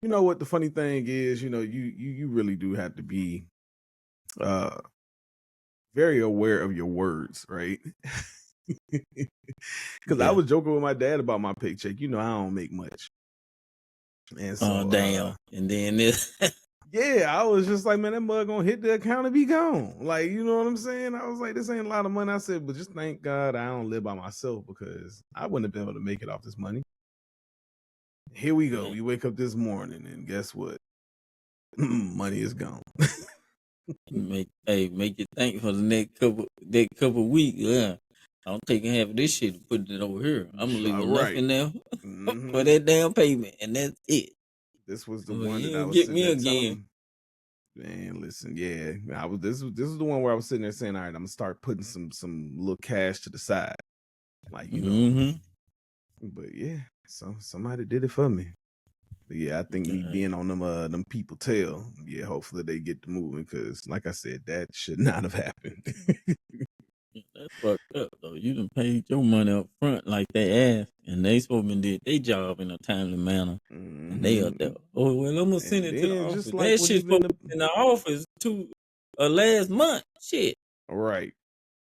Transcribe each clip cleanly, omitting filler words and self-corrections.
You know what the funny thing is? You really do have to be uh very aware of your words, right? Because I Yeah. was joking with my dad about my paycheck. I don't make much, and Oh, so damn. And then this. yeah, I was just like, man, that mug gonna hit the account and be gone. Like, you know what I'm saying? I was like, this ain't a lot of money. I said, but just thank God I don't live by myself because I wouldn't have been able to make it off this money. Here we go. Man, We wake up this morning and guess what? Money is gone. make you think for the next couple weeks. Yeah. I'm taking half of this shit and putting it over here. I'm gonna leave enough Right. in there for hmm that damn payment, and that's it. This was the Well, one that you I don't was get sitting me there telling again. them. Man, listen, yeah, I was. This is the one where I was sitting there saying, all right, I'm gonna start putting some little cash to the side, like Mm-hmm. But yeah, so somebody did it for me. But yeah, I think me being on them people tail. Yeah, hopefully they get to moving because, like I said, that should not have happened. That's fucked up though. You done paid your money up front like they asked, and they supposed to did their job in a timely manner, and they are there. Oh well, I'm gonna send And it to the then office. just like That when shit's supposed even to be in the office last month. Shit. right.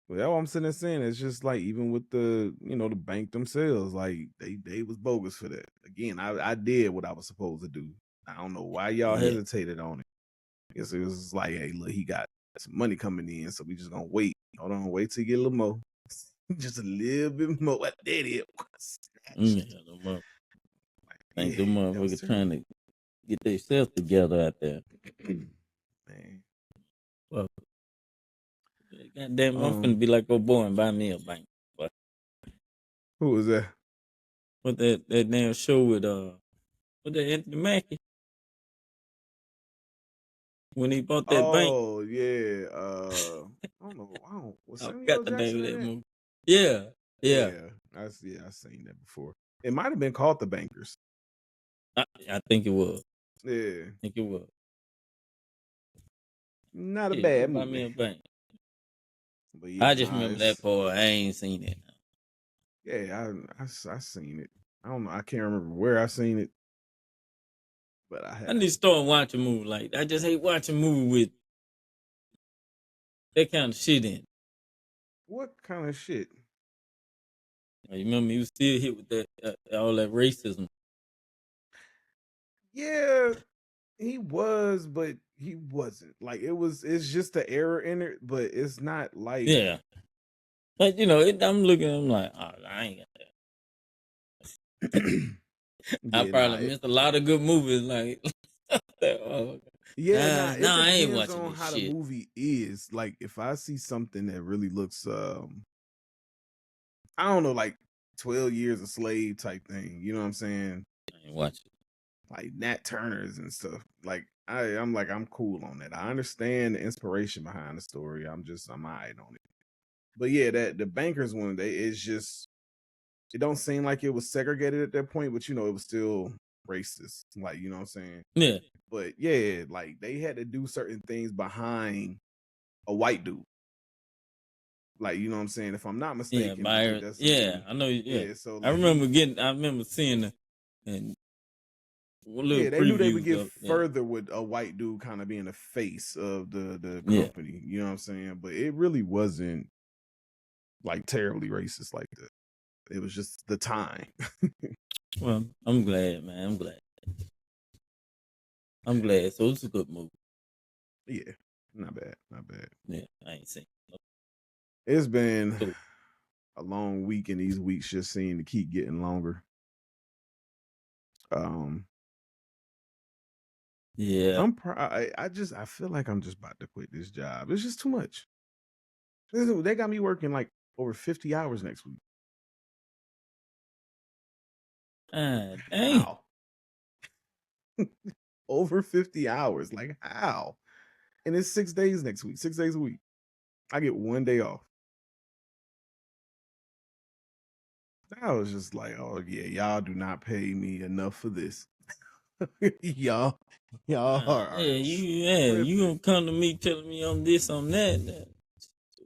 Well, that's what I'm sitting there saying. It's just like even with the bank themselves, like they was bogus for that. Again, I did what I was supposed to do. I don't know why y'all Yeah. hesitated on it. I guess it was like, hey, look, he got some money coming in, so we just gonna wait. Hold on, wait till you get a little more. Just a little bit more. What did it? Yeah, Snatched. think Yeah, the that was motherfucker terrible. trying to get themselves together out there. Man. Well, goddamn, I'm finna Um, be like, oh boy, and buy me a bank. But who was that? what that damn show with what that Anthony Mackie when he bought that bank? Oh yeah. I don't know. Was I Samuel forgot L. the name Jackson of in that it? movie. Yeah, yeah. Yeah, I seen that before. It might have been called The Bankers. I think it was. Yeah, I think it was. not a Yeah, go bad buy me movie. a bank. But yeah, I just nah, remember that it's part. I ain't seen it. yeah, I seen it. I don't know. I can't remember where I seen it, but I I have. need to start watching movies like that. I just hate watching movies with that kind of shit in it. What kind of shit? You remember he was still hit with that all that racism. Yeah, he was, but he wasn't. Like it's just the error in it, but it's not like Yeah. But I'm looking, I'm like, oh, I ain't got that. I yeah, nah, probably missed a lot of good movies. Like, oh, yeah, nah, it nah, I ain't depends watching on this how the shit. movie is. Like if I see something that really looks I don't know, like 12 Years a Slave type thing, you know what I'm saying? I ain't watching. Like Nat Turner's and stuff. Like I'm cool on that. I understand the inspiration behind the story. I'm alright on it. But yeah, that the bankers one, it's just it don't seem like it was segregated at that point, but it was still racist. Like, you know what I'm saying? Yeah, But yeah, like they had to do certain things behind a white dude. Like, you know what I'm saying? If I'm not yeah, mistaken, I think Byron. that's the Yeah, movie. I know. Yeah, Yeah, so I like remember seeing and little they knew they would previews get of that. further with a white dude kind of being the face of the Yeah. company. You know what I'm saying? But it really wasn't like terribly racist like that. It was just the time. Well, I'm glad, man. I'm glad. I'm glad. So it's a good movie. Yeah, not bad, not bad. Yeah, I ain't seen. It's been So a long week, and these weeks just seem to keep getting longer. Um, yeah, I feel like I'm just about to quit this job. It's just too much. They got me working like over 50 hours next week. dang. How? Over 50 hours. Like how? And it's 6 days next week, 6 days a week. I get one day off. I was just like, oh yeah, y'all do not pay me enough for this. y'all are You tripping. gonna come to me telling me I'm this, I'm that.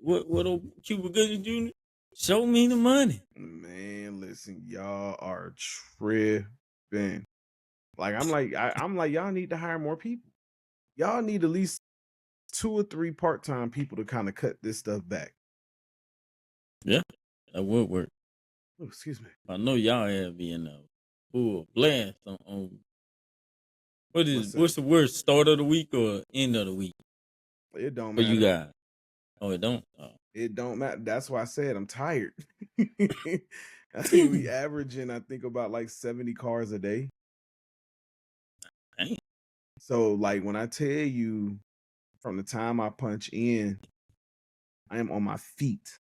What old Cuba Gooding Jr.? Show me the money. Man, listen, y'all are tripping. Like I'm like, y'all need to hire more people. Y'all need at least 2 or 3 part-time people to kind of cut this stuff back. Yeah, that would work. Oh, excuse me. I know y'all have been full blast on what's the worst, start of the week or end of the week It don't for you matter. guys? Oh, it don't. Oh. It don't matter. That's why I said I'm tired. I think we averaging, I think, about like 70 cars a day. Dang. So like when I tell you from the time I punch in, I am on my feet.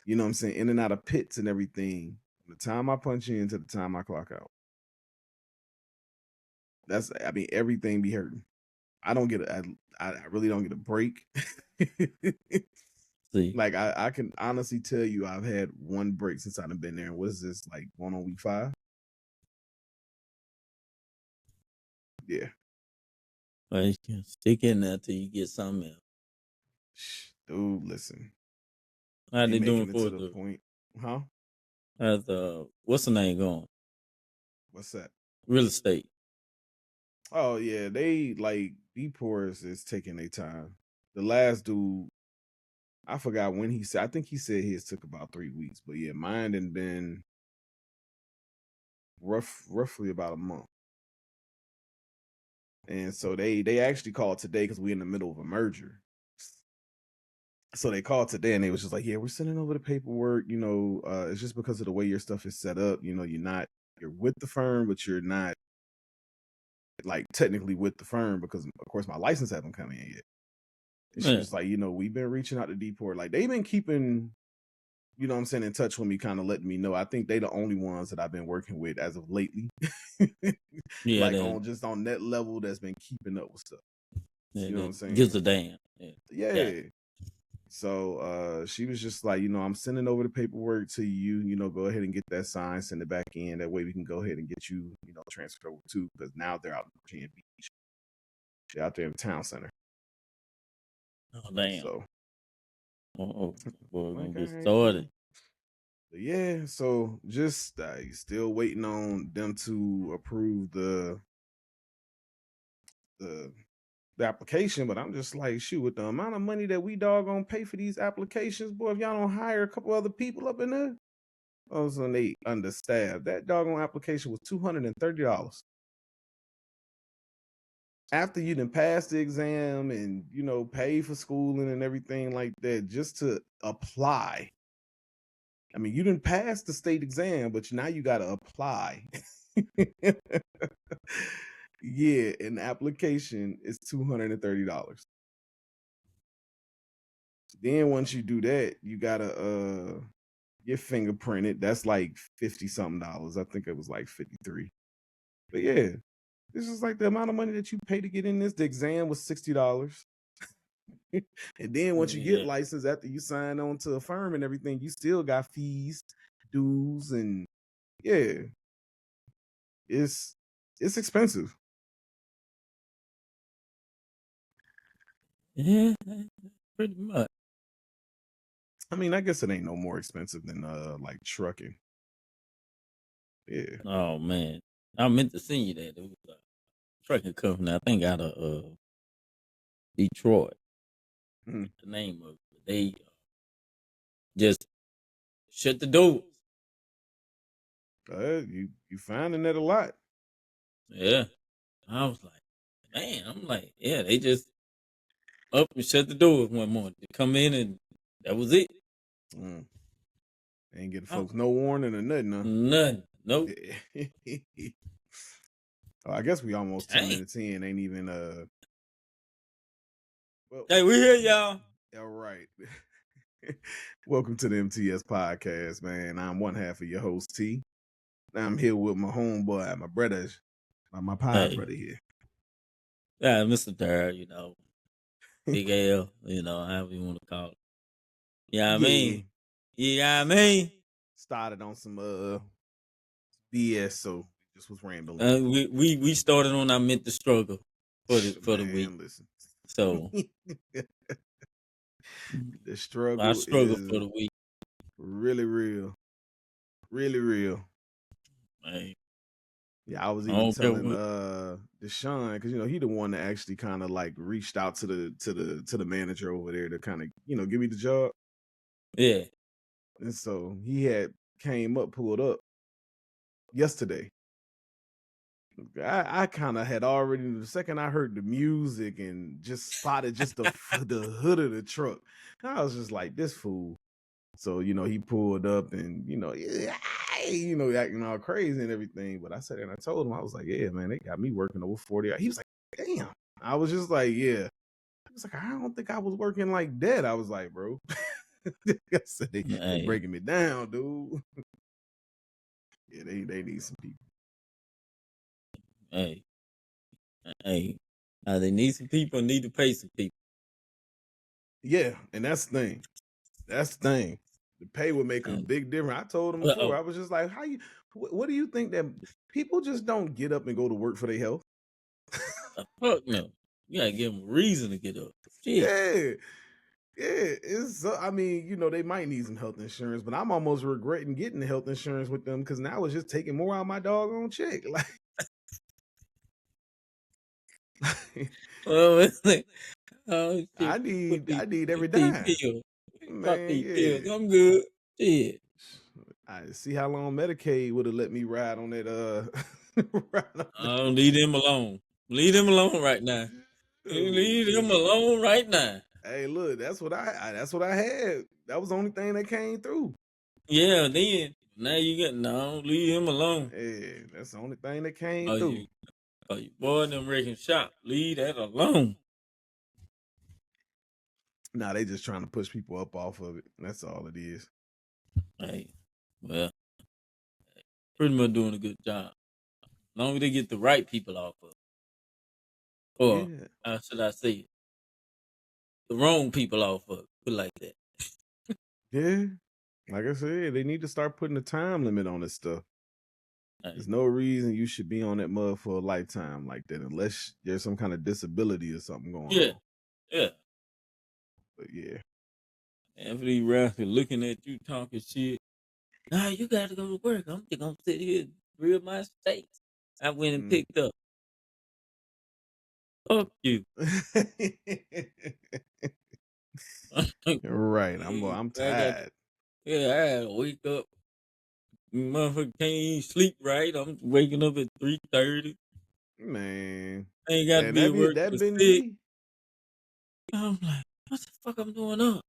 You know what I'm saying? In and out of pits and everything. From the time I punch in to the time I clock out. I mean, everything be hurting. I don't get I really don't get a break. See, Like I can honestly tell you I've had one break since I've been there. What is this, like going on week 5? Yeah. well, you can stick in there till you get something else. Dude, listen. How They they doing making it for to the the point. Huh? as what's the name going? What's that? Real estate. Oh yeah, they like D-Porus is taking their time. The last dude, I forgot when he said. I think he said his took about 3 weeks, but yeah, mine had been roughly about a month. And so they actually called today because we're in the middle of a merger. So they called today and they was just like, yeah, we're sending over the paperwork. It's just because of the way your stuff is set up. You're with the firm, but you're not like technically with the firm because of course my license hasn't come in yet. And she Yeah, was like, we've been reaching out to D-Port. Like they've been keeping, what I'm saying, in touch with me, kind of letting me know. I think they the only ones that I've been working with as of lately. yeah, Like that, on that level that's been keeping up with stuff. that, You know what I'm that gives saying? a damn. Yeah, yeah. Yeah. So she was just like, I'm sending over the paperwork to you, go ahead and get that signed, send it back in. That way we can go ahead and get you, transferred over too, because now they're out in Virginia Beach. They're out there in the town center. Oh damn. So Oh, we're like, gonna all get right, started. But yeah, so just still waiting on them to approve the the application, but I'm just like, shoot, with the amount of money that we doggone pay for these applications, boy, if y'all don't hire a couple other people up in there, oh, so they understaffed. That doggone application was $230. After you done pass the exam and pay for schooling and everything like that, just to apply. I mean, you didn't pass the state exam, but now you got to apply. Yeah, an application is $230. Then once you do that, you gotta get fingerprinted. That's like 50 something dollars. I think it was like 53. But yeah, this is like the amount of money that you pay to get in this. The exam was $60. And then once you get Yeah, licensed, after you sign on to a firm and everything, you still got fees, dues, and yeah, it's expensive. yeah, pretty much. I mean, I guess it ain't no more expensive than like trucking. Yeah. Oh man, I meant to send you that. It was a trucking company, I think, out of Detroit. Mhm. The name of it. They just shut the doors. You finding that a lot. Yeah, I was like, man, I'm like, yeah, they just up and shut the doors one morning. They come in and that was it. Mm. Ain't getting Oh, folks no warning or nothing, huh? nothing. Nope. Oh, I guess we almost 10 Dang. minutes in. Ain't even well, Hey, we here, y'all. all right. Welcome to the MTS podcast, man. I'm one half of your host, T. I'm here with my homeboy, my brothers, my pie Hey, brother here. yeah, Mr. Dare, Big L, however you want to call it. Yeah, I Yeah. mean, yeah, I mean, Started on some BS, so just was rambling. we started on our mental struggle for the week. Man, listen. So The our struggle struggle for is the week. really real. Really real. Hey, Yeah, I was I even don't care telling what. Deshaun, because he the one that actually kind of like reached out to the manager over there to kind of give me the job. Yeah. And so he had pulled up yesterday. I kind of had already, the second I heard the music and just spotted just the hood of the truck, I was just like, this fool. So he pulled up and yeah, acting all crazy and everything. But I said, and I told him, I was like, yeah, man, they got me working over 40 hours. He was like, damn. I was just like, yeah. He was like, I don't think I was working like that. I was like, bro. I said, they Hey, breaking me down, dude. Yeah, they need some people. hey, hey. They need some people. Need to pay some people. Yeah, and that's the thing. That's the thing. The pay would make a And, big difference. I told him before. uh-oh. I was just like, what do you think that people just don't get up and go to work for their health? Fuck no. You gotta give them a reason to get up. Shit. Yeah. Yeah, I mean, they might need some health insurance, but I'm almost regretting getting the health insurance with them because now it's just taking more out of my doggone check. Oh, it's like, oh I shit. Put need these, I need every these dime, pills. Pop man. these pills. Yeah, I'm good. Shit. I see how long Medicaid would have let me ride on that. Ride on I don't leave them alone. Leave them alone right now. Leave them Listen, alone right now. hey, look, that's what I had. That was the only thing that came through. Yeah, then now you got no. Leave him alone. Yeah, that's the only thing that came Oh, through. you boy them wrecking shop. Leave that alone. Nah, they just trying to push people up off of it. That's all it is. Hey, well, pretty much doing a good job. As long as they get the right people off of it. Or Yeah, how should I say it? The wrong people off of it. Put it like that. yeah. Like I said, they need to start putting a time limit on this stuff. Hey, There's no reason you should be on that mud for a lifetime like that, unless there's some kind of disability or something going yeah, on. yeah. But yeah, And for these rascals looking at you talking shit. Nah, you gotta go to work. I'm just gonna sit here and grill my steaks. I went and mm. picked up. Fuck you. Right. Hey, I'm I got tired, yeah, I gotta wake up. Motherfucker can't even sleep right. I'm waking up at 3:30. man. I ain't got to And be at work that till been 6. me. I'm like, what the fuck I'm doing up?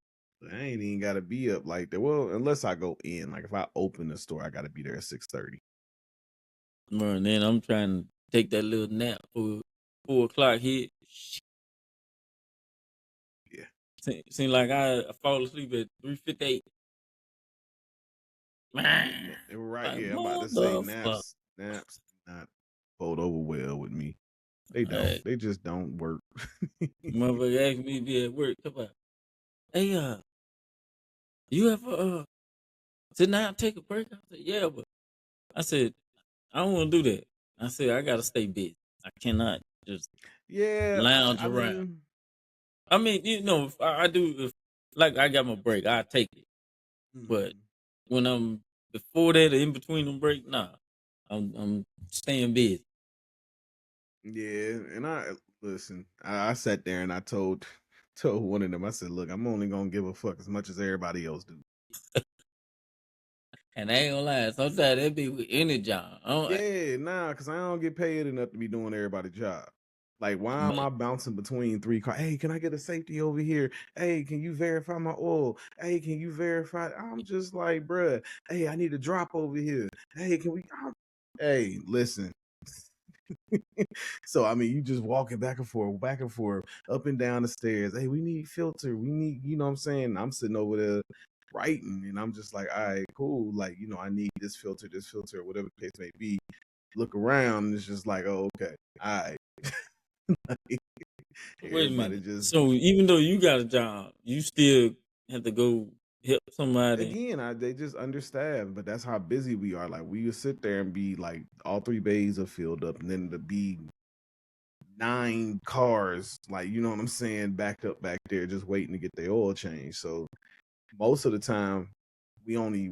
I ain't even got to be up like that. Well, unless I go in, like if I open the store, I got to be there at 6:30. Bro, and then I'm trying to take that little nap for 4 o'clock hit. Yeah. Seem like I fall asleep at 3:58. Man, Right. like Yeah. I'm about to say motherfucker. naps not fold over well with me. They don't. Like, They just don't work. motherfucker asked me to be at work. Come on. Hey, you ever sit down and take a break? I said, yeah, but I said, I don't want to do that. I said, I gotta stay busy. I cannot just Yeah. lounge I around. mean, I mean, if I do, if like I got my break, I take it. But mhm. when I'm before that or in between them break, nah, I'm staying busy. Yeah, and I listen. I sat there and I told one of them. I said, "Look, I'm only gonna give a fuck as much as everybody else do." And I ain't gonna lie, sometimes that be with any job. I don't, Yeah, nah, because I don't get paid enough to be doing everybody's job. Like, why am but I bouncing between three cars? Hey, can I get a safety over here? Hey, can you verify my oil? Hey, can you verify? I'm just like, bruh. Hey, I need a drop over here. Hey, can we? Hey, listen. So I mean, you just walking back and forth, up and down the stairs. Hey, we need filter. We need, what I'm saying. I'm sitting over there writing, and I'm just like, all right, cool. Like, I need this filter, whatever the case may be. Look around, and it's just like, oh, okay, all right. wait a Everybody minute. just So even though you got a job, you still have to go help somebody. again, they just understaffed, but that's how busy we are. Like we would sit there and be like, all three bays are filled up, and then to be 9 cars, like you know what I'm saying, backed up back there, just waiting to get their oil changed. So most of the time, we only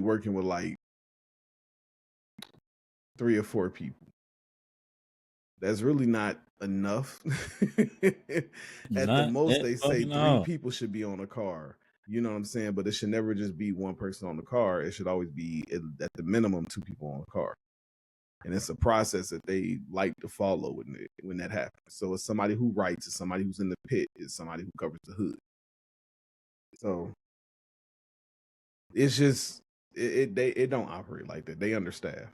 working with like 3 or 4 people. That's really not enough. At the Not most, that they say fucking 3 all. people should be on a car. You know what I'm saying? But it should never just be one person on the car. It should always be at the minimum 2 people on the car. And it's a process that they like to follow when that happens. So it's somebody who writes, it's somebody who's in the pit, it's somebody who covers the hood. So it's just it don't operate like that. They understaff,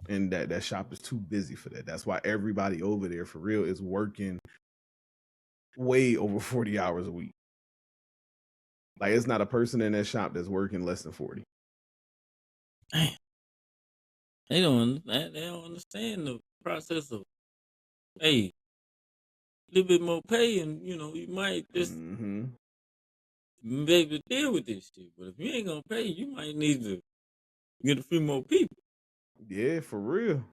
and that shop is too busy for that. That's why everybody over there for real is working way over 40 hours a week. Like it's not a person in that shop that's working less than 40. Damn. They don't understand the process of, hey, a little bit more pay, and you might just Mm-hmm. be able to deal with this shit. But if you ain't gonna pay, you might need to get a few more people. Yeah, for real.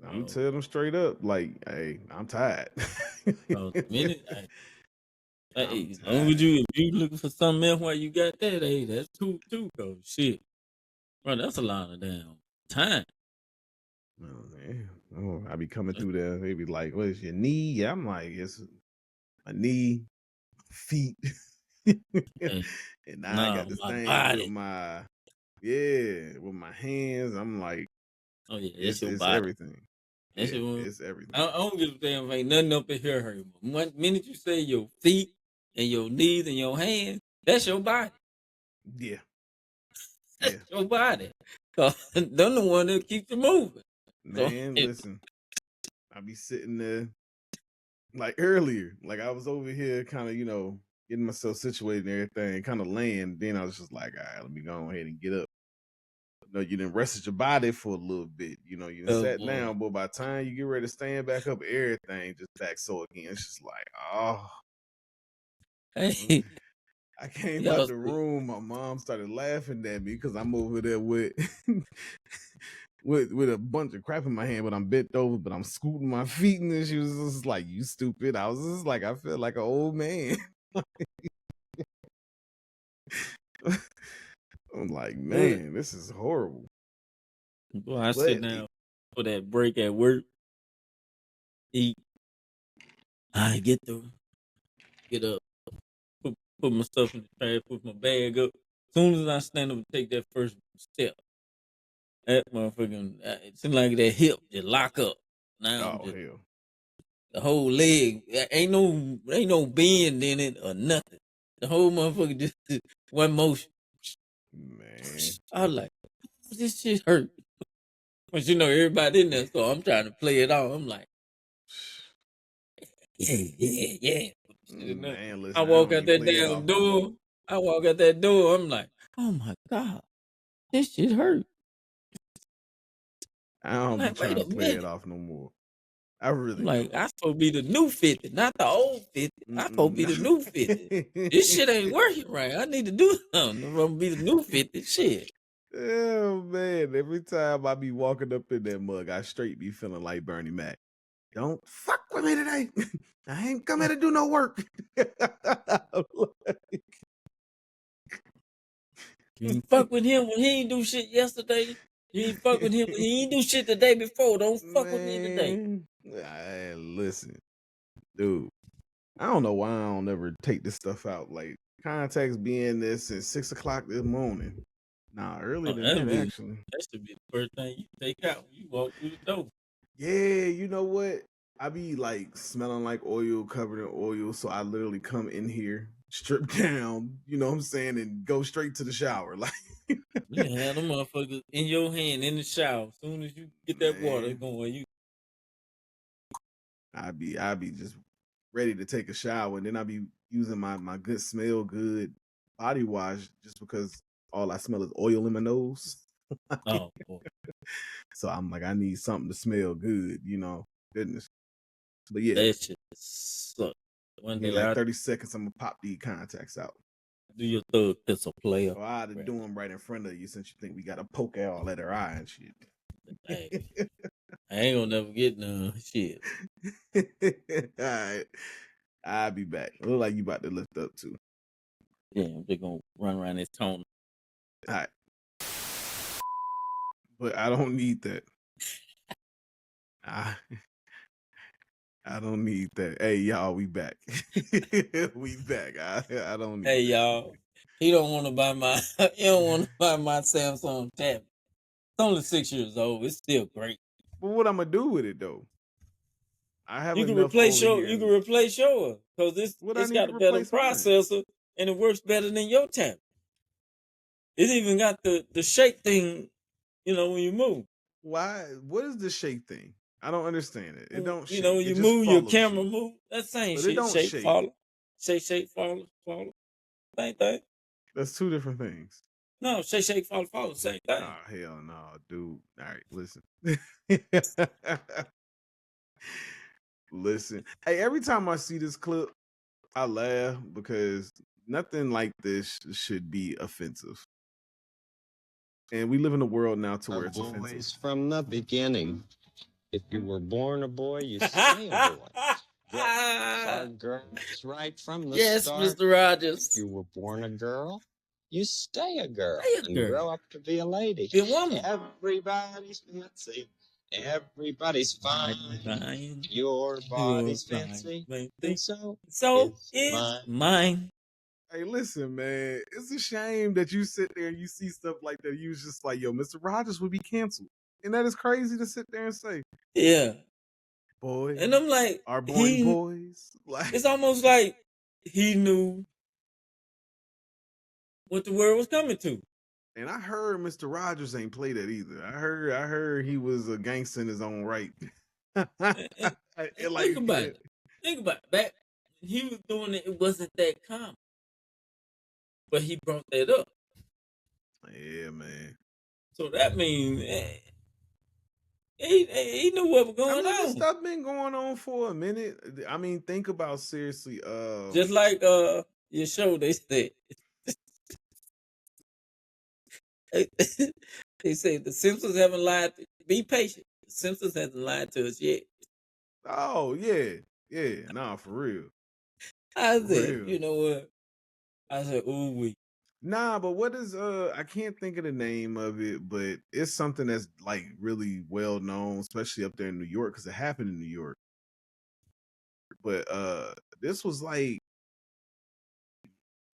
I'm Oh, telling them straight up, like, hey, I'm tired. the minute, I'm hey, as long as tired. you looking for something else while you got that, hey, that's too, cause shit, bro, that's a lot of damn time. Oh man. Oh, I be coming through there. They be like, "What is your knee?" Yeah, I'm like, "It's my knee, feet." Hey, And now I nah, got this my thing with body. my with my hands. I'm like, Oh yeah, that's your it's body. everything. That's Yeah, your. it's everything. I don't give a damn if ain't nothing up in here hurt. One minute you say your feet and your knees and your hands, that's your body. Yeah, That's yeah. your body. Cause they're the one that keeps you moving. So Man, listen, I be sitting there like earlier, like I was over here kind of, getting myself situated and everything, kind of laying. Then I was just like, all right, let me go ahead and get up. You done rested your body for a little bit. You done oh sat boy, down, but by the time you get ready to stand back up, everything just back so again. It's just like, oh. hey, I came out y'all the see, room. My mom started laughing at me because I'm over there with with a bunch of crap in my hand, but I'm bent over, but I'm scooting my feet, and then she was just like, "You stupid." I was just like, I felt like an old man. I'm like, good. man, this is horrible. Boy, I sit But down for that break at work, eat. I get up, put my stuff in the trash, put my bag up. As soon as I stand up and take that first step, that motherfucking it seems like that hip just lock up. Now I'm oh just hell, the whole leg ain't no bend in it or nothing. The whole motherfucker just one motion. man. I was like, this shit hurt. But everybody in there, so I'm trying to play it off. I'm like, yeah, yeah, yeah. Shit in there. Man, I listen, I walk don't out even that play it damn off no more. door. I walk out that door. I'm like, oh my God, this shit hurt. I I'm don't be like, wait trying to a play it minute. off no more. I I'm really like, don't. I supposed to be the new 50, not the old 50. I supposed to be Mm-mm. the new 50. This shit ain't working right. I need to do something. I'm gonna be the new 50. Shit. Oh man, every time I be walking up in that mug, I straight be feeling like Bernie Mac. Don't fuck with me today. I ain't come here to do no work. You ain't fuck with him when he ain't do shit yesterday. You ain't fuck with him when he ain't do shit the day before. Don't fuck with me today. Man, listen, dude. I don't know why I don't ever take this stuff out. Like contacts being this since 6 o'clock this morning. Nah, earlier Oh, than that actually. that should be the first thing you take out when you walk through the door. Yeah, you know what? I be like smelling like oil, covered in oil. So I literally come in here, strip down, you know what I'm saying, and go straight to the shower. Like, You can have them motherfuckers in your hand in the shower. As soon as you get that water man, going, you I be just ready to take a shower. And then I be using my good smell good body wash just because all I smell is oil in my nose. oh boy, So I'm like, I need something to smell good. Goodness. But yeah, that shit suck. One give me day like I 30 seconds, I'm gonna pop these contacts out. do your thug pistol player. Or I ought to Right. do them right in front of you since you think we got to poke at all at her eye and shit. Hey, I ain't gonna never get none shit. All right. I'll be back. Look like you about to lift up too. Yeah, I'm just gonna run around this tone. All right. But I don't need that. I I don't need that. Hey y'all, we back. We back. I don't need Hey that. y'all, he don't want to buy my he don't want to buy my Samsung tablet. It's only 6 years old. It's still great. But what I'm gonna do with it though? I have You can enough replace over your you can here. replace yours because What I it's need got to a better replace mine? processor and it works better than your tablet. It even got the shake thing, when you move. Why? What is the shake thing? I don't understand it. It don't You know, shake. when It you just move your follows camera you. move. That same But it shit. don't Shake, shake. follow. Shake, follow. Same thing. That's two different things. No, shake, follow. Same thing. Oh hell no, dude. All right, listen. Listen. Hey, every time I see this clip, I laugh because nothing like this should be offensive. And we live in a world now to where it's offensive. Boys from the beginning. If you were born a boy, you stay a boy. Girls are girls right from the Yes, start. Mr. Rogers. If you were born a girl, you stay a girl Stay a and girl. grow up to be a lady. Be a woman. Everybody's fancy. Everybody's fine. Your body's fancy. And so is Hey, mine. listen, man. It's a shame that you sit there and you see stuff like that. You was just like, yo, Mr. Rogers would be canceled. And that is crazy to sit there and say. Yeah. Boys And I'm like, are born boys. Like, it's almost like he knew what the word was coming to. and I heard Mr. Rogers ain't play that either. I heard he was a gangster in his own right. And Like, think about it. Back when he was doing it, it wasn't that common. But he brought that up. yeah, man. So that means he knew what was I going mean, this on. stuff been going on for a minute. I mean, think about seriously. Just like your show, they said. They say the Simpsons haven't lied. Be patient. The Simpsons hasn't lied to us yet. Oh yeah, nah, for real, I for said, real. you know what? I said, ooh wee. Nah, but what is I can't think of the name of it, but it's something that's like really well known, especially up there in New York, because it happened in New York. But this was like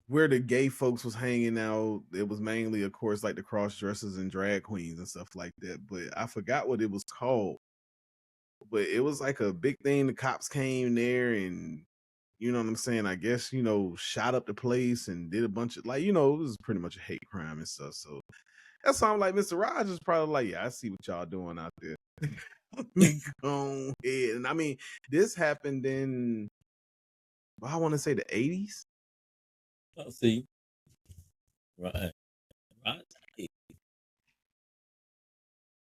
where the gay folks was hanging out. It was mainly, of course, like the cross dressers and drag queens and stuff like that. But I forgot what it was called. But it was like a big thing. The cops came there and you know what I'm saying? I guess, shot up the place and did a bunch of it was pretty much a hate crime and stuff. So that's why I'm like, Mr. Rogers probably like, yeah, I see what y'all doing out there. Let me go ahead. And I mean, this happened in I want to say the 80s. Oh, see, right.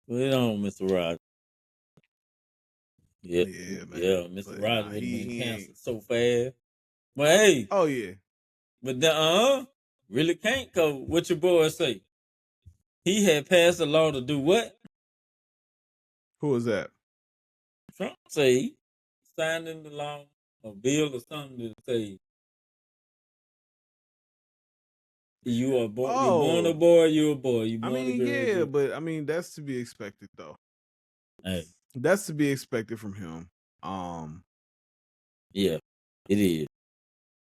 Put it on, Mr. Rogers. Yeah, Yeah, yeah, man. Mr. But nah, Rogers would have been he ain't. canceled so fast. But hey, Oh yeah. but really can't go. What your boy say? He had passed a law to do what? Who was that? Trump say he signed into law a bill or something to say you are born. You born a Oh, boy. You a boy. You I born a mean, girl. yeah, You. but I mean that's to be expected though. Hey, That's to be expected from him. Um, yeah, it is.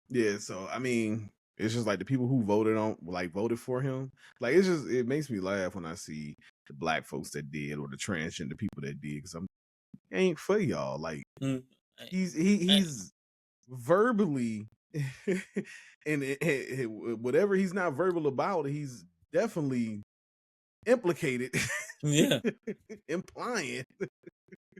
yeah, so I mean, it's just like the people who voted for him. Like it makes me laugh when I see the black folks that did or the transgender people that did because it ain't for y'all. Like Mm, he's verbally and whatever he's not verbal about, he's definitely implicated, yeah, implying.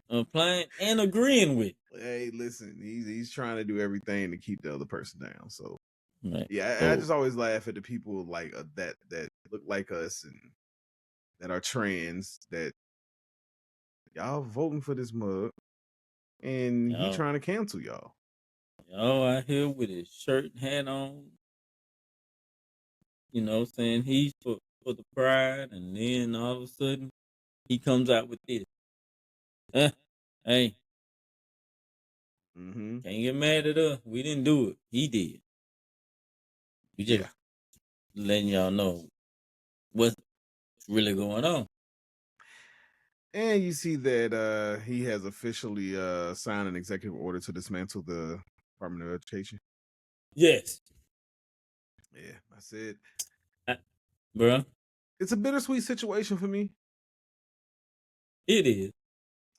applying and agreeing with. Hey, listen, he's trying to do everything to keep the other person down. So Right. yeah, I So just always laugh at the people like that look like us and that are trans that y'all voting for this mug and he y'all, trying to cancel y'all. y'all out here with his shirt and hat on, saying he's for the pride, and then all of a sudden he comes out with this. Hey, Mm-hmm. can't get mad at us. We didn't do it. He did. We Yeah. just letting y'all know what's really going on. And you see that he has officially signed an executive order to dismantle the Department of Education. Yes, Yeah, I said bro. it's a bittersweet situation for me. It is.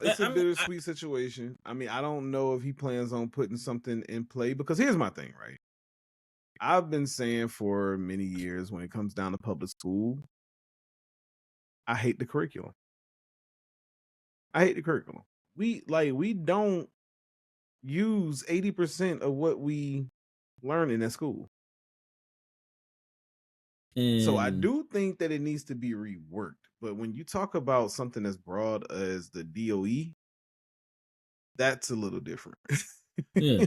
It's a I mean, bittersweet situation. I mean, I don't know if he plans on putting something in play because here's my thing, right? I've been saying for many years when it comes down to public school, I hate the curriculum. I hate the curriculum. We don't use 80% of what we learn in that school. So I do think that it needs to be reworked. But when you talk about something as broad as the DOE, that's a little different. yeah,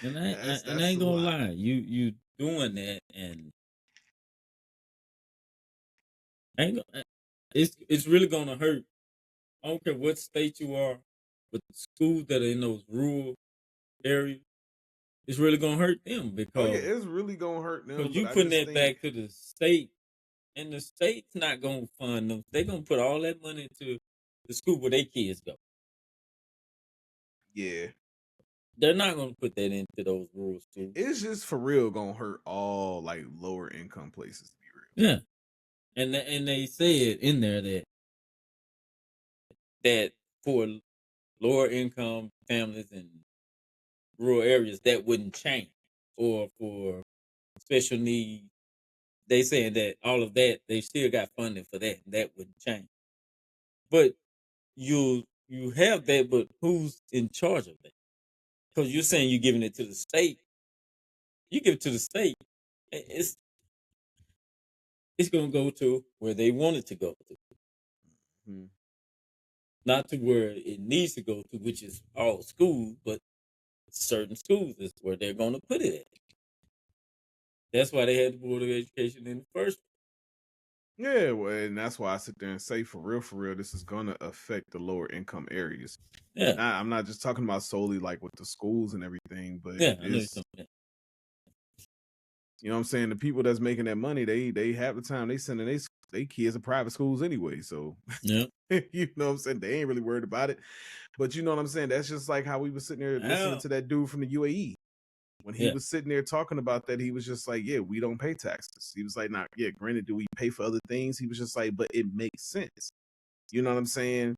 and I that's ain't a gonna lot. lie, you doing that, and it's really gonna hurt. I don't care what state you are, but the schools that are in those rural areas, it's really gonna hurt them Oh yeah, because it's really gonna hurt them. But you I putting just that think, back to the state, and the state's not gonna fund them. They're gonna put all that money into the school where their kids go. yeah, They're not gonna put that into those rural schools. it's just for real gonna hurt all like lower income places to be real. Yeah, and they said in there that for lower income families in rural areas that wouldn't change, or for special needs, they saying that all of that they still got funding for that. That wouldn't change, but you have that, but who's in charge of that? Because you're saying you're giving it to the state. You give it to the state, it's gonna go to where they want it to go to, Hmm. not to where it needs to go to, which is all schools, but certain schools is where they're gonna put it at. That's why they had the Board of Education in the first Yeah, well, and that's why I sit there and say, for real, this is gonna affect the lower income areas. place. Yeah, I'm not just talking about solely like with the schools and everything, but yeah, I know you're it's, talking about. you know what I'm saying, the people that's making that money, they have the time they sending they kids to private schools anyway. So Yeah, you know what I'm saying? They ain't really worried about it. But you know what I'm saying? That's just like how we were sitting there listening now, to that dude from the UAE. When he yeah, was sitting there talking about that, he was just like, yeah, we don't pay taxes. He was like, nah, yeah, granted, do we pay for other things? He was just like, but it makes sense. You know what I'm saying?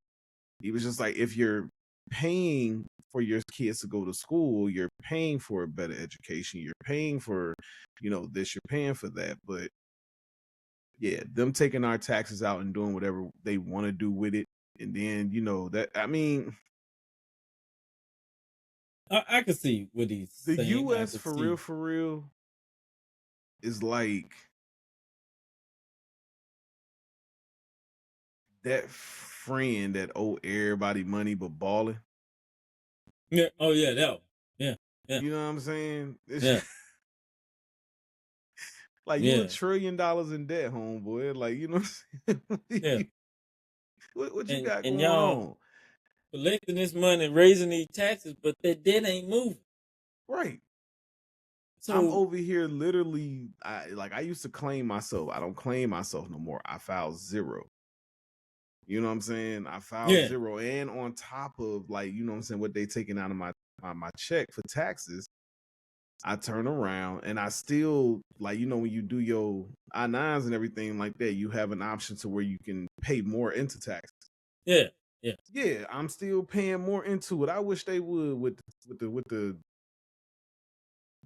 He was just like, if you're paying for your kids to go to school, you're paying for a better education, you're paying for, you know, this, you're paying for that. But yeah, them taking our taxes out and doing whatever they want to do with it. And then, you know, that, I mean, I can see what he's the saying. I US could see. for real is like that friend that owe everybody money but balling. Yeah. Oh yeah, that one. Yeah. Yeah. You know what I'm saying? It's Yeah. like you $1 Yeah. trillion in debt, homeboy. Like, you know what I'm Yeah. saying? What you got And going y'all on? collecting this money, raising these taxes, but that debt ain't moving. Right. I'm So over here literally, I used to claim myself. I don't claim myself no more. I filed zero. You know what I'm saying? I filed yeah, zero. And on top of, like, you know what I'm saying, what they taking out of my check for taxes, I turn around and I still, like, you know, when you do your I-9s and everything like that, you have an option to where you can pay more into taxes. yeah, yeah. Yeah, I'm still paying more into it. I wish they would with the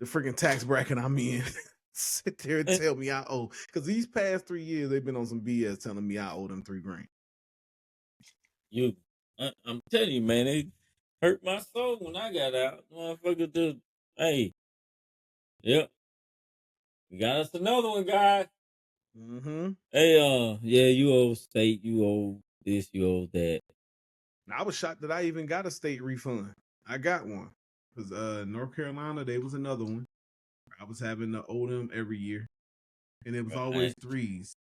freaking tax bracket I'm in. Sit there and And tell me I owe, because these past 3 years they've been on some BS telling me I owe them $3,000. you, I'm telling you, man, it hurt my soul when I got out. Motherfucker, just hey, yep, we got us another one, guys. Mm-hmm. Hey, yeah, you owe state, you owe this, you owe that. I was shocked that I even got a state refund. I got one because North Carolina, they was another one. I was having to owe them every year, and it was always Right. threes.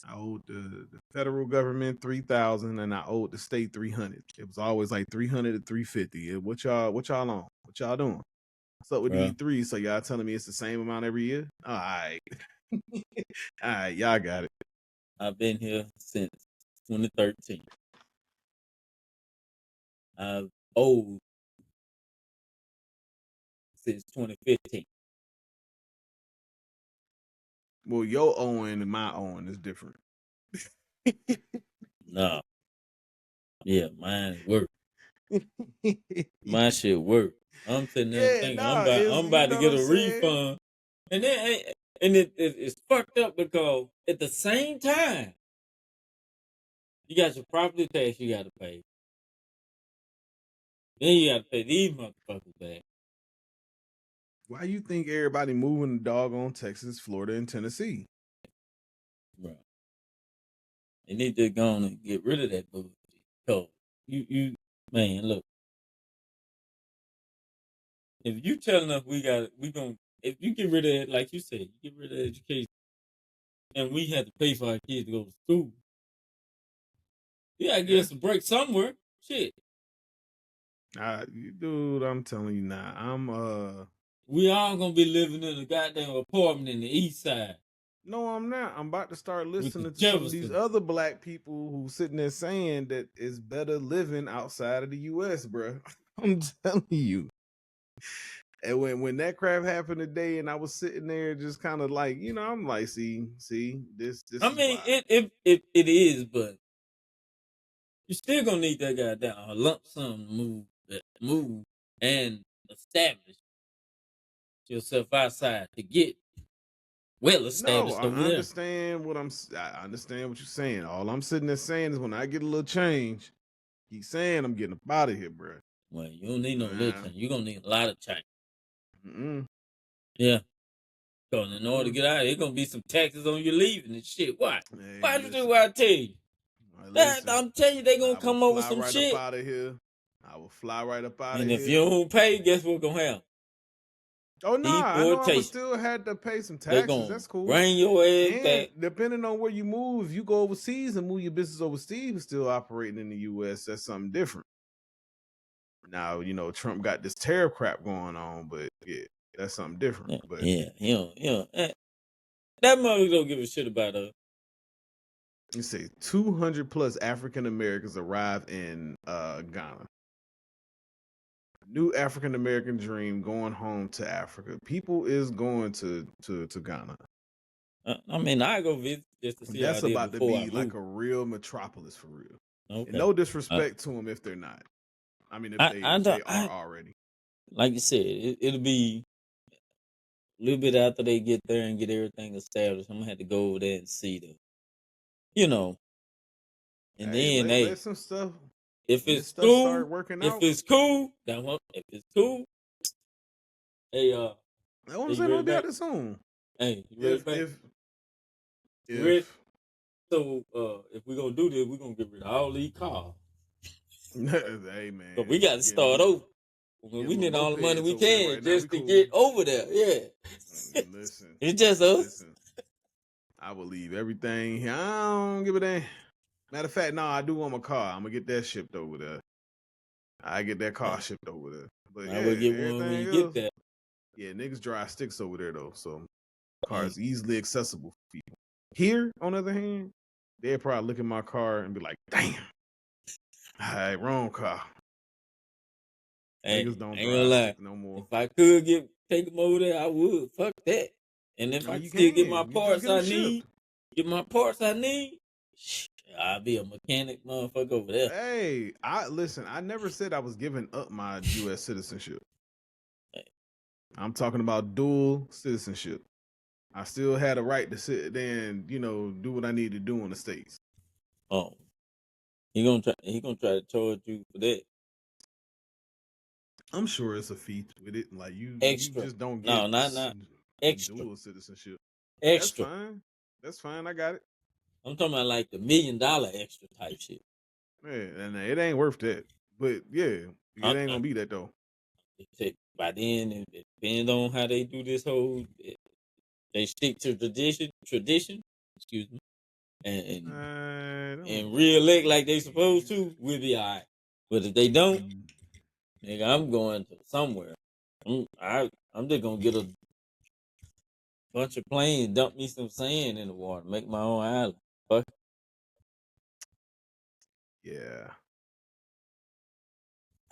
I owed the federal government 3,000, and I owed the state 300. It was always like 300 to 350. What y'all on? What y'all doing? What's up with these Bro, threes? So y'all telling me it's the same amount every year? All right, all right, y'all got it. I've been here since 2013. I've owed since 2015. Well, your owing and my owing is different. No. Yeah, mine work. My shit work. I'm sitting there Yeah, thinking no, it's I'm you about to know what get I'm a saying. refund. And then it's fucked up because at the same time, you got your property tax you gotta pay. Then you gotta pay these motherfuckers back. Why you think everybody moving to doggone Texas, Florida, and Tennessee? Bro. They need to go on and get rid of that bullshit. So you man, look. If you telling us we gonna if you get rid of it, like you said, you get rid of education and we had to pay for our kids to go to school. You gotta give Yeah, us a break somewhere. Shit. dude, I'm telling you now. We all gonna be living in a goddamn apartment in the east side No, I'm not. I'm about to start with the listening to some of these Jefferson. other black people who sitting there saying that it's better living outside of the U.S., bro. I'm telling you. And when that crap happened today, and I was sitting there just kind of like, I'm like, see, this I is mean, why. it is, but you still gonna need that goddamn a lump sum to move and establish yourself outside to get well No, established I over there. understand I understand what you're saying. All I'm sitting there saying is when I get a little change, keep saying I'm getting up out of here, bro. Well, you don't need no little Uh, change. You're gonna need a lot of change. mm-mm, Yeah. Because in order to mm-mm. get out, there's gonna be some taxes on you leaving and shit. Why? Hey, Why do you do listen, what I tell you? That listen. I'm telling you, they gonna I will come over fly some right up shit. out of here. I will fly right up out of And if you here. don't pay, guess what gonna happen? Oh nah, I know I'ma Deportation. still have to pay some They taxes. gonna That's cool. bring your ass And back. depending on where you move, if you go overseas and move your business overseas and still operating in the US, that's something different. Now, Trump got this tariff crap going on, but yeah, that's something different. But Yeah, that mother don't give a shit about us. you say 200 plus African Americans arrive in Ghana. New African American dream going home to Africa. People is going to Ghana. I mean, I go visit just to see how That's it is about to before I be like move. a real metropolis for real. And Okay. no Uh, disrespect to them if they're not. I mean, I if don't. they are already. Like you said, it'll be a little bit after they get there and get everything established. I'm gonna have to go over there and see them. You know, and Hey, then let hey, some stuff if when this it's stuff cool, start working if out. it's cool, that one. If it's cool, hey, I want hey, to say you I'm ready gonna be out back? there soon. Hey, you ready If back? if You ready? if So, if we're gonna do this, we're gonna get rid of all these cars. hey But we man, got to start over. We getting need little all the money mopeds we over there can right now. We just to cool. get over there. Yeah. Listen, It's just us. listen. I will leave everything here. I don't give a damn. Matter of fact, no, I do want my car. I'm gonna get that shipped over there. I get that car Hey, shipped over there. But might yeah, well get one when everything you get else. there. Yeah, niggas drive sticks over there though, so car Hey, is easily accessible for people. Here, on the other hand, they'd probably look at my car and be like, "Damn, all right, wrong car." Niggas hey, don't I ain't gonna drive lie. stick no more. If I could take them over there, I would. Fuck that. And if No, I could you still get my can. You just parts get them I shipped. need, I'll be a mechanic motherfucker over there. Hey, I listen. I never said I was giving up my U.S. citizenship. Hey, I'm talking about dual citizenship. I still had a right to sit there and do what I need to do in the states. oh, he gonna try to charge you for that. I'm sure it's a fee with it. Like you Extra. just don't No, get not extra. dual citizenship. That's Extra. fine. That's fine. I got it. I'm talking about like the $1 million extra type shit. Yeah, and it ain't worth that. But yeah, it ain't gonna be that though. By then, it depends on how they do this whole. They stick to tradition. Excuse me, and I don't. and re-elect like they supposed to. We'll be all right. But if they don't, nigga, I'm going to somewhere. I'm just gonna get a bunch of planes, dump me some sand in the water, make my own island. Fuck. Yeah.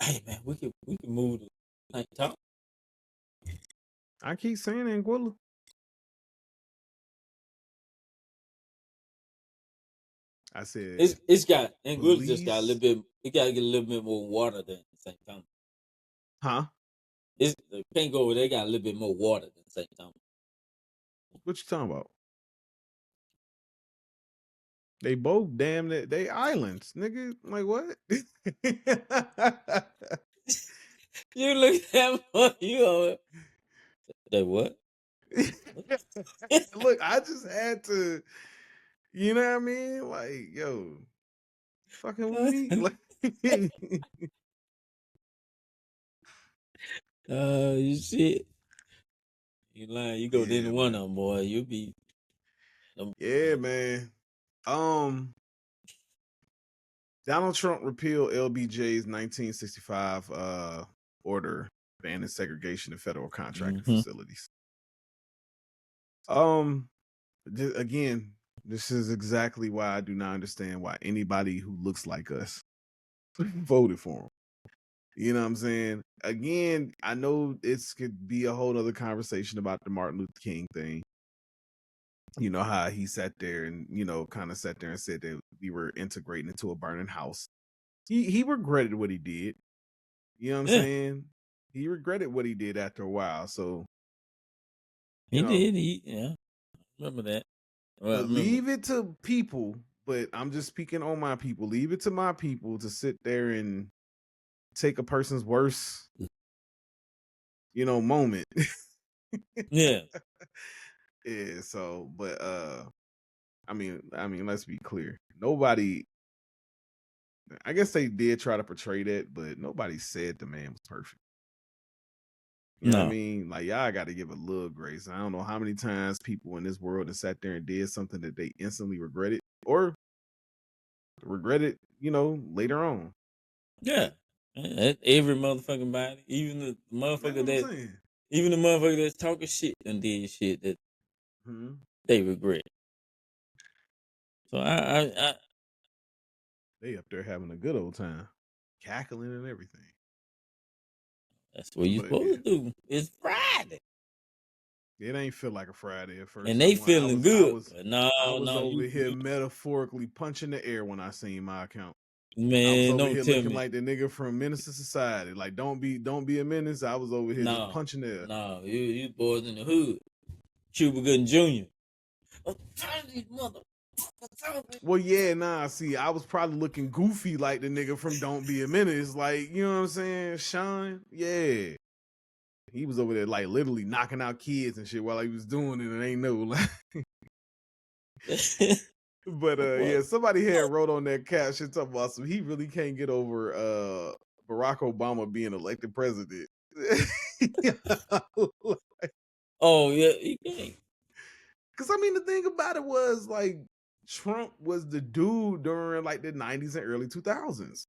Hey man, we can move to St. Thomas. I keep saying Anguilla. I said, It's got Anguilla just got a little please. bit. It got to get a little bit more water than St. Thomas. Huh? It's can't go. They got a little bit more water than St. Thomas. What you talking about? They both damn it. They islands, nigga. Like what? You look at you. They what? Look, I just had to. You know what I mean? Like, yo, fucking with me. Like, You shit. You lying. You go to any yeah, one man. of them, boy. You be. Yeah, man. Donald Trump repealed LBJ's 1965 order banning segregation in federal contracting Mm-hmm. facilities. Again, this is exactly why I do not understand why anybody who looks like us voted for him. You know what I'm saying? Again, I know this could be a whole other conversation about the Martin Luther King thing. You know how he sat there and, kind of sat there and said that we were integrating into a burning house. He regretted what he did. You know what I'm Yeah, saying? He regretted what he did after a while. So, you he know, did. Yeah, remember that. Well, I but remember. leave it to people, but I'm just speaking on my people. Leave it to my people to sit there and take a person's worst, moment. Yeah, Yeah, so but I mean, let's be clear. Nobody, I guess they did try to portray that, but nobody said the man was perfect. You know what I no, mean? Like, y'all got to give a little grace. I don't know how many times people in this world have sat there and did something that they instantly regretted or regretted, later on. yeah. Every motherfucking body, even the That's motherfucker what I'm that, saying. even the motherfucker that's talking shit and did shit that Hmm. they regret. So I They up there having a good old time, cackling and everything. that's what you But yeah, supposed to do. It's Friday, it ain't feel like a Friday at first. and I they want, I feeling was, I good. was, But no, I was no, over here you metaphorically punching the air when I seen my account. I was man, over don't here tell looking me. like the nigga from Menace to Society. Like, don't be a menace. I was over here just No, punching the air. no, you boys in the hood. Cuba Gooding Jr. I'm telling these motherfuckers. Well, yeah, nah. See, I was probably looking goofy like the nigga from Don't Be a Menace. Like, you know what I'm saying? Sean, yeah. He was over there like literally knocking out kids and shit while he was doing it, and ain't no like. But What? yeah, somebody had wrote on that caption talking about some. He really can't get over Barack Obama being elected president. Oh yeah, he can't. Because I mean, the thing about it was like Trump was the dude during like the 90s and early 2000s.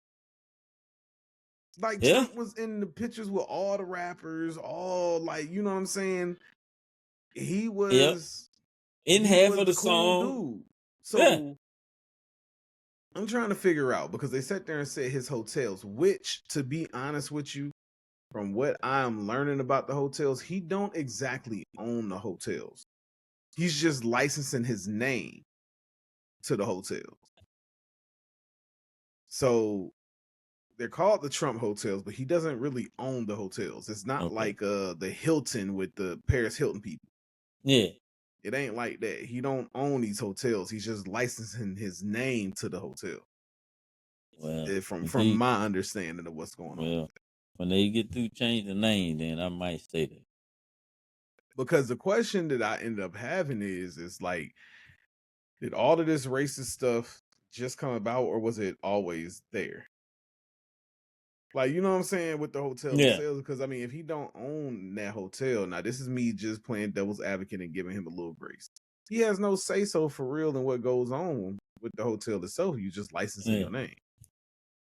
Like Yeah, Trump was in the pictures with all the rappers, all like, you know what I'm saying? He yep. was In he half was of the the cool song, dude. yeah, So I'm trying to figure out because they sat there and said his hotels, which to be honest with you, from what I'm learning about the hotels, he don't exactly own the hotels. He's just licensing his name to the hotels. So they're called the Trump hotels, but he doesn't really own the hotels. It's not okay, like the Hilton with the Paris Hilton people. yeah. It ain't like that. He don't own these hotels. He's just licensing his name to the hotel. Well, if From he, my understanding of what's going on. well, when they get through change the name, then I might say that. Because the question that I ended up having is like, did all of this racist stuff just come about, or was it always there? Like, you know what I'm saying, with the hotel Yeah, sales? Because I mean, if he don't own that hotel, now this is me just playing devil's advocate and giving him a little grace. He has no say so for real in what goes on with the hotel itself. You just licensing yeah. your name.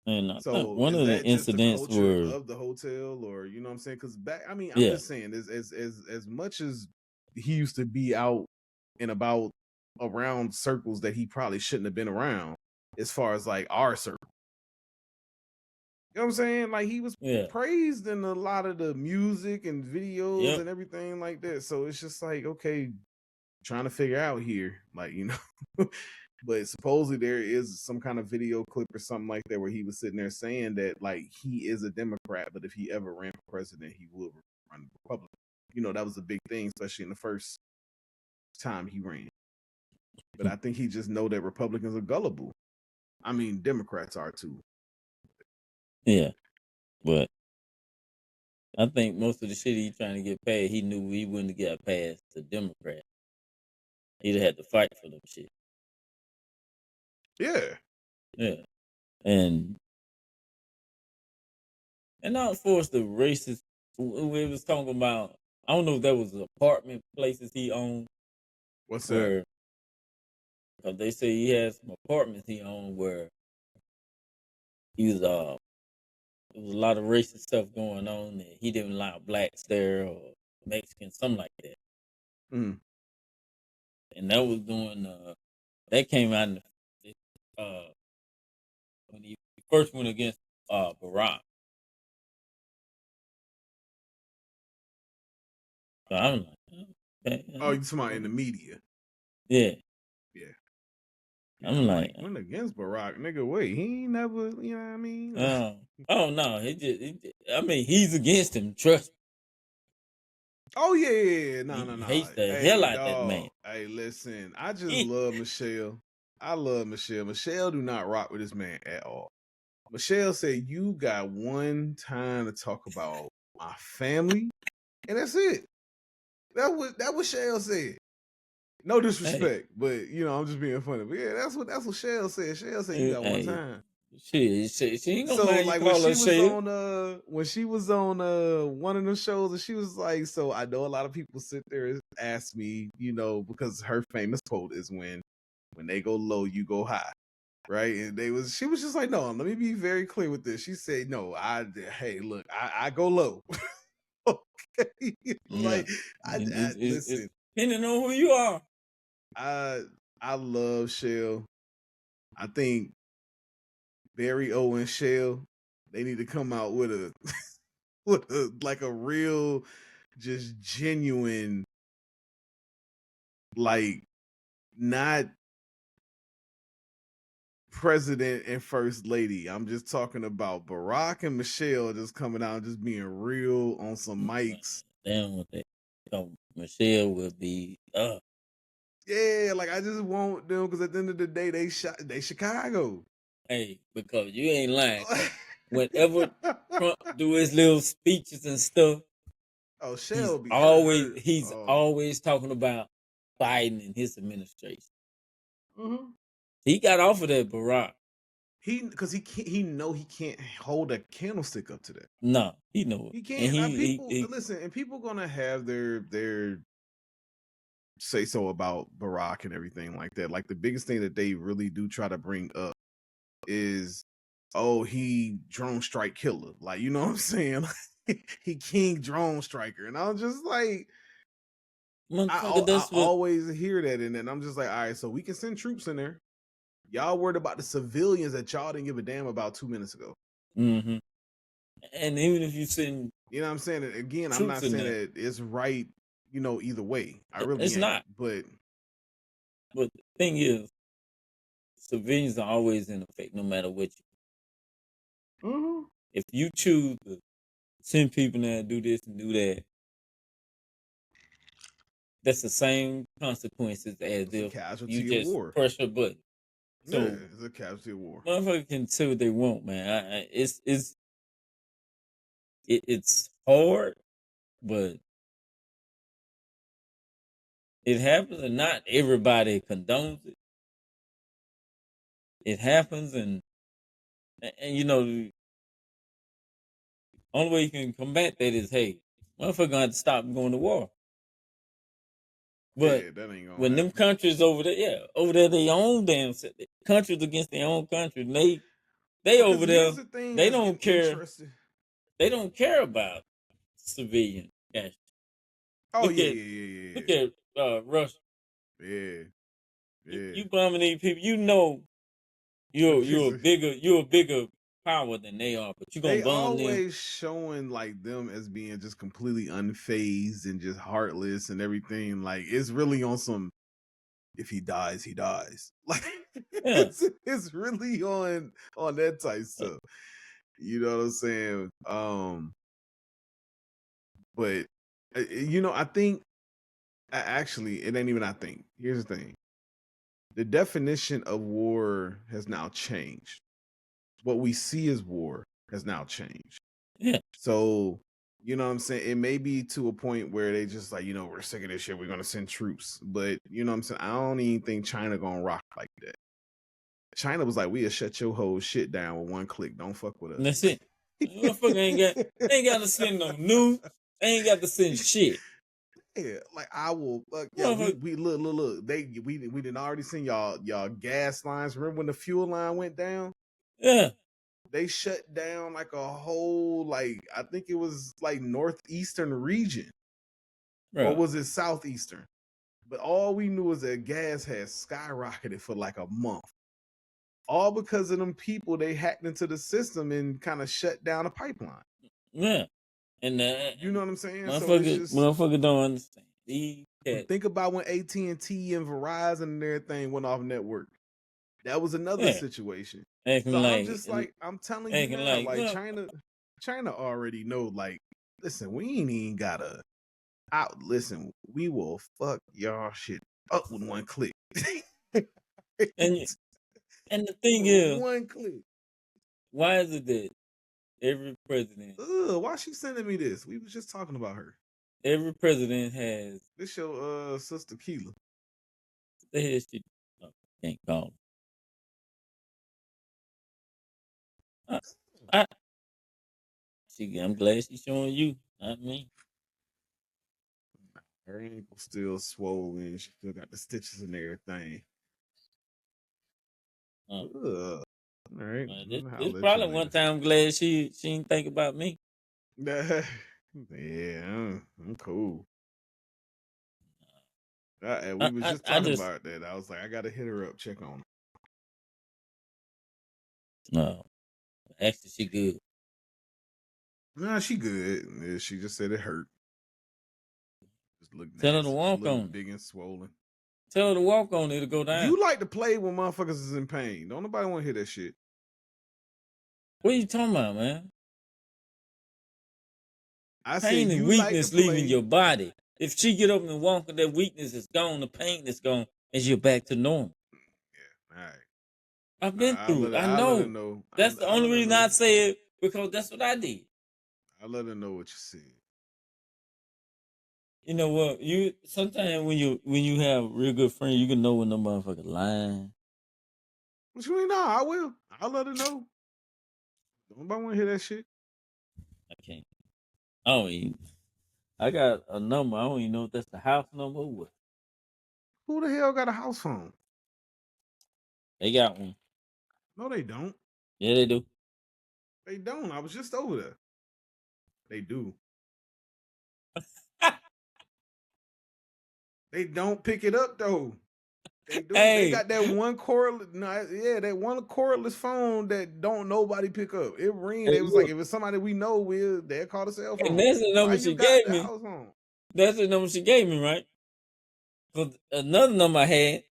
And I think So one is of the that just the incidents culture were, of the hotel, or you know what I'm saying? Because back, I mean, I'm yeah, just saying, as much as he used to be out and about around circles that he probably shouldn't have been around, as far as like our circle, know what I'm saying? Like he was Yeah. praised in a lot of the music and videos Yep. and everything like that. So it's just like, okay, trying to figure out here, like, you know. But supposedly there is some kind of video clip or something like that where he was sitting there saying that like he is a Democrat, but if he ever ran for president, he would run Republican. You know, that was a big thing, especially in the first time he ran. But I think he just know that Republicans are gullible. I mean, Democrats are too. Yeah. But I think most of the shit he trying to get passed, he knew he wouldn't get past the Democrat. He'd have had to fight for them shit. Yeah. Yeah. And not force the racist. We was talking about. I don't know if that was apartment places he owned What's that? where, cause they say he had some apartments he owned where he was there was a lot of racist stuff going on that he didn't allow blacks there or Mexicans, something like that. Mm. And that was doing that came out in the, when he first went against Barack. So I'm like, okay, Oh, you talking about in the media? yeah. Yeah. Yeah, I'm I'm like, like, went against Barack, nigga. Wait, he ain't never, you know what I mean? oh no, I mean, he's against him. Trust Oh yeah. me, No. he hates the hell Hey, out that man. dog. Hey, listen. I just love Michelle. I love Michelle. Michelle do not rock with this man at all. Michelle said, "You got one time to talk about my family, and that's it." That what Shell said. No Hey, disrespect, but you know I'm just being funny. But yeah, that's what Shell said. Shell said you got one hey, time. she ain't gonna So mind you like call her shit. when she was on one of them shows, and she was like, so I know a lot of people sit there and ask me, you know, because her famous quote is when they go low, you go high. Right. And she was just like, no, let me be very clear with this. She said, no, hey, look, I go low. Okay. Yeah, Like it's listen, depending on who you are. I I love Shell. I think Barry O and Shell, they need to come out with a with a like a real, just genuine, like not president and first lady. I'm just talking about Barack and Michelle just coming out and just being real on some Man, mics. damn what they. Michelle will be. Yeah, like I just want them because at the end of the day, they Chicago. Hey, because you ain't lying. 'Cause whenever Trump do his little speeches and stuff, Oh, he's Shell be always her. he's Oh, always talking about Biden and his administration. mm-hmm. He got off of that Barack. Because he can't. He know he can't hold a candlestick up to that. No, he know it, He and can't. Now people he listen, and people gonna have their say so about Barack and everything like that. Like the biggest thing that they really do try to bring up is, oh, he drone strike killer. Like, you know what I'm saying? He king drone striker. And I was just like, motherfucker. I That's what. always hear that, and then I'm just like, all right, so we can send troops in there. Y'all worried about the civilians that y'all didn't give a damn about 2 minutes ago. Mm-hmm. And even if you send You know what I'm saying? Again, I'm troops not in saying there, that it's right, you know, either way. I really it's ain't. not. But But the thing is, civilians are always in effect, no matter what. mhm, If you choose to send people there and do this and do that, that's the same consequences as it's a if you casualty of just war. press a button. Yeah, So it's a casualty of war. motherfuckers can say what they want, man. It's hard, but it happens, and not everybody condones it. It happens, and you know the only way you can combat that is, hey, motherfucker gonna have to stop going to war. But Yeah, that ain't gonna when them happen. countries over there, yeah, over there, they own damn countries against their own country. And they Because over here's there, the thing they that's don't getting care. interesting. They don't care about civilian casualties. Oh Look yeah, at yeah, yeah, look at Russia. yeah, yeah, You yeah. bombing these people. You know The you're piece a of bigger power than they are, but you gonna They bomb them. always showing like them as being just completely unfazed and just heartless and everything. Like it's really on some. If he dies, he dies. Like Yeah. it's really on that type stuff. You know what I'm saying? But I think actually it ain't even. I think here's the thing: the definition of war has now changed. What we see as war has now changed. Yeah. So, you know what I'm saying? It may be to a point where they just like, we're sick of this shit. We're going to send troops. But, you know what I'm saying? I don't even think China going to rock like that. China was like, we'll shut your whole shit down with one click. Don't fuck with us. And that's it. Motherfucker ain't got to send no news. Ain't got to send shit. Yeah, like I will. Yeah, we look. We didn't already seen y'all gas lines. Remember when the fuel line went down? Yeah. They shut down like a whole, like, I think it was like northeastern region. Bro. Or was it southeastern? But all we knew is that gas had skyrocketed for like a month. All because of them people, they hacked into the system and kind of shut down a pipeline. Yeah. And you know what I'm saying? Motherfucker, so it's just, motherfucker don't understand. Think about when AT&T and Verizon and everything went off network. That was another situation. Acting so like, I'm just like, I'm telling you now, like China already know, like, listen, we ain't even gotta listen, we will fuck y'all shit up with one click. and the thing is, one click. Why is it that every president? Why she sending me this? We was just talking about her. Every president has this. Your sister Keela. The hell she can't call. I'm glad she's showing you, not me. Her ankle still swollen. She still got the stitches and everything. All right. It's probably one time I'm glad she didn't think about me. Yeah, I'm cool. We was just talking about that. I was like, I gotta hit her up, check on her. No, actually, she good. Nah, she good. Yeah, she just said it hurt. Just look nasty. Tell her to walk on. Big and swollen. Tell her to walk on it to go down. You like to play when motherfuckers is in pain. Don't nobody want to hear that shit. What are you talking about, man? I pain and weakness leaving your body. If she get up and walk, that weakness is gone, the pain is gone, and you're back to normal. Yeah, all right. I've been through it. I know. That's the only reason I say it, because that's what I did. I let her know what you said. You know what? Sometimes when you have real good friends, you can know when the motherfucker lying. What you mean? No, I will. I'll let her know. Nobody want to hear that shit. I can't. I got a number. I don't even know if that's the house number or what. Who the hell got a house phone? They got one. No, they don't. Yeah, they do. They don't. I was just over there. They do. They don't pick it up though. They do. Hey. They got that one cordless. That one cordless phone that don't nobody pick up. It rings. It was like, if it's somebody we know, they'll call the cell phone. And that's the number she gave me. That's the number she gave me, right? But another number I had,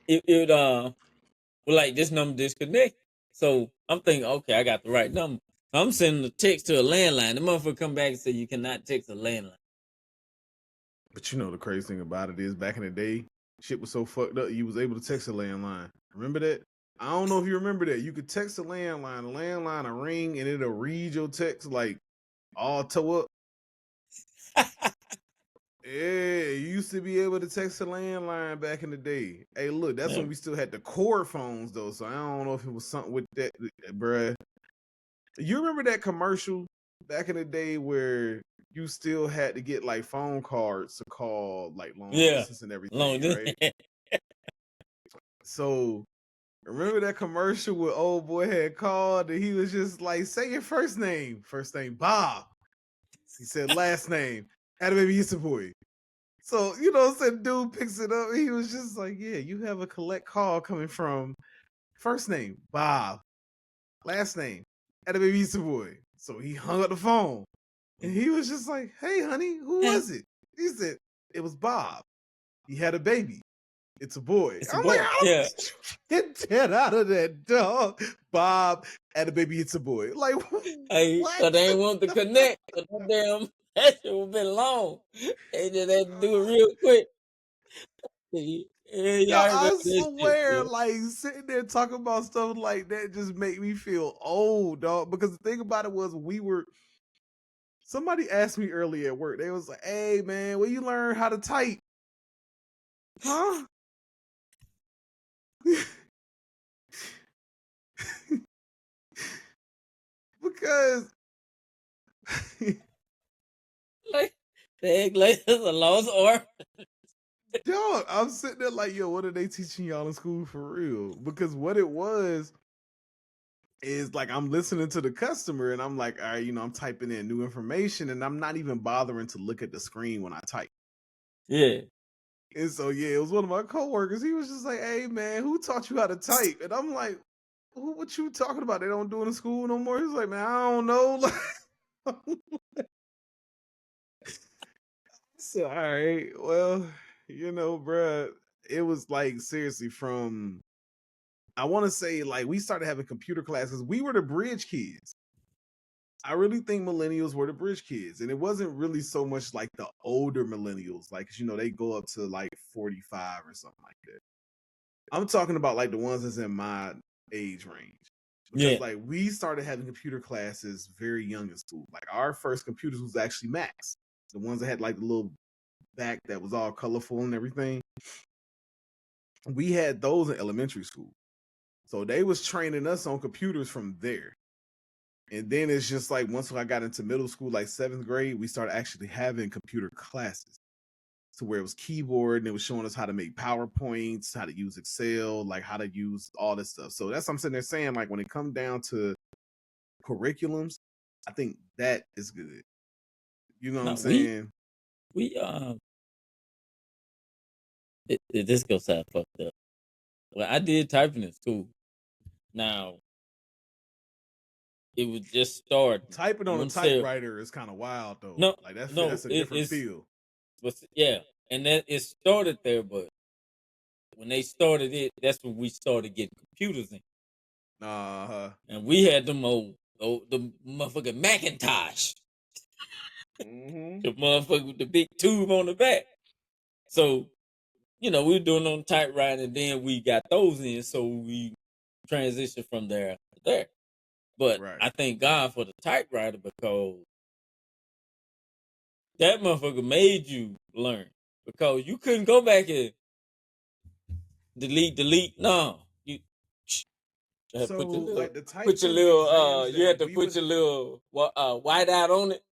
it well, like this number disconnect. So I'm thinking, okay, I got the right number. I'm sending a text to a landline. The motherfucker come back and say you cannot text a landline. But you know the crazy thing about it is, back in the day, shit was so fucked up. You was able to text a landline. Remember that? I don't know if you remember that. You could text a landline. The landline will ring and it'll read your text like all toe up. Yeah, you used to be able to text a landline back in the day. Hey, look, that's when we still had the cord phones though. So I don't know if it was something with that, bruh. You remember that commercial back in the day where you still had to get like phone cards to call like long distance and everything, right? So remember that commercial where old boy had called and he was just like, say your first name. First name, Bob. He said last name, had a baby Houston boy. So, you know what I'm saying? Dude picks it up. He was just like, yeah, you have a collect call coming from First name, Bob. Last name, had a baby Easter boy. So he hung up the phone. And he was just like, hey, honey, who was it? He said, it was Bob. He had a baby. It's a boy. It's a I'm like, boy. how Yeah. get that out of that dog? Bob had a baby. It's a boy. Like, Hey, what? cause they ain't want to connect. Cause that shit would been long. They just had to do it real quick. Yeah, Yo, y'all remember I that shit, swear, man. like sitting there talking about stuff like that just make me feel old, dog. Because the thing about it was somebody asked me earlier at work, they was like, hey man, where you learn how to type? Huh? Because Like, they act like it's a lost art. dog, I'm sitting there like, yo, what are they teaching y'all in school for real? Because what it was is like I'm listening to the customer and I'm like, all right, I'm typing in new information and I'm not even bothering to look at the screen when I type. Yeah. And so yeah, it was one of my coworkers. He was just like, hey man, who taught you how to type? And I'm like, what you talking about? They don't do it in school no more. He's like, man, I don't know. So all right, well, bruh, it was like seriously from I want to say like we started having computer classes. We were the bridge kids. I really think millennials were the bridge kids, and it wasn't really so much like the older millennials, like they go up to like 45 or something like that. I'm talking about like the ones that's in my age range. Because Yeah. like we started having computer classes very young in school. Like our first computers was actually Macs. The ones that had like the little back that was all colorful and everything. We had those in elementary school. So they was training us on computers from there. And then it's just like once I got into middle school, like 7th grade, we started actually having computer classes. To where it was keyboard and it was showing us how to make PowerPoints, how to use Excel, like how to use all this stuff. So that's what I'm sitting there saying, like when it comes down to curriculums, I think that is good. You know what I'm No, saying? we this gonna sound fucked up. Well, I did typing in school. Now it was just starting. Typing I'm on a gonna say typewriter is kind of wild though. no, Like that's no. that's a different It's feel. but yeah, and that it started there. But when they started it, that's when we started getting computers in, Uh-huh. and we had them the motherfucking Macintosh, Mm-hmm. the motherfucker with the big tube on the back. So we were doing on typewriter, and then we got those in, so we transitioned from there to there. But Right. I thank God for the typewriter because that motherfucker made you learn. Because you couldn't go back and delete. No, you had to So like the put your typing little exams you that had to we put would your little white out on it,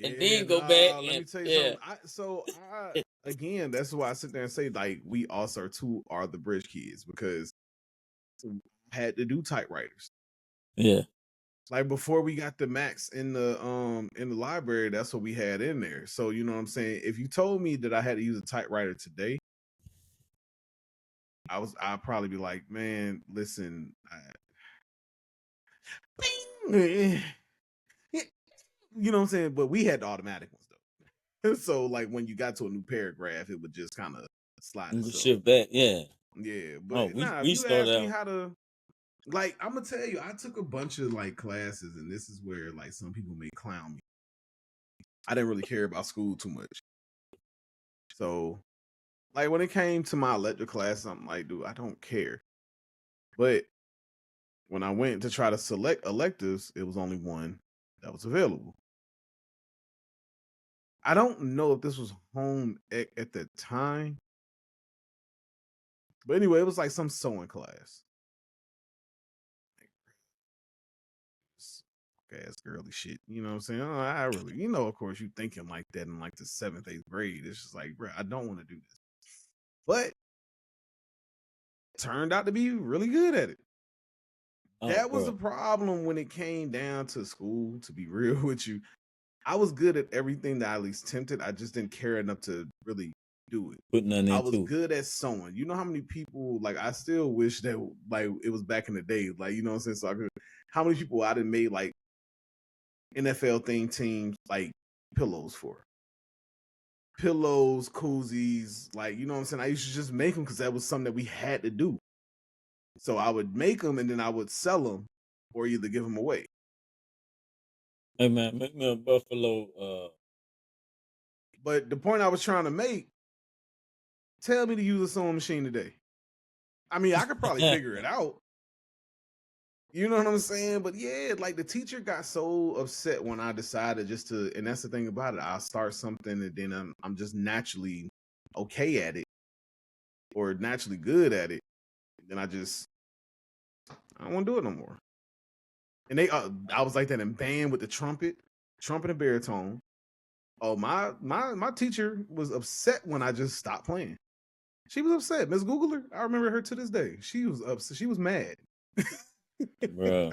and yeah, then go back nah, let and me tell you yeah. something. I again, that's why I sit there and say like we also too are the bridge kids because we had to do typewriters. Yeah. Like before we got the Macs in the library, that's what we had in there. So you know what I'm saying? If you told me that I had to use a typewriter today, I'd probably be like, man, listen, you know what I'm saying? But we had the automatic ones though. So like when you got to a new paragraph, it would just kind of slide And itself. shit back, yeah. Yeah, Oh, but we nah, if we you started ask me out. how to like, I'm gonna tell you, I took a bunch of like classes, and this is where like some people may clown me. I didn't really care about school too much. So like when it came to my electric class, I'm like, dude, I don't care. But when I went to try to select electives, it was only one that was available. I don't know if this was home ec at the time, but anyway, it was like some sewing class. Ass girly shit. You know what I'm saying? I really, of course, you thinking like that in like the 7th, 8th grade. It's just like, bro, I don't want to do this. But turned out to be really good at it. Oh, That was the bro. problem when it came down to school, to be real with you. I was good at everything that I at least attempted. I just didn't care enough to really do it. Put nothing I was into it. good at sewing. You know how many people, like, I still wish that, like, it was back in the day. Like, you know what I'm saying? So I could, how many people I done made, like, NFL theme teams, like, pillows for? Pillows, koozies, like, you know what I'm saying? I used to just make them because that was something that we had to do. So I would make them and then I would sell them or either give them away. Hey man, make me a buffalo. But the point I was trying to make, tell me to use a sewing machine today. I mean, I could probably figure it out. You know what I'm saying? But yeah, like the teacher got so upset when I decided just to, and that's the thing about it. I'll start something and then I'm just naturally okay at it or naturally good at it. Then I don't want to do it no more. And I was like that in band with the trumpet and baritone. Oh, my teacher was upset when I just stopped playing. She was upset. Miss Googler, I remember her to this day. She was upset. She was mad. Bro,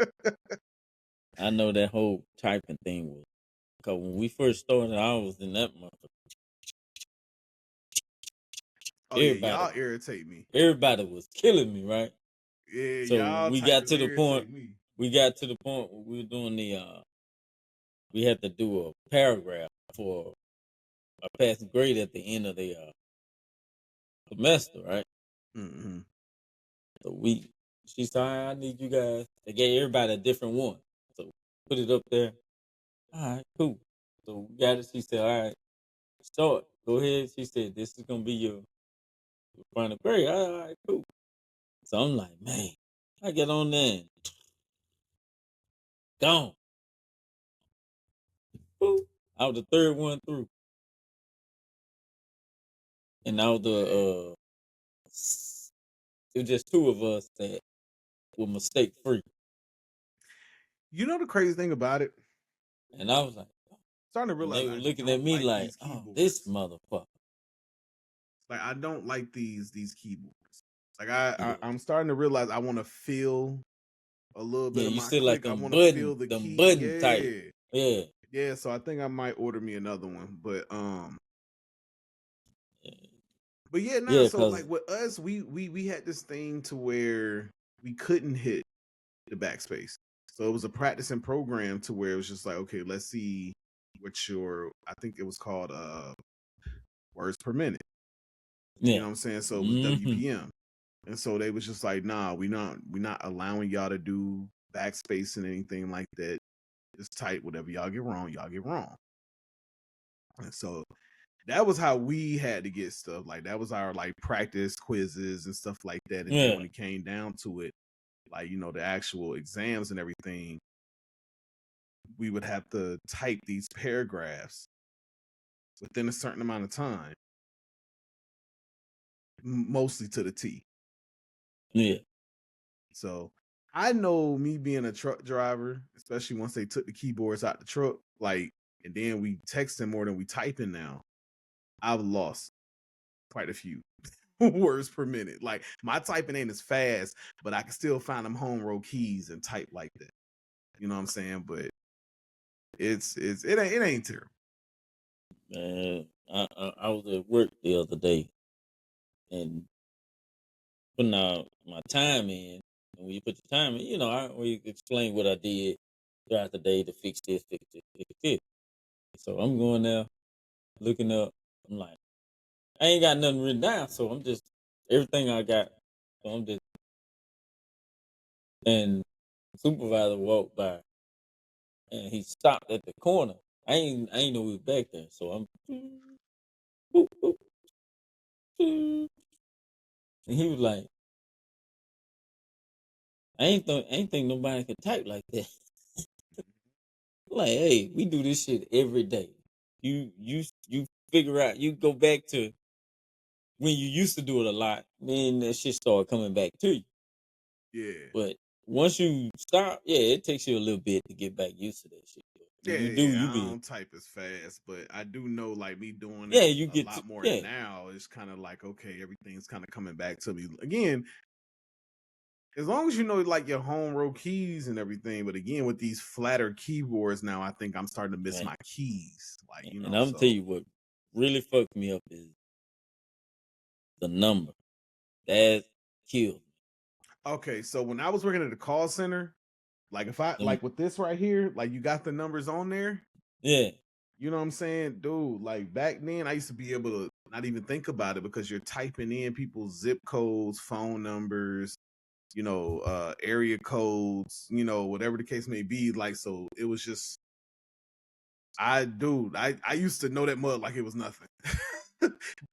I know that whole typing thing was because when we first started, I was in that motherfucker. Oh yeah, y'all irritate me. Everybody was killing me, right? Yeah, So y'all we got typers to the point. irritate me. We got to the point where we were doing we had to do a paragraph for a passing grade at the end of the semester, right? Mm-hmm. So she said, I need you guys. They gave everybody a different one. So put it up there. All right, cool. So we got it. She said, all right, start. Go ahead. She said, this is going to be your final grade. All right, cool. So I'm like, man, I get on there and gone. Boop. I was the third one through. And I was it was just two of us that were mistake free. You know the crazy thing about it? And I was like, Starting to and realize they were I looking at don't me like like, these oh, keyboards. this motherfucker. Like I don't like these keyboards. Like I'm starting to realize I want to feel a little bit of You my still like click. I them want to feel the key. button type. Yeah. Yeah, so I think I might order me another one. But yeah, Yeah, so like with us, we had this thing to where we couldn't hit the backspace. So it was a practicing program to where it was just like, okay, let's see what I think it was called words per minute. Yeah. You know what I'm saying? So it was WPM. And so they was just like, nah, we're not allowing y'all to do backspace and anything like that. Just type whatever y'all get wrong, y'all get wrong. And so that was how we had to get stuff. Like that was our like practice quizzes and stuff like that. And then when it came down to it, like, you know, the actual exams and everything, we would have to type these paragraphs within a certain amount of time, mostly to the T. Yeah. So I know me being a truck driver, especially once they took the keyboards out the truck, like, and then we texting more than we typing now, I've lost quite a few words per minute. Like my typing ain't as fast, but I can still find them home row keys and type like that. You know what I'm saying? But it ain't terrible. Man, I was at work the other day and putting out my time in. And when you put your time in, you know, I always explain what I did throughout the day to fix this, fix this, fix this. So I'm going there, looking up. I'm like, I ain't got nothing written down, so I'm just everything I got. So I'm just and the supervisor walked by and he stopped at the corner. I ain't know he was back there, so I'm boop, boop, boop. And he was like, I ain't think nobody could type like that. Like, hey, we do this shit every day. You figure out, you go back to when you used to do it a lot, then that shit started coming back to you. Yeah. But once you stop, yeah, it takes you a little bit to get back used to that shit. When I don't type as fast, but I do know like me doing it a lot more now. It's kind of like, okay, everything's kind of coming back to me again. As long as you know like your home row keys and everything, but again with these flatter keyboards now, I think I'm starting to miss my keys. Like, you know, and I'm gonna tell you what really fucked me up is the number. That killed me. Okay, so when I was working at the call center, like if I Them- like with this right here, like you got the numbers on there. Yeah. You know what I'm saying? Dude, like back then I used to be able to not even think about it because you're typing in people's zip codes, phone numbers, area codes, whatever the case may be. Like, so it was just I used to know that mud like it was nothing.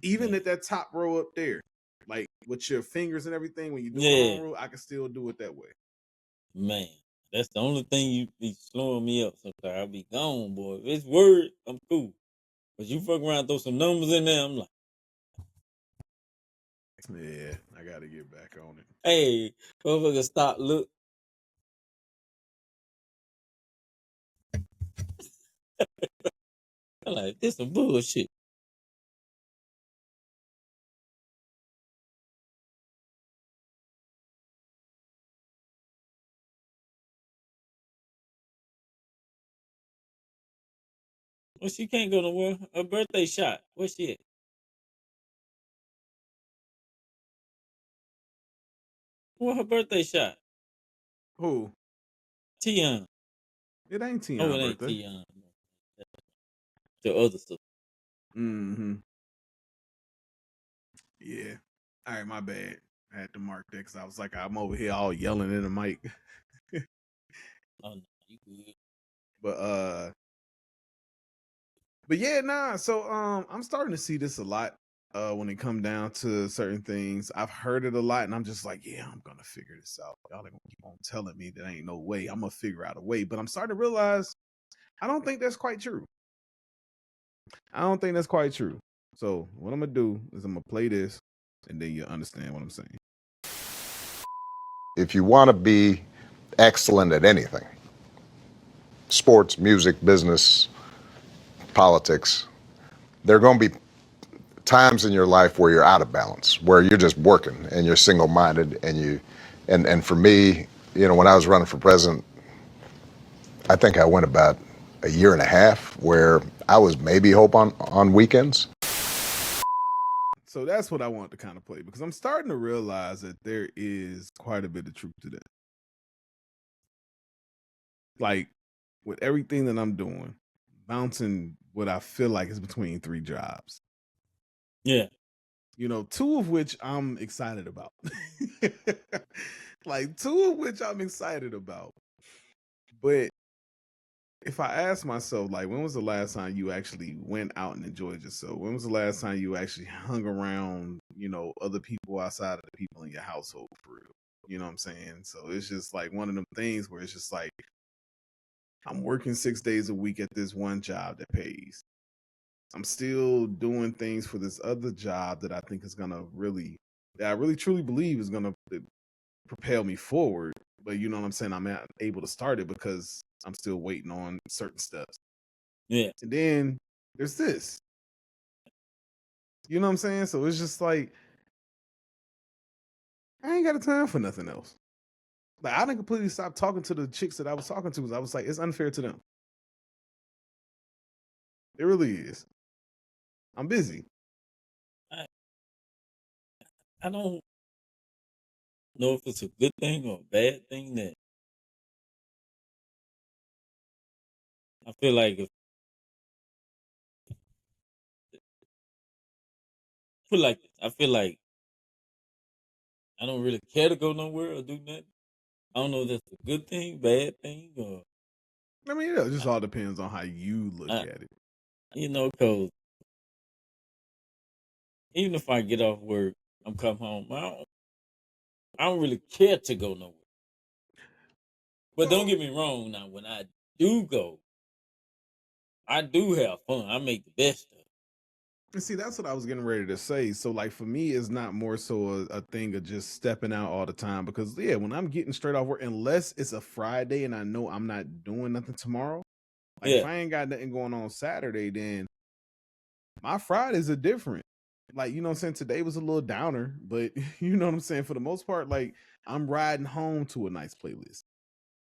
Even Man. at that top row up there, like with your fingers and everything, when you're doing Yeah. home rule, I can still do it that way. Man. That's the only thing you be slowing me up sometimes. I'll be gone, boy. If it's word, I'm cool. But you fuck around, throw some numbers in there, I'm like, Yeah, I gotta get back on it. hey, motherfucker, stop, look. I'm like, this some bullshit. Well, she can't go nowhere. Her birthday shot. Where's she at? What her birthday shot? Who? Tion. It ain't Oh, it Tion's ain't birthday. Tion. The other stuff. Mm-hmm. Yeah. All right, my bad. I had to mark that because I was like, I'm over here all yelling in the mic. Oh, no, you good. But but yeah, nah. So I'm starting to see this a lot when it come down to certain things. I've heard it a lot, and I'm just like, yeah, I'm gonna figure this out. Y'all are gonna keep on telling me that ain't no way. I'm gonna figure out a way. But I'm starting to realize I don't think that's quite true. I don't think that's quite true. So what I'm gonna do is I'm gonna play this, and then you'll understand what I'm saying. If you want to be excellent at anything, sports, music, business, politics, there are going to be times in your life where you're out of balance, where you're just working and you're single-minded and for me, when I was running for president, I think I went about a year and a half where I was maybe hope on weekends. So that's what I want to kind of play because I'm starting to realize that there is quite a bit of truth to that. Like with everything that I'm doing, bouncing what I feel like is between 3 jobs. Yeah. 2 of which I'm excited about. Like 2 of which I'm excited about. But if I ask myself, like, when was the last time you actually went out and enjoyed yourself? When was the last time you actually hung around, other people outside of the people in your household for real? You know what I'm saying? So it's just like one of them things where it's just like, I'm working 6 days a week at this one job that pays. I'm still doing things for this other job that I think is gonna that I really truly believe is gonna propel me forward. But you know what I'm saying? I'm not able to start it because I'm still waiting on certain steps. Yeah. And then there's this. You know what I'm saying? So it's just like I ain't got a time for nothing else. Like I didn't completely stop talking to the chicks that I was talking to because I was like, it's unfair to them. It really is. I'm busy. I don't know if it's a good thing or a bad thing that I feel like I feel like I don't really care to go nowhere or do nothing. I don't know if that's a good thing, bad thing, or I mean, it just all depends on how you look I, at it. cause even if I get off work, I'm come home. I don't really care to go nowhere. But don't get me wrong. Now, when I do go, I do have fun. I make the best of it. And see, that's what I was getting ready to say. So, like, for me, it's not more so a thing of just stepping out all the time because, yeah, when I'm getting straight off work, unless it's a Friday and I know I'm not doing nothing tomorrow, like, if Yeah, I ain't got nothing going on Saturday, then my Fridays are different. Like, you know what I'm saying? Today was a little downer, but you know what I'm saying? For the most part, like, I'm riding home to a nice playlist.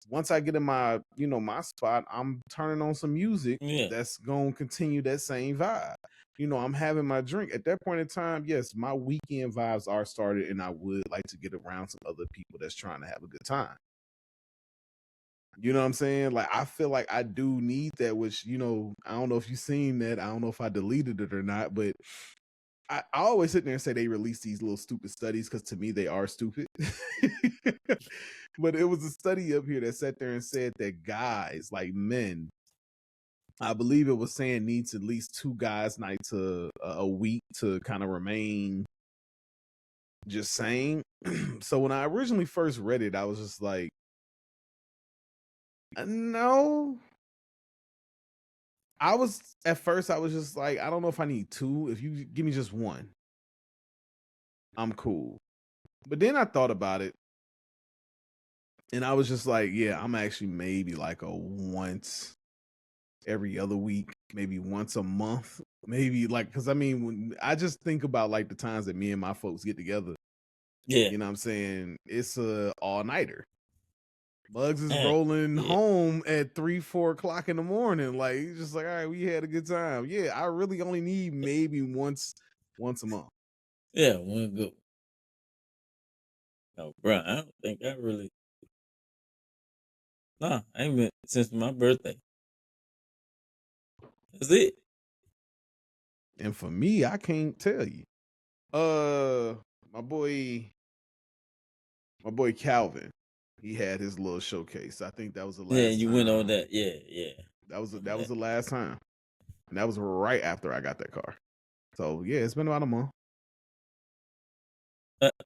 Once I get in my, my spot, I'm turning on some music yeah, that's going to continue that same vibe. I'm having my drink. At that point in time, yes, my weekend vibes are started, and I would like to get around some other people that's trying to have a good time. You know what I'm saying? Like, I feel like I do need that, which, I don't know if you've seen that. I don't know if I deleted it or not, but I always sit there and say they release these little stupid studies because to me they are stupid. But it was a study up here that sat there and said that guys, like men, I believe it was saying needs at least 2 guys nights a week to kind of remain just sane. So when I originally first read it, I was just like, no. At first I was just like, I don't know if I need 2. If you give me just 1, I'm cool. But then I thought about it, and I was just like, yeah, I'm actually maybe like a once every other week, maybe once a month, maybe, like, because I mean, when I just think about like the times that me and my folks get together, Yeah. you know what I'm saying? It's a all nighter. Bugs is Man, rolling yeah. home at 3-4 o'clock in the morning. Like, he's just like, all right, we had a good time. Yeah, I really only need maybe once a month. Yeah, one good. No, bro, I don't think I really. Nah, I ain't been since my birthday. That's it. And for me, I can't tell you. My boy Calvin, he had his little showcase. I think that was the Yeah, last you went on time. that. Yeah. That was On that was that. the last time, and that was right after I got that car. So yeah, it's been about a month.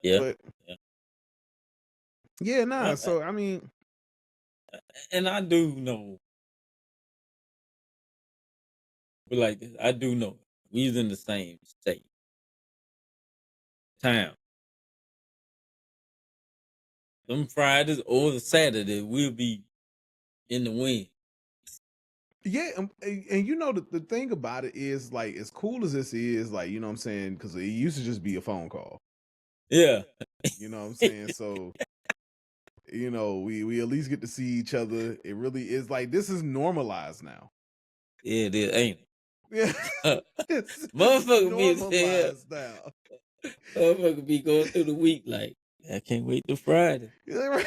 Yeah. But Yeah. yeah, nah. Uh, So I mean, and I do know, but like this, I do know we was in the same state, town. Them Fridays or the Saturday, we'll be in the wind. yeah, and the thing about it is, like, as cool as this is, like, you know what I'm saying, because it used to just be a phone call. Yeah. You know what I'm saying? So we at least get to see each other. It really is like this is normalized now. Yeah, it is, ain't Yeah, it? this is Motherfucker be saying, normalized now. motherfucker be going through the week like, I can't wait till Friday. Yeah, right.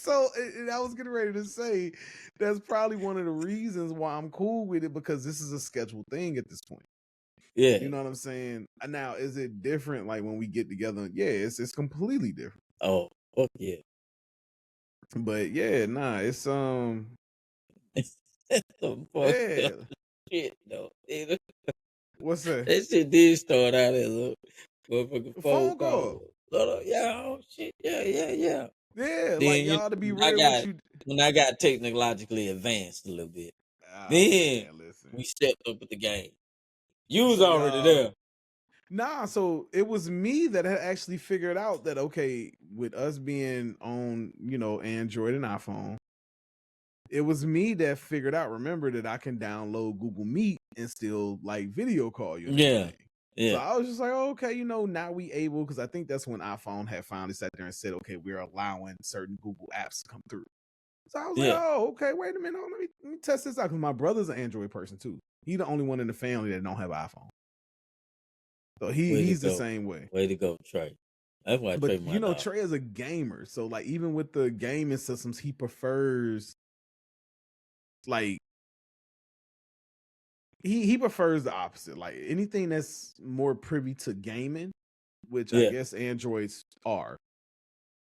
So, and I was getting ready to say that's probably one of the reasons why I'm cool with it, because this is a scheduled thing at this point. Yeah. You know what I'm saying? Now, is it different? Like when we get together? Yeah, it's completely different. Oh, fuck yeah. But yeah, nah, it's Some fucked yeah. up shit though. What's that? That shit did start out as a motherfucking phone Phone call. call. Yeah, oh shit, yeah. Yeah, like Then y'all to be real with you. when I got technologically advanced a little bit, Oh then man, listen. we stepped up with the game. You was So already y'all, there. nah. So it was me that had actually figured out that, okay, with us being on, Android and iPhone, it was me that figured out. Remember that I can download Google Meet and still like video call you and Yeah, everything. So yeah, I was just like, oh, okay, now we able, because I think that's when iPhone had finally sat there and said, okay, we're allowing certain Google apps to come through. So I was like, yeah. oh, okay, wait a minute, let me test this out, because my brother's an Android person too. He's the only one in the family that don't have an iPhone. So Way to he's the go, same way. way to go, Trey. That's why But Trey my dog. Trey is a gamer, so like even with the gaming systems, he prefers like he prefers the opposite. Like anything that's more privy to gaming, which I Yeah, guess Androids are.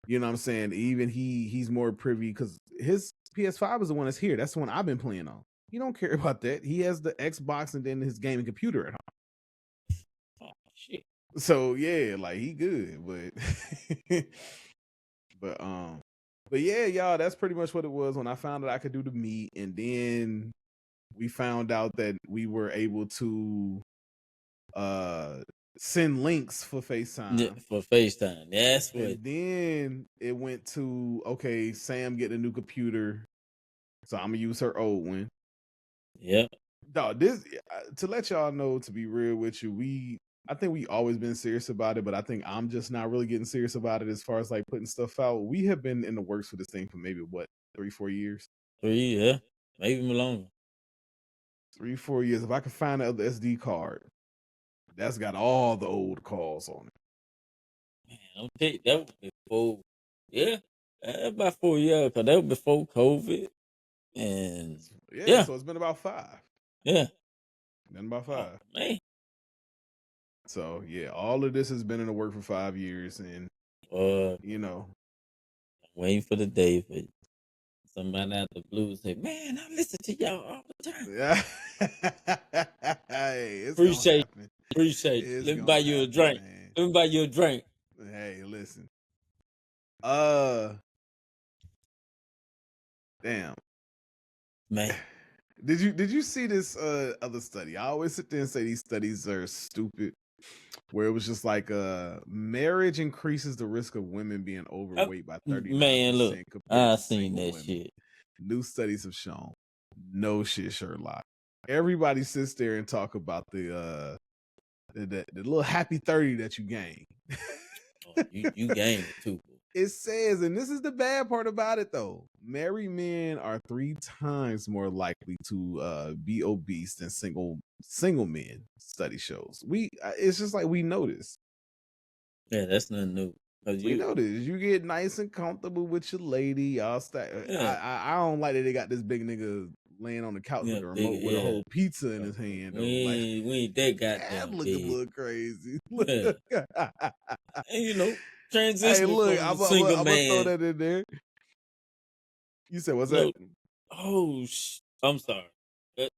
You know what I'm saying? Even he's more privy because his PS5 is the one that's here. That's the one I've been playing on. He don't care about that. He has the Xbox and then his gaming computer at home. oh shit. So yeah, like he good, but but but yeah, y'all, that's pretty much what it was when I found out I could do the meet, and then we found out that we were able to send links for Yeah, FaceTime. for FaceTime. That's what. And then it went to, okay, Sam getting a new computer, so I'm gonna use her old one. Yep. Dog, this to let y'all know, to be real with you, I think we always been serious about it, but I think I'm just not really getting serious about it as far as like putting stuff out. We have been in the works for this thing for maybe what, 3-4 years. 3, yeah, maybe even longer. 3-4 years. If I can find the other SD card, that's got all the old calls on it. Man, I'm telling you, that was before. Yeah, about 4 years, because that was before COVID. And Yeah, yeah, so it's been about 5. yeah. Been about Oh 5. man. So yeah, all of this has been in the work for 5 years, and you know, I'm waiting for the day for somebody out the blue say, "Man, I listen to y'all all the time." yeah, hey, it's gonna Appreciate, happen. appreciate you. It's Let me buy gonna you a happen, drink. man. Let me buy you a drink. Hey, listen. Uh, damn. Man, Did you see this other study? I always sit there and say these studies are stupid. Where it was just like marriage increases the risk of women being overweight by man, look, 39% compared I to seen single that women. shit. New studies have shown. No shit, Sherlock. Everybody sits there and talk about the little happy 30 that you gain. Oh, you gained it too. It says, and this is the bad part about it though, married men are 3 times more likely to be obese than single men. Study shows. It's just like we notice. Yeah, that's nothing new. Cause We you, notice you get nice and comfortable with your lady. Y'all yeah, I don't like that they got this big nigga laying on the couch with yeah, the remote big, with a yeah. whole pizza in his hand We though. Like ain't that I'm goddamn looking a big. little crazy. Yeah, and Hey, transitioning look, from the single I'm gonna throw man. that in there. You said what's that? Look, I'm sorry. Uh,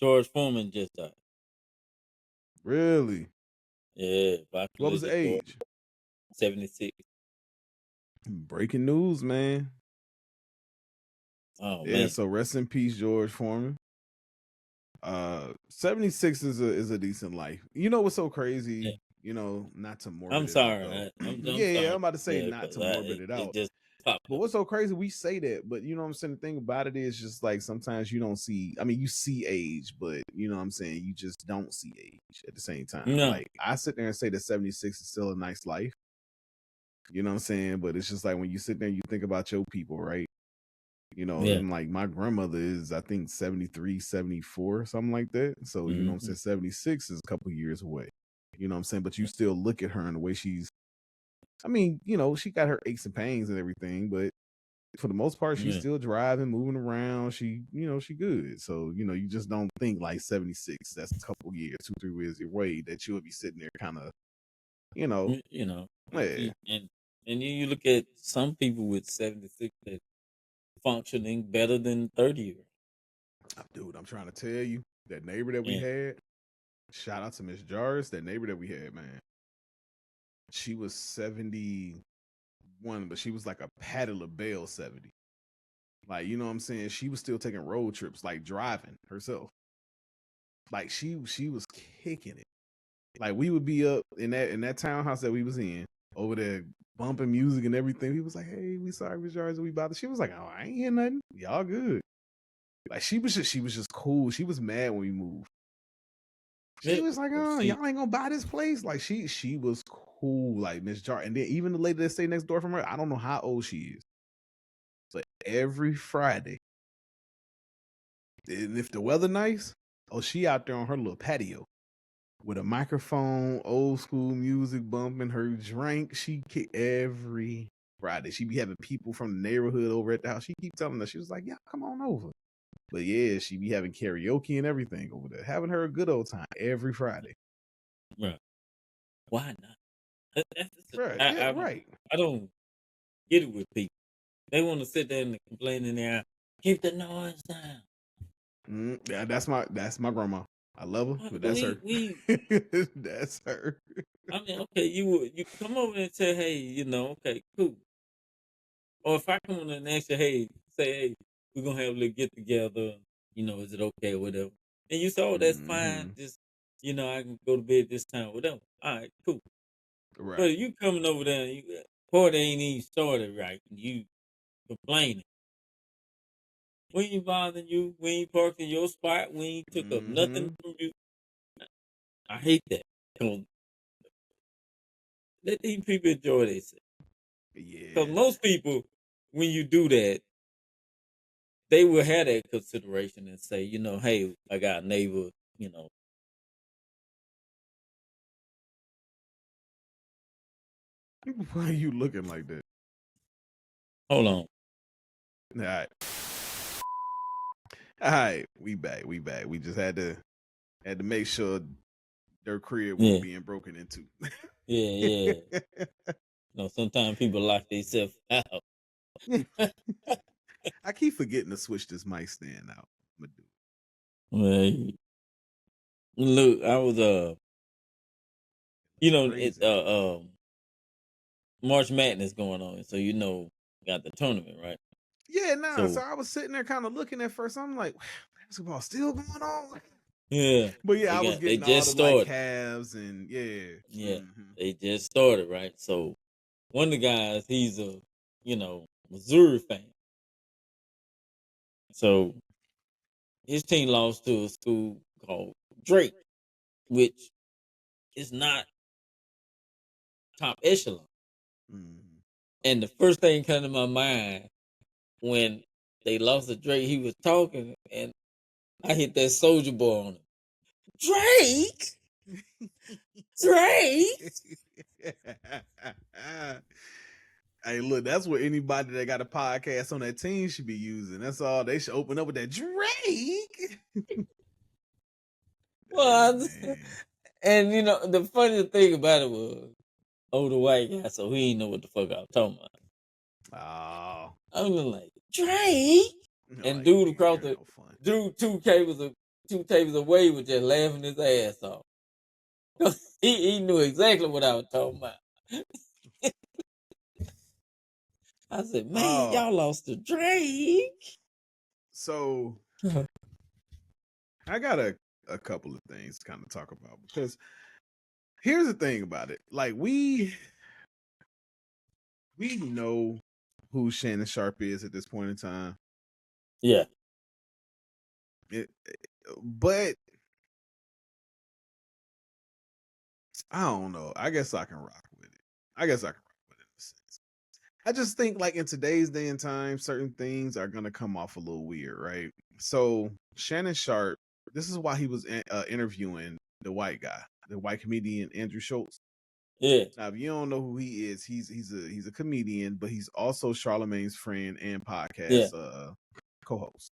George Foreman just died. Really? Yeah, What was the George, age? 76. Breaking news, man. Oh Yeah, man, so rest in peace, George Foreman. 76 is a decent life. You know what's so yeah. crazy? Not to I'm morbid it out sorry. though. I'm Yeah, I'm sorry. about to say Yeah, not because to morbid it it out. just popped But up. what's so crazy? We say that, but you know what I'm saying? The thing about it is just like sometimes you don't see, I mean, you see age, but you know what I'm saying? You just don't see age at the same time. No, Like I sit there and say that 76 is still a nice life. You know what I'm saying? But it's just like when you sit there and you think about your people, right? yeah. And like my grandmother is, I think 73, 74, something like that. So, you know what I'm Mm-hmm. saying? 76 is a couple years away. You know what I'm saying? But you still look at her and the way I mean, she got her aches and pains and everything, but for the most part, she's Yeah. still driving, moving around. She good. So, you just don't think like 76, that's a couple years, 2-3 years away that you'll be sitting there kind of, yeah. And you look at some people with 76 that functioning better than 30-year. Dude, I'm trying to tell you, that neighbor that we Yeah. had, shout out to Miss Jarvis, that neighbor that we had, man. She was 71, but she was like a Patti LaBelle 70. Like, you know what I'm saying? She was still taking road trips, like driving herself. Like she was kicking it. Like we would be up in that townhouse that we was in over there bumping music and everything. He was like, "Hey, we sorry, Miss Jarvis, we bothered." She was like, "Oh, I ain't hear nothing. Y'all good." Like she was just cool. She was mad when we moved. She Yeah, was like, but "Oh, see, y'all ain't gonna buy this place." Like she was cool, like Miss Jar. And then even the lady that stayed next door from her, I don't know how old she is, but every Friday, and if the weather nice, oh, she out there on her little patio with a microphone, old school music bumping, her drink. She kick every Friday. She be having people from the neighborhood over at the house. She keep telling us, she was like, "Yeah, come on over." But yeah, she be having karaoke and everything over there, having her a good old time every Friday. right, why not? Right? I, Yeah, I, right. I don't get it with people. They want to sit there and complain in there. Keep the noise down. Yeah, that's my grandma. I love her, but that's her. We That's her. I mean, okay, you come over and say, hey, okay, cool. Or if I come on and ask you, hey, say, hey, we're gonna have a little get together, is it okay or whatever? And you say, oh, that's fine, Hmm. just I can go to bed this time, whatever. All right, cool. But Right. if you coming over there and party ain't even started right, and you complaining. We ain't bothering you, we ain't parked in your spot, we ain't took up nothing Hmm. from you. I hate that. 'Cause let these people enjoy themselves. Because Yeah. most people, when you do that, they will have that consideration and say, you know, hey, I got a neighbor, you know. Why are you looking like that? Hold on. All right. All right. We back. We just had to make sure their crib wasn't being broken into. Yeah. You know, sometimes people lock themselves out. I keep forgetting to switch this mic stand out. Well, look, I was you know, Crazy. March Madness going on, so you know, got the tournament, right? Yeah, nah. So I was sitting there kind of looking at first. I'm like, basketball still going on? Yeah. But yeah, I was getting all the like Cavs and yeah, they just started, right? So one of the guys, he's a, you know, Missouri fan. So his team lost to a school called Drake, which is not top echelon. And the first thing came to my mind when they lost to Drake, he was talking, and I hit that Soldier Boy on him. Drake. Hey, look, that's what anybody that got a podcast on that team should be using. That's all. They should open up with that Drake. Well, and you know, the funny thing about it was, older white guy, so he didn't know what the fuck I was talking about. Oh, I was like, Drake. And dude across the dude two tables away was just laughing his ass off. he knew exactly what I was talking about. I said, man, y'all lost to Drake. So I got a couple of things to kind of talk about, because here's the thing about it. Like, we know who Shannon Sharpe is at this point in time. Yeah. But I don't know. I guess I can rock with it. In a sense. I just think, like, in today's day and time, certain things are gonna come off a little weird, right? So Shannon Sharpe, this is why he was interviewing the white guy, the white comedian Andrew Schultz. Yeah. Now, if you don't know who he is, he's a comedian, but he's also Charlamagne's friend and podcast co-host.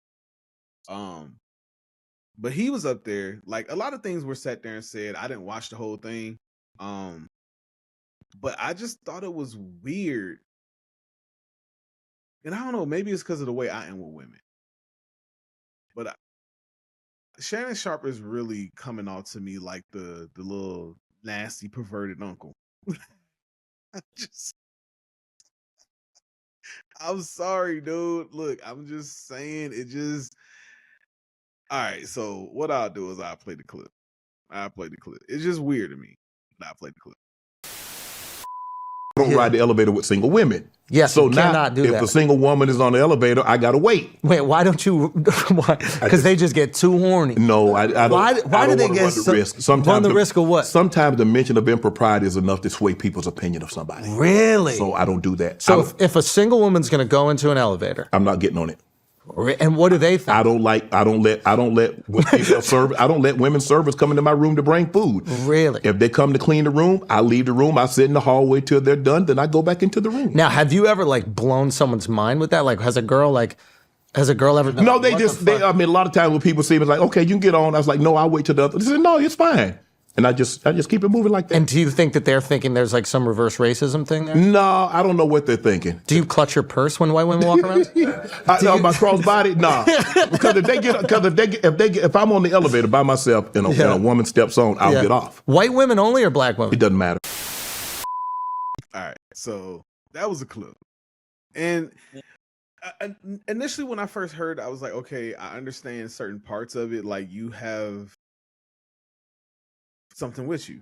But he was up there, like, a lot of things were sat there and said. I didn't watch the whole thing, but I just thought it was weird. And I don't know, maybe it's because of the way I am with women. But Shannon Sharpe is really coming off to me like the little nasty perverted uncle. I'm sorry, dude. Look, I'm just saying, it just. All right, so what I'll do is I'll play the clip. It's just weird to me. I'll play the clip. I don't ride the elevator with single women. Yes, so you cannot do if that. a single woman is on the elevator, I gotta wait. Wait, why don't you? Because they just get too horny. No, I don't. Why do they get run the risk? Sometimes run the risk of what? Sometimes the mention of impropriety is enough to sway people's opinion of somebody. Really? So I don't do that. So if a single woman's going to go into an elevator, I'm not getting on it. And what do they think? I don't let women servers come into my room to bring food. Really? If they come to clean the room, I leave the room. I sit in the hallway till they're done. Then I go back into the room. Now, have you ever like blown someone's mind with that? Like, has a girl ever been? No, like, I mean, a lot of times when people see me, it's like, okay, you can get on. I was like, no, I'll wait till the other. They said, no, it's fine. And I just keep it moving like that. And do you think that they're thinking there's like some reverse racism thing there? No, I don't know what they're thinking. Do you clutch your purse when white women walk around? My crossbody? Nah. Because if I'm on the elevator by myself and a woman steps on, I'll get off. White women only or black women? It doesn't matter. All right, so that was a clip. And initially when I first heard, I was like, okay, I understand certain parts of it. Like, you have something with you,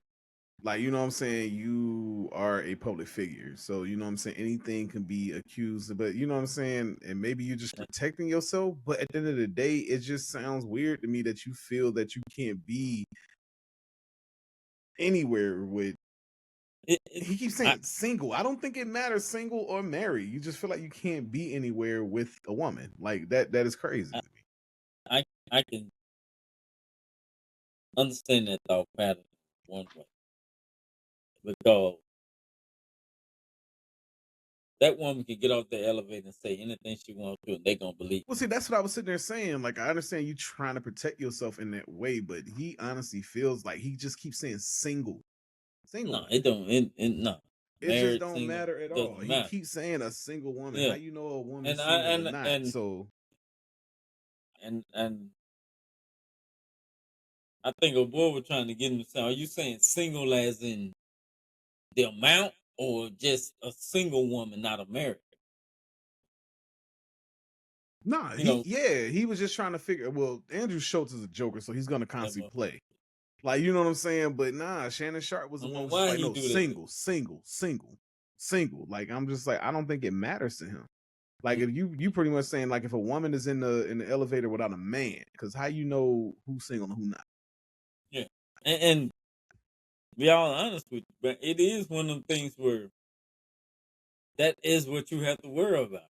like, you know what I'm saying, you are a public figure, so you know what I'm saying, anything can be accused, but you know what I'm saying, and maybe you're just protecting yourself. But at the end of the day, it just sounds weird to me that you feel that you can't be anywhere with He keeps saying single. I don't think it matters single or married. You just feel like you can't be anywhere with a woman. Like that is crazy to me. I can understand that thought pattern one way because that woman can get off the elevator and say anything she wants to, and they gonna believe. Well, see, that's what I was sitting there saying. Like, I understand you trying to protect yourself in that way, but he honestly feels like he just keeps saying single. No, it don't. No, It just married, don't single, matter at all. doesn't He matter. keeps saying a single woman. Yeah, How you know a woman's and single or not? So, and I think a boy was trying to get him to say, "Are you saying single as in the amount, or just a single woman, not a married?" nah, he was just trying to figure. Well, Andrew Schultz is a joker, so he's gonna constantly play. Like, you know what I'm saying? But nah, Shannon Sharp was the one who was just like, no, single. Like, I'm just like, I don't think it matters to him. Like, if you pretty much saying like if a woman is in the elevator without a man, because how you know who's single and who not? Yeah, and be all honest with you, but it is one of them things where that is what you have to worry about,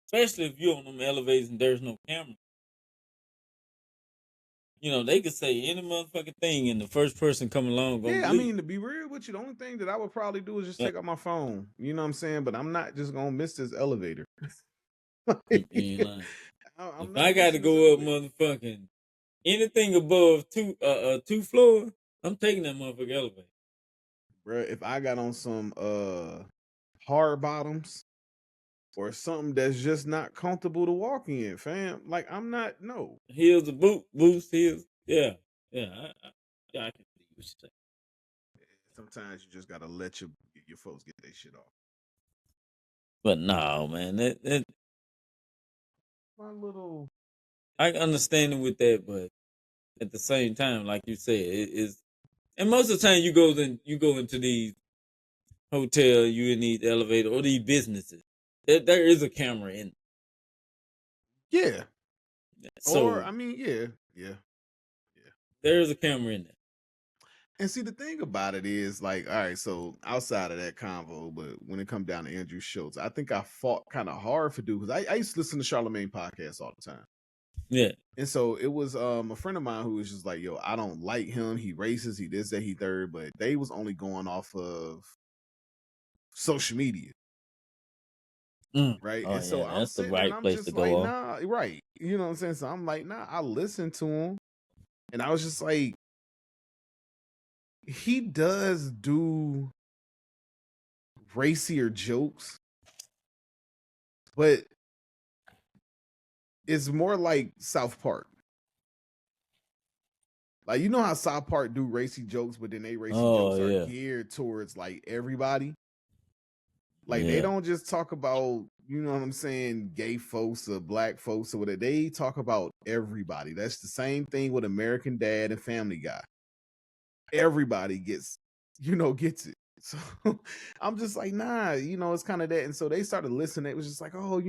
especially if you're on them elevators and there's no camera. You know, they could say any motherfucking thing, and the first person coming along gonna Yeah, I believe. mean, to be real with you, the only thing that I would probably do is just take out my phone. You know what I'm saying? But I'm not just gonna miss this elevator. You lying. I'm If not I got to missing this go up elevator. motherfucking anything above two floors, I'm taking that motherfucking elevator. Bruh, if I got on some hard bottoms or something that's just not comfortable to walk in, fam. Like, I'm not, no. Heels a boost, heels. Yeah. I can see what you say. Sometimes you just gotta let your folks get their shit off. But no, man, that My little I can understand it with that, but at the same time, like you said, it is. And most of the time, you go into these hotel, you in these elevator or these businesses. There is a camera in. yeah. So Or I mean, yeah. there is a camera in there. And see, the thing about it is, like, all right, so outside of that convo, but when it come down to Andrew Schultz, I think I fought kind of hard for dude because I used to listen to Charlemagne podcasts all the time. Yeah. And so it was a friend of mine who was just like, yo, I don't like him. He racist, he this, that, he third, but they was only going off of social media. Right. Oh, And so yeah, I'm that's the sitting there and right I'm place to just like, go off. nah, right. You know what I'm saying? So I'm like, nah, I listened to him. And I was just like, he does do racier jokes, but it's more like South Park. Like, you know how South Park do racy jokes, but then they racy jokes are geared towards like everybody. Like, they don't just talk about, you know what I'm saying, gay folks or black folks or whatever. They talk about everybody. That's the same thing with American Dad and Family Guy. Everybody gets it. So I'm just like, nah, it's kind of that. And so they started listening. It was just like, oh,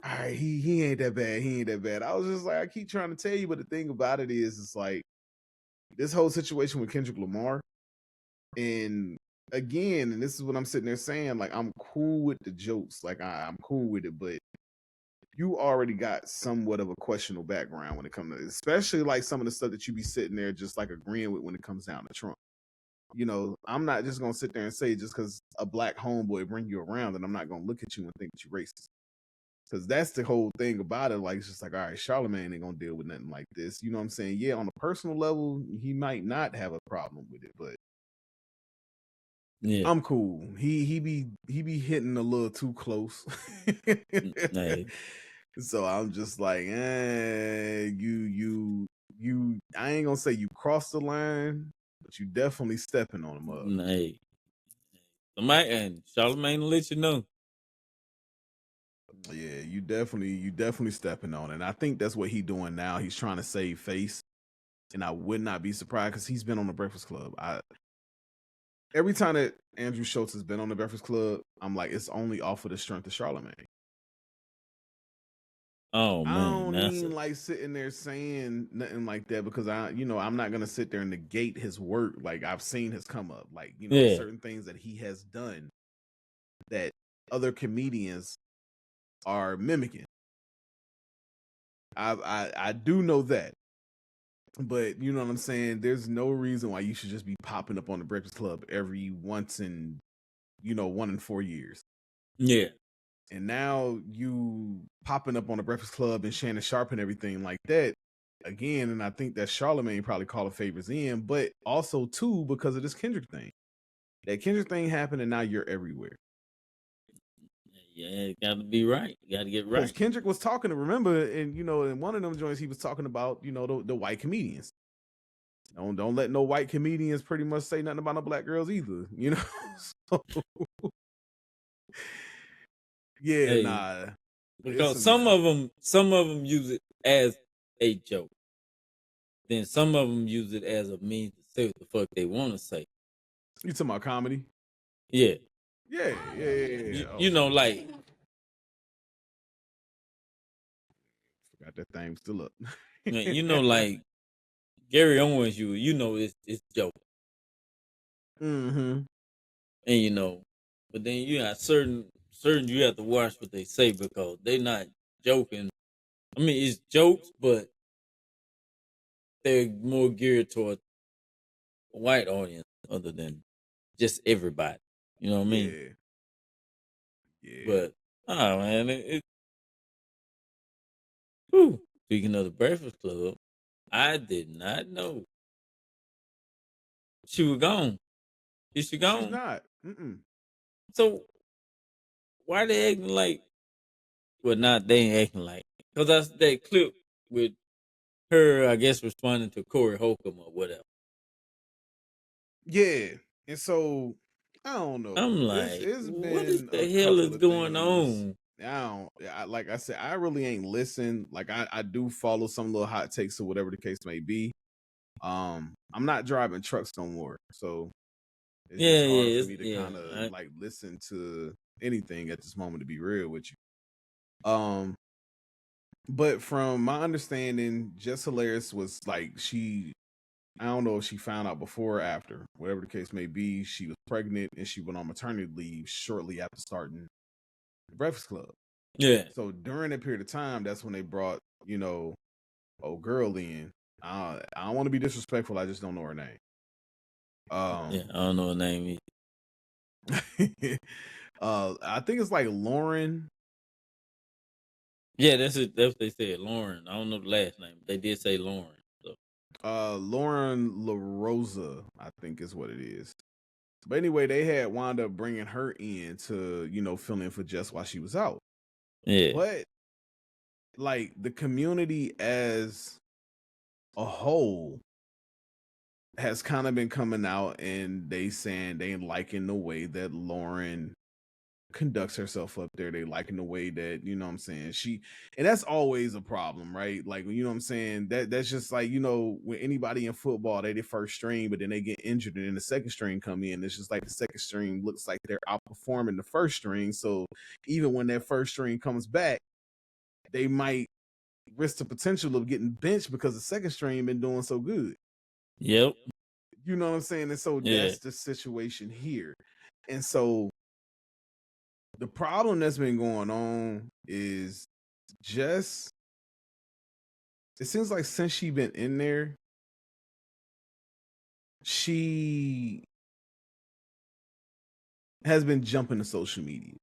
all right, he ain't that bad. He ain't that bad. I was just like, I keep trying to tell you, but the thing about it is, it's like this whole situation with Kendrick Lamar. And again, and this is what I'm sitting there saying, like, I'm cool with the jokes. Like, I'm cool with it, but you already got somewhat of a questionable background when it comes to, especially like some of the stuff that you be sitting there just like agreeing with when it comes down to Trump. I'm not just gonna sit there and say just because a black homeboy bring you around, and I'm not gonna look at you and think that you're racist. Because that's the whole thing about it. Like, it's just like, all right, Charlemagne ain't gonna deal with nothing like this. You know what I'm saying? Yeah, on a personal level, he might not have a problem with it, but I'm cool. He be hitting a little too close. So I'm just like, you. I ain't gonna say you crossed the line, but you definitely stepping on him up. And Charlemagne will let you know. Yeah, you definitely stepping on it. And I think that's what he's doing now. He's trying to save face. And I would not be surprised because he's been on the Breakfast Club. Every time that Andrew Schultz has been on the Breakfast Club, I'm like, it's only off of the strength of Charlemagne. Oh I man, don't that's even like sitting there saying nothing like that because I'm not gonna sit there and negate his work. Like I've seen his come up, like yeah, certain things that he has done that other comedians are mimicking. I do know that, but you know what I'm saying. There's no reason why you should just be popping up on the Breakfast Club every once in 1 in 4 years. yeah, And now you popping up on the Breakfast Club and Shannon Sharp and everything like that again. And I think that Charlamagne probably calling favors in, but also too because of this Kendrick thing. That Kendrick thing happened, and now you're everywhere. yeah. Got to be right. Got to get Because right. Kendrick was talking to remember, and in one of them joints he was talking about the white comedians. Don't let no white comedians pretty much say nothing about no black girls either. So, yeah, Hey, nah. It's because a some mess. of them use it as a joke. Then some of them use it as a means to say what the fuck they want to say. You talking about comedy? Yeah, Yeah. you know, like Got that thing still up. like Gary Owens, it's joke, Mm-hmm. and but then you got certain you have to watch what they say because they're not joking. I mean, it's jokes, but they're more geared toward a white audience other than just everybody. You know what I mean? Yeah. Yeah. But man, whew. Speaking of the Breakfast Club, I did not know she was gone. Is she She's gone? not. Mm-mm. So why they acting like? Well, not they ain't acting like because that's that clip with her. I guess responding to Corey Holcomb or whatever. Yeah. And so I don't know. I'm It's like, it's what is been a the hell couple is of going things. on? Like I said, I really ain't listened. Like I do follow some little hot takes or whatever the case may be. I'm not driving trucks no more. So it's just hard for me to kind of I, like listen to anything at this moment, to be real with you. But from my understanding, Just Hilarious was like I don't know if she found out before or after, whatever the case may be. She was pregnant and she went on maternity leave shortly after starting the Breakfast Club. yeah, So during that period of time, that's when they brought, old girl in. I don't want to be disrespectful. I just don't know her name. yeah. I don't know her name either. I think it's like Lauren. Yeah, that's it. That's what they said. Lauren. I don't know the last name. They did say Lauren. So. Lauren LaRosa, I think is what it is. But anyway, they had wound up bringing her in to, fill in for Jess while she was out. Yeah, But like the community as a whole has kind of been coming out and they saying they liking the way that Lauren conducts herself up there. They liking the way that, what I'm saying, and that's always a problem, right? Like, what I'm saying, that's just like, when anybody in football, they first string, but then they get injured and then the second string come in. It's just like the second string looks like they're outperforming the first string. So even when that first string comes back, they might risk the potential of getting benched because the second string been doing so good. yep. You know what I'm saying? And so Yeah. that's the situation here. And so the problem that's been going on is just it seems like since she been in there, she has been jumping to social media.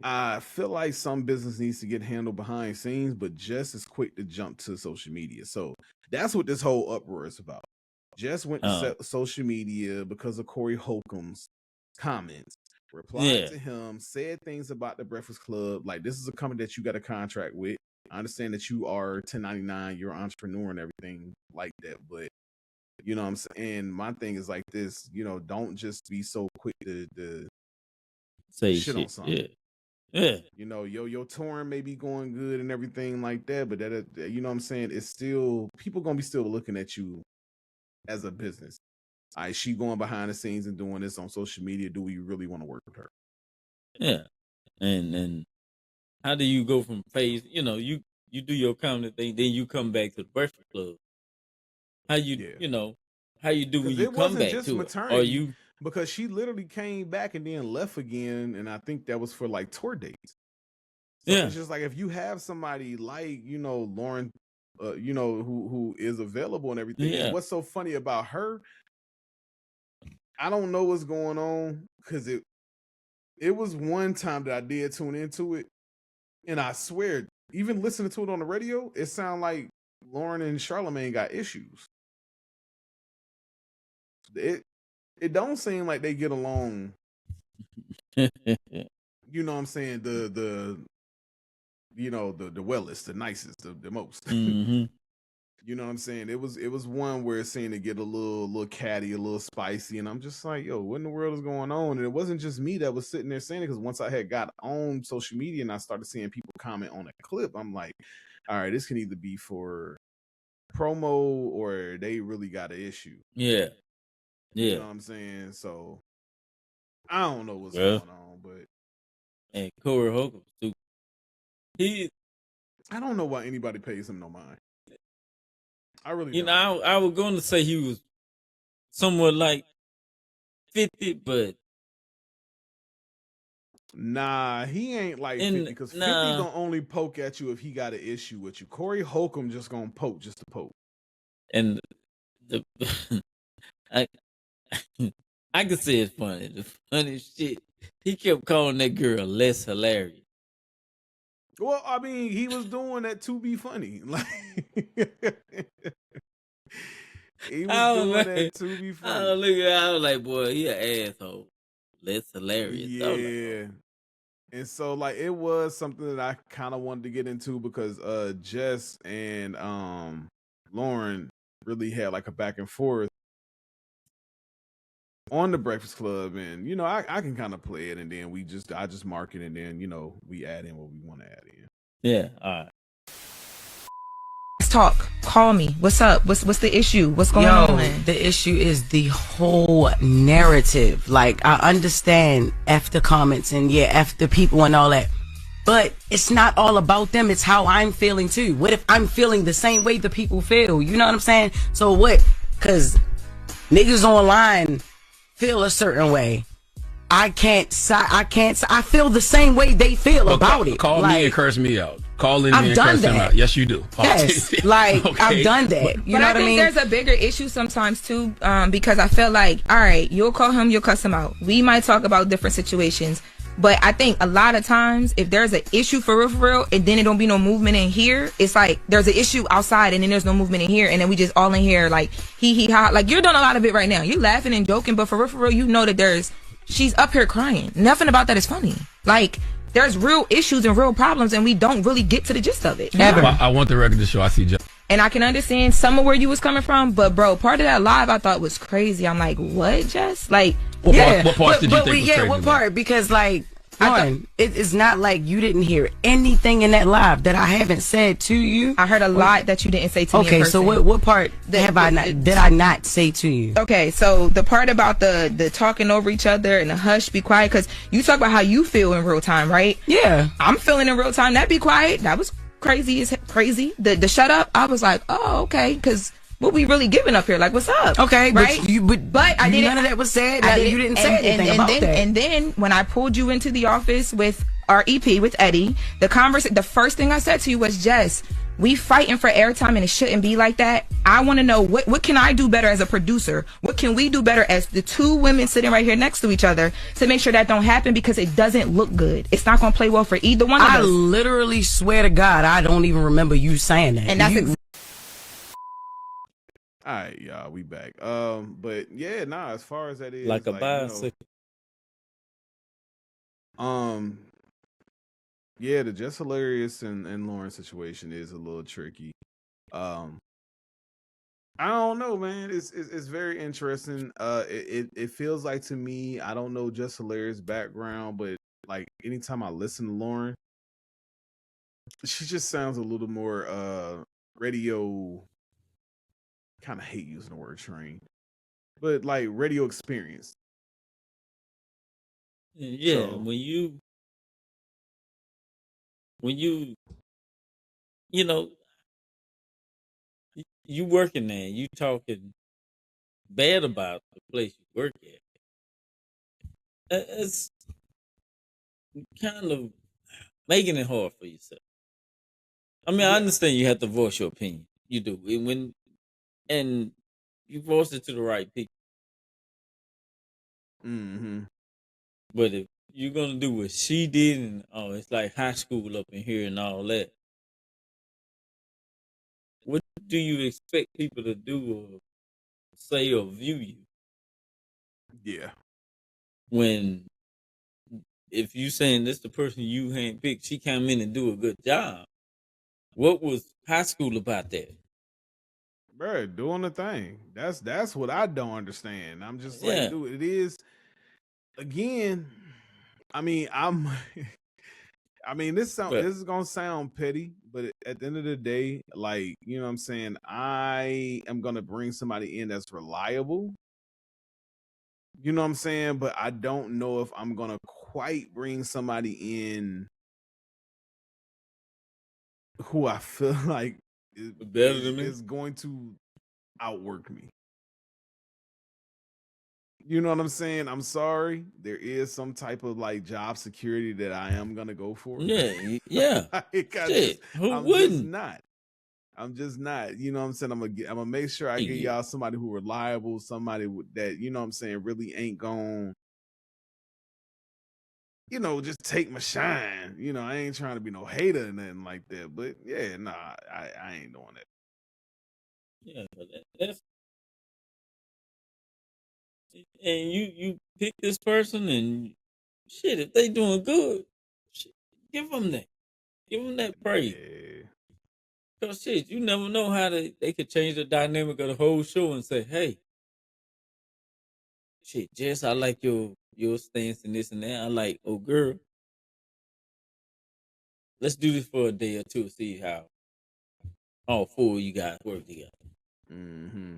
I feel like some business needs to get handled behind scenes, but just as quick to jump to social media. So that's what this whole uproar is about. Just went to social media because of Corey Holcomb's comments, replied Yeah. to him, said things about the Breakfast Club. Like, this is a company that you got a contract with. I understand that you are 1099, you're an entrepreneur and everything like that. But, you know what I'm saying? My thing is like this, don't just be so quick to say shit on shit. something. Yeah. Yeah. Your touring may be going good and everything like that, but that, you know what I'm saying? It's still, people gonna be still looking at you as a business. She going behind the scenes and doing this on social media. Do we really want to work with her? Yeah. And how do you go from phase? You know, you do your comedy thing, then you come back to the Breakfast Club. How you how you do when Because you it come wasn't back just to it, or maternity, you? because she literally came back and then left again, and I think that was for like tour dates. So Yeah, it's just like if you have somebody like Lauren, who is available and everything. And yeah, what's so funny about her, I don't know what's going on because it was one time that I did tune into it, and I swear, even listening to it on the radio, it sounded like Lauren and Charlamagne got issues. It don't seem like they get along. You know what I'm saying? The wellest, the nicest, the most. hmm You know what I'm saying? It was one where it seemed to get a little catty, a little spicy, and I'm just like, yo, what in the world is going on? And it wasn't just me that was sitting there saying it, because once I had got on social media and I started seeing people comment on a clip, I'm like, all right, this can either be for promo or they really got an issue. yeah, You yeah. know what I'm saying? So I don't know what's Well, going on, but and Corey Holcomb too. He, I don't know why anybody pays him no mind. I really you don't. know, I was going to say he was somewhat like 50, but Nah, he ain't like 50, because 50 gonna only poke at you if he got an issue with you. Corey Holcomb just gonna poke just to poke. And the I I could say it's funny. The funny shit, he kept calling that girl less hilarious. Well, I mean, he was doing that to be funny. Like he was doing that to be funny. I was like, boy, he an asshole. Less hilarious. I was like, Yeah. And so like it was something that I kind of wanted to get into, because Jess and Lauren really had like a back and forth on the Breakfast Club, and I can kind of play it, and then I just mark it, and then we add in what we want to add in. yeah, all right. Let's talk. Call me. What's up? What's the issue? What's going on? The issue is the whole narrative. Like, I understand F the comments and F the people and all that, but it's not all about them. It's how I'm feeling too. What if I'm feeling the same way the people feel? You know what I'm saying? So what? Cause niggas online feel a certain way. I feel the same way they feel about it. Call me and curse me out. Call in I've me and done curse them that. out. Yes, you do. Yes, like Okay. I've done that. You But know I what I think mean? there's a bigger issue sometimes too, because I feel like, all right, you'll call him, you'll cuss him out. We might talk about different situations, but I think a lot of times if there's an issue for real, and then it don't be no movement in here, it's like there's an issue outside and then there's no movement in here, and then we just all in here like he ha. Like you're doing a lot of it right now. You're laughing and joking, but for real, you know that she's up here crying. Nothing about that is funny. Like, there's real issues and real problems, and we don't really get to the gist of it. Ever. I want the record to show I see Jeff. And I can understand some of where you was coming from, but bro, part of that live I thought was crazy. I'm like, what, Jess? Like, What parts did you think was crazy? What part? Because like, Lauren, it's not like you didn't hear anything in that live that I haven't said to you. I heard a lot that you didn't say to me. Okay, so what part did I not say to you? Okay, so the part about the talking over each other and the hush, be quiet, because you talk about how you feel in real time, right? Yeah, I'm feeling in real time. That be quiet. That was crazy. The shut up. I was like, oh, okay, because what we really giving up here? Like, what's up? Okay, right? But I didn't. None of that was said. You didn't say anything about that. And then when I pulled you into the office with our EP with Eddie, the first thing I said to you was, Jess, we fighting for airtime and it shouldn't be like that. I want to know what can I do better as a producer? What can we do better as the two women sitting right here next to each other to make sure that don't happen, because it doesn't look good. It's not going to play well for either one of us. I literally swear to God, I don't even remember you saying that. And that's all right, y'all, we back. But yeah, as far as that is, like a bicycle. Yeah, the Just Hilarious and Lauren situation is a little tricky. I don't know, man. It's very interesting. It feels like, to me, I don't know Just Hilarious background, but like anytime I listen to Lauren, she just sounds a little more radio. Kind of hate using the word trained, but like radio experience. Yeah, So, when you when you know, you working there, you talking bad about the place you work at. It's kind of making it hard for yourself. I mean, I understand you have to voice your opinion. You do. And you voice it to the right people. Mm-hmm. But if you're gonna do what she did, and it's like high school up in here and all that, what do you expect people to do or say or view you Yeah. when if you saying this the person you handpicked, she come in and do a good job? What was high school about that? Bro, doing the thing. That's what I don't understand. I'm just like, Yeah, dude, it is again. I mean, I mean, but this is gonna sound petty, but at the end of the day, like, you know what I'm saying, I am gonna bring somebody in that's reliable. You know what I'm saying? But I don't know if I'm gonna quite bring somebody in who I feel like better than me. is going to outwork me. You know what I'm saying? I'm sorry. There is some type of like job security that I am gonna go for. Yeah. Like, Shit, who I'm just wouldn't? not. I'm just not. You know what I'm saying? I'm gonna make sure I get Yeah. y'all somebody who reliable, somebody that, you know what I'm saying, really ain't going, you know, just take my shine. You know, I ain't trying to be no hater or nothing like that. But yeah, nah, I ain't doing that. Yeah, but that's and you pick this person and shit. If they doing good, shit, give them that. Give them that praise. Yeah. Cause shit, you never know how they could change the dynamic of the whole show and say, hey, shit, Jess, I like your stance and this and that. I like, oh girl, let's do this for a day or two, see how all four of you guys work together. Mm-hmm.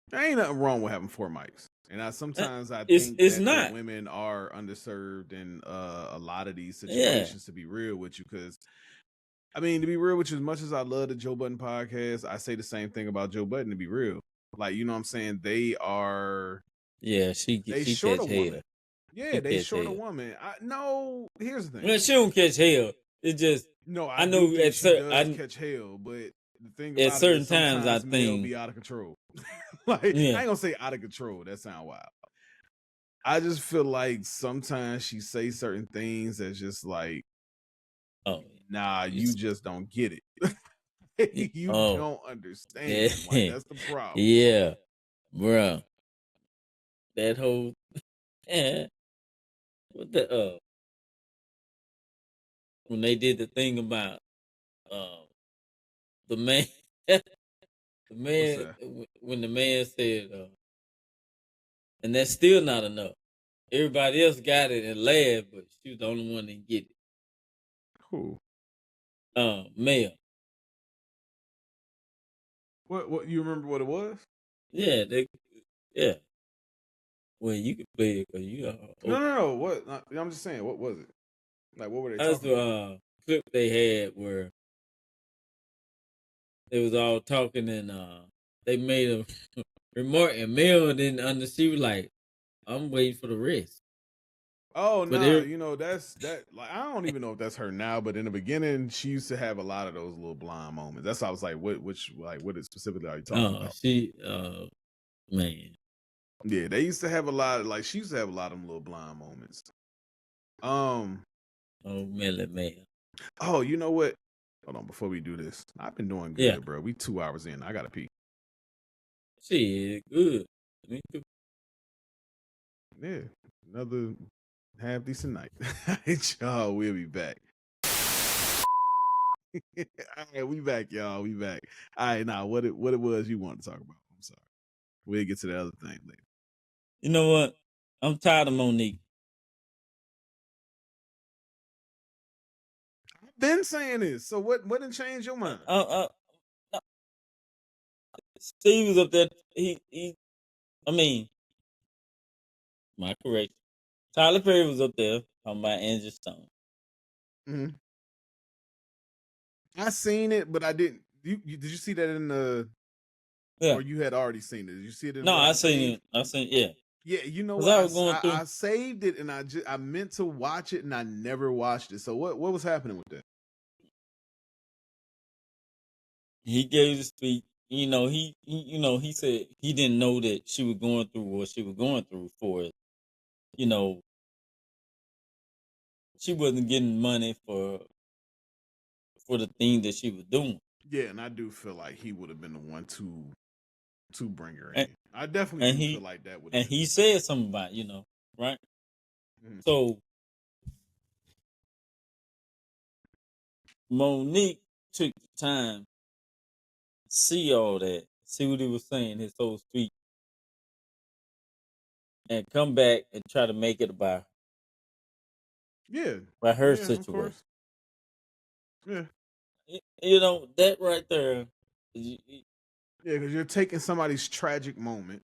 There ain't nothing wrong with having four mics. And sometimes I think It's that the not. women are underserved in a lot of these Yeah. situations, to be real with you. Because, I mean, to be real with you, as much as I love the Joe Budden podcast, I say the same thing about Joe Budden, to be real. Like, you know what I'm saying? They She short a catch woman. hell. Yeah, She they catch short a hell. woman. No, here's the thing. Well, she don't catch hell. It just No, I I do know think she does catch hell, but the thing at about it certain is times I sometimes male think be out of control. Like, I yeah. ain't gonna say out of control. That sound wild. I just feel like sometimes she say certain things that's just like, Oh, nah, you you just don't get it. You oh don't yeah, understand. Like, that's the problem. yeah, bro. That whole yeah. What the when they did the thing about um the man the What's man that? when the man said and that's still not enough. Everybody else got it and laughed, but she was the only one that didn't get it. Who? Male. What you remember what it was? Yeah, yeah. Well, you can play it because you are No, open. no. What? I'm just saying, what was it? Like, what were they That's talking the about? clip they had where they was all talking and they made a remark and Mel didn't understand. She was like, I'm waiting for the rest. Oh But no, you know, that's that like I don't even know if that's her now, but in the beginning she used to have a lot of those little blind moments. That's why I was like, what specifically are you talking about? Man. Yeah, they used to have a lot of like she used to have a lot of them little blind moments. Um Oh, Melly man. oh, you know what? Hold on, before we do this. I've been doing Yeah. good, bro. We 2 hours in. I gotta pee. Shit, good. Me too. Yeah. Another half decent night. Y'all, we'll be back. All right, we back, y'all. We back. All right, now what it was you wanted to talk about. I'm sorry. We'll get to the other thing later. You know what? I'm tired of Monique. I've been saying this. So what didn't change your mind? Steve was up there. I mean, my correction. Tyler Perry was up there talking about Angie Stone. Mm-hmm. I seen it, but I didn't. Did you see that in the? Yeah. Or you had already seen it? Did you see it in No, what I I seen saved? it. I seen yeah. Yeah, you know Cause what? I was going through. I saved it and I meant to watch it and I never watched it. So what was happening with that? He gave the speech. He said he didn't know that she was going through what she was going through for it. You know, she wasn't getting money for the thing that she was doing. Yeah, and I do feel like he would have been the one to bring her And, in. I definitely and do feel he like that would have and been he the thing. said something about, right? Mhm. So Monique took the time to see all that, see what he was saying, his whole speech, and come back and try to make it about Yeah, her yeah, of situation. course. Yeah, That right there. y- y- yeah, because you're taking somebody's tragic moment.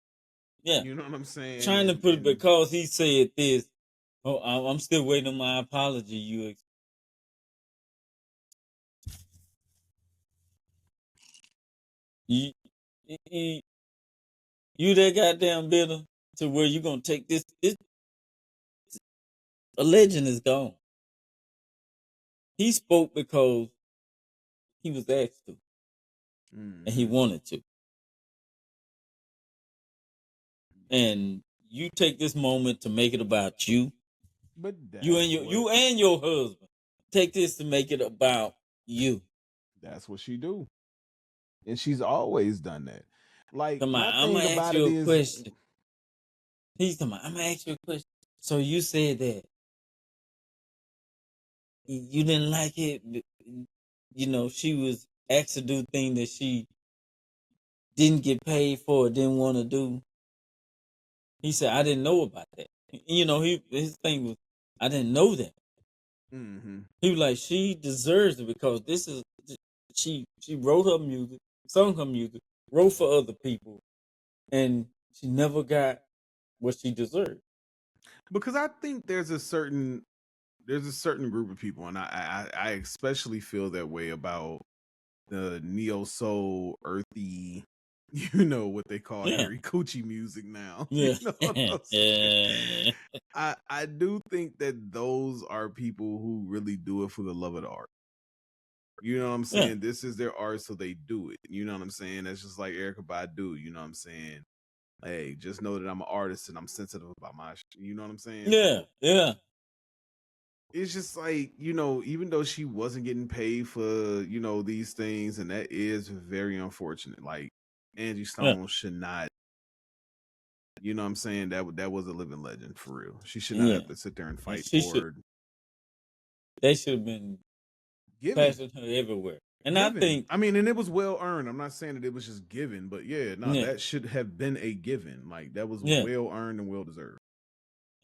Yeah, You know what I'm saying? trying to put it And because he said this. Oh, I'm still waiting on my apology. You, you, you that goddamn bitter to where you gonna take this? A legend is gone. He spoke because he was asked to, and he mhm. wanted to. And you take this moment to make it about you. But You and your husband take this to make it about you. that's what she do, and she's always done that. Like Come on, my I'm thing gonna ask about you it a is, question. He's talking about, I'm gonna ask you a question. So you said that you didn't like it. She was asked to do things that she didn't get paid for, didn't want to do. He said, I didn't know about that. His thing was, I didn't know that. mm-hmm. He was like, she deserves it because this is she wrote her music, sung her music, wrote for other people, and she never got what she deserved. Because I think there's a certain group of people, and I especially feel that way about the neo soul earthy, what they call Yeah. Harry Coochie music now. Yeah. You know what I'm saying? I do think that those are people who really do it for the love of the art. You know what I'm saying? Yeah. This is their art, so they do it. You know what I'm saying? That's just like Erykah Badu. You know what I'm saying? Hey, just know that I'm an artist and I'm sensitive about my shit. You know what I'm saying? Yeah. So Yeah. it's just like, even though she wasn't getting paid for, these things, and that is very unfortunate. Like Angie Yeah. Stone should not, you know what I'm saying? That was a living legend for real. She should not Yeah. have to sit there and And fight she should. for They should have been giving. passing her everywhere. And I Given. think, I mean, and it was well earned. I'm not saying that it was just given, but yeah, no, yeah, that should have been a given. Like that was yeah. well earned and well deserved.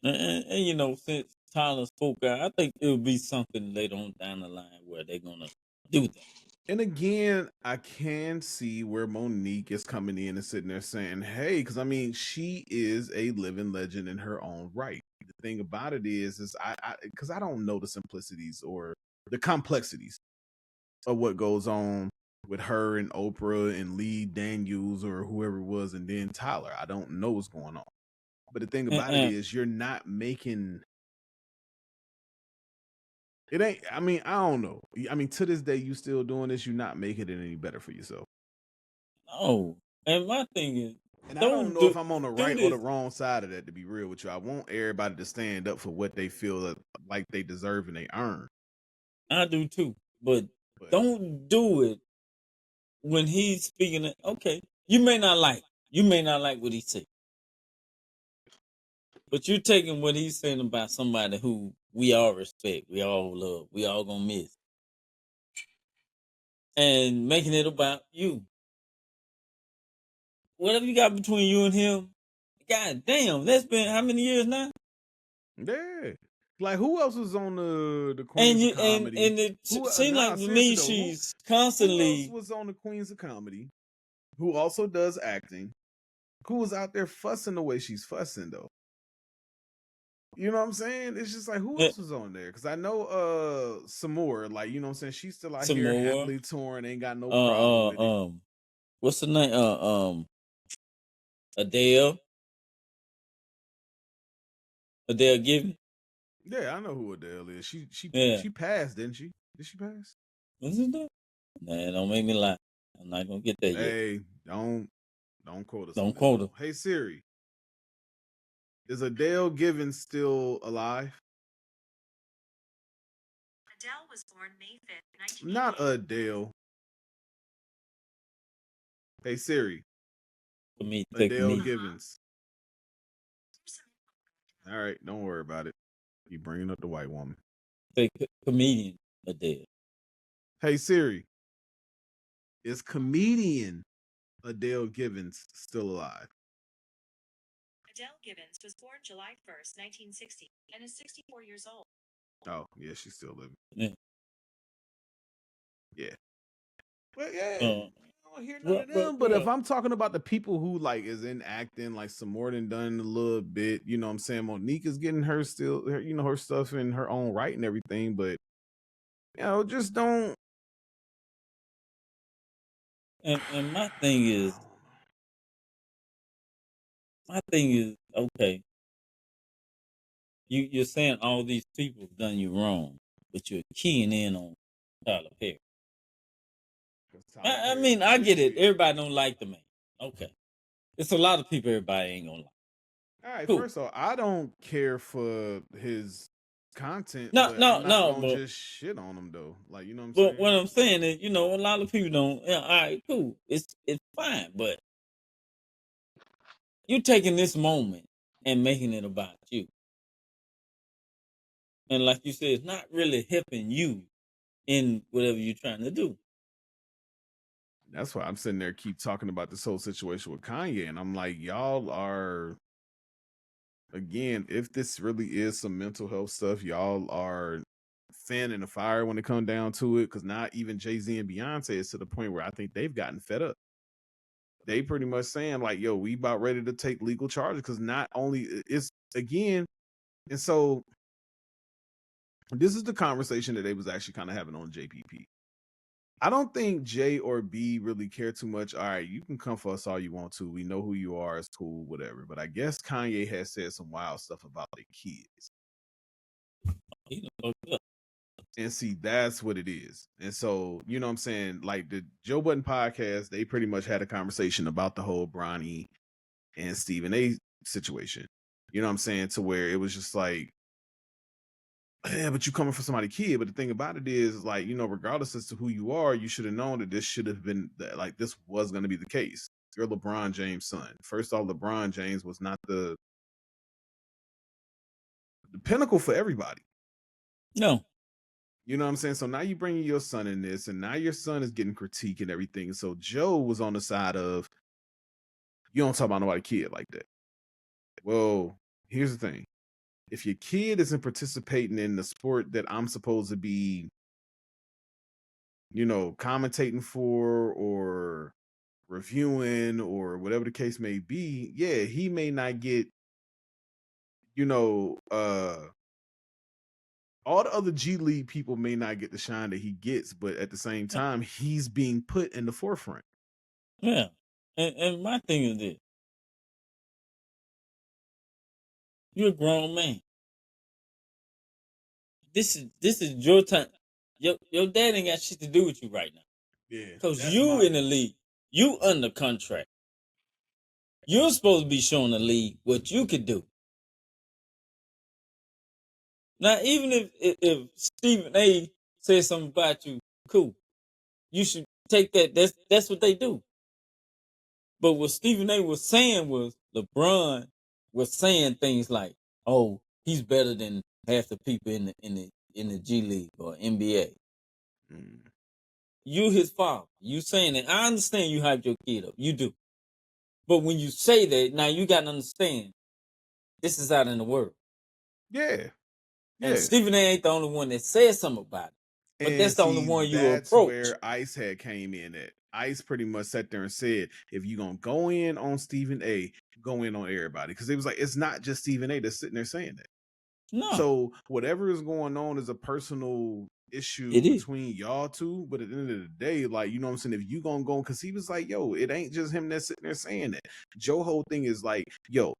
And since Tyler spoke out, I think it'll be something later on down the line where they're gonna do that. And again, I can see where Monique is coming in and sitting there saying, hey, because I mean, she is a living legend in her own right. The thing about it is because I don't know the simplicities or the complexities of what goes on with her and Oprah and Lee Daniels or whoever it was, and then Tyler. I don't know what's going on. But the thing about it And, is, you're not making it. Ain't. I mean, I don't know. I mean, to this day, you still doing this. You're not making it any better for yourself. no. And my thing is, And I don't don't know do if I'm on the do right or the this. wrong side of that. To be real with you, I want everybody to stand up for what they feel like they deserve and they earn. I do too, but But don't do it when he's speaking. Okay, you may not like. You may not like what he said, but you're taking what he's saying about somebody who we all respect, we all love, we all gonna miss, and making it about you. Whatever you got between you and him, god damn, that's been how many years now? yeah, like who else was on the And Queens of you and Comedy? and it Who? seems like Nah, to seriously me though, she's who else constantly. was on the Queens of Comedy? Who also does acting? Who was out there fussing the way she's fussing though? You know what I'm saying? It's just like, who else was on there? Because I know some more, like, you know what I'm saying? She's still out Some here more. happily touring, ain't got no problem with it. What's the name? Adele. Adele Giving. Yeah, I know who Adele is. Yeah. She passed, didn't she? Did she pass? Was it that? Nah, don't make me lie. I'm not gonna get that yet. Hey, don't quote us on Don't this. quote her. Hey Siri, is Adele Givens still alive? Adele was born May 5th, 1988. Not Adele. Hey Siri, Adele Givens. All right, don't worry about it. You bringing up the white woman. Say comedian Adele. Hey Siri, is comedian Adele Givens still alive? Adele Givens was born July 1st, 1960, and is 64 years old. Oh, yeah, she's still living. Yeah. Yeah. Well, yeah. I don't hear none of them. But if I'm talking about the people who like is in acting, like some more than done a little bit, you know what I'm saying? Monique is getting her still, her, you know, her stuff in her own right and everything, but you know, just don't. And my thing is, okay. You're saying all these people have done you wrong, but you're keying in on Tyler Perry. I mean, I get it. Everybody don't like the man. Okay. It's a lot of people everybody ain't gonna like. All right, Cool. first of all, I don't care for his content, No, but no, I'm not no, gonna but just shit on him though. Like, you know what I'm but saying? what I'm saying is, you know, a lot of people don't. Yeah, all right, cool. It's fine, but you taking this moment and making it about you, and like you said, it's not really helping you in whatever you're trying to do. That's why I'm sitting there keep talking about this whole situation with Kanye, and I'm like, y'all are, again, if this really is some mental health stuff, y'all are fanning the fire when it comes down to it. Because not even Jay-Z and Beyonce is to the point where I think they've gotten fed up. They pretty much saying like, yo, we about ready to take legal charges, because not only it's again, and so this is the conversation that they was actually kind of having on JPP. I don't think J or B really care too much. All right, you can come for us all you want to. We know who you are. It's cool, whatever. But I guess Kanye has said some wild stuff about the kids. And see, that's what it is. And so, you know what I'm saying? Like the Joe Budden podcast, they pretty much had a conversation about the whole Bronny and Stephen A situation. You know what I'm saying? To where it was just like, yeah, but you coming for somebody's kid. But the thing about it is, like, you know, regardless as to who you are, you should have known that this should have been like this was going to be the case. You're LeBron James' son. First off, LeBron James was not the pinnacle for everybody. No. You know what I'm saying? So now you bringing your son in this, and now your son is getting critique and everything. So Joe was on the side of, you don't talk about nobody kid like that. Well, here's the thing. If your kid isn't participating in the sport that I'm supposed to be, you know, commentating for or reviewing or whatever the case may be, yeah, he may not get, you know, all the other G League people may not get the shine that he gets, but at the same time, he's being put in the forefront. Yeah. And my thing is this. You're a grown man. This is your time. Your dad ain't got shit to do with you right now. Yeah. Because you in the league. You under contract. You're supposed to be showing the league what you could do. Now, even if Stephen A says something about you, cool. You should take that. That's what they do. But what Stephen A was saying was LeBron was saying things like, "Oh, he's better than half the people in the G League or NBA." You his father. You saying that. I understand you hyped your kid up. You do. But when you say that, now you got to understand this is out in the world. Yeah. And Stephen A ain't the only one that said something about it. But And that's the only one you that's approach. where Ice had came in at. Ice pretty much sat there and said, if you're going to go in on Stephen A, go in on everybody. Because it was like, it's not just Stephen A that's sitting there saying that. No, So whatever is going on is a personal issue it is. between y'all two. But at the end of the day, like, you know what I'm saying? If you gonna go, because he was like, yo, it ain't just him that's sitting there saying that. Joe whole thing is like, yo,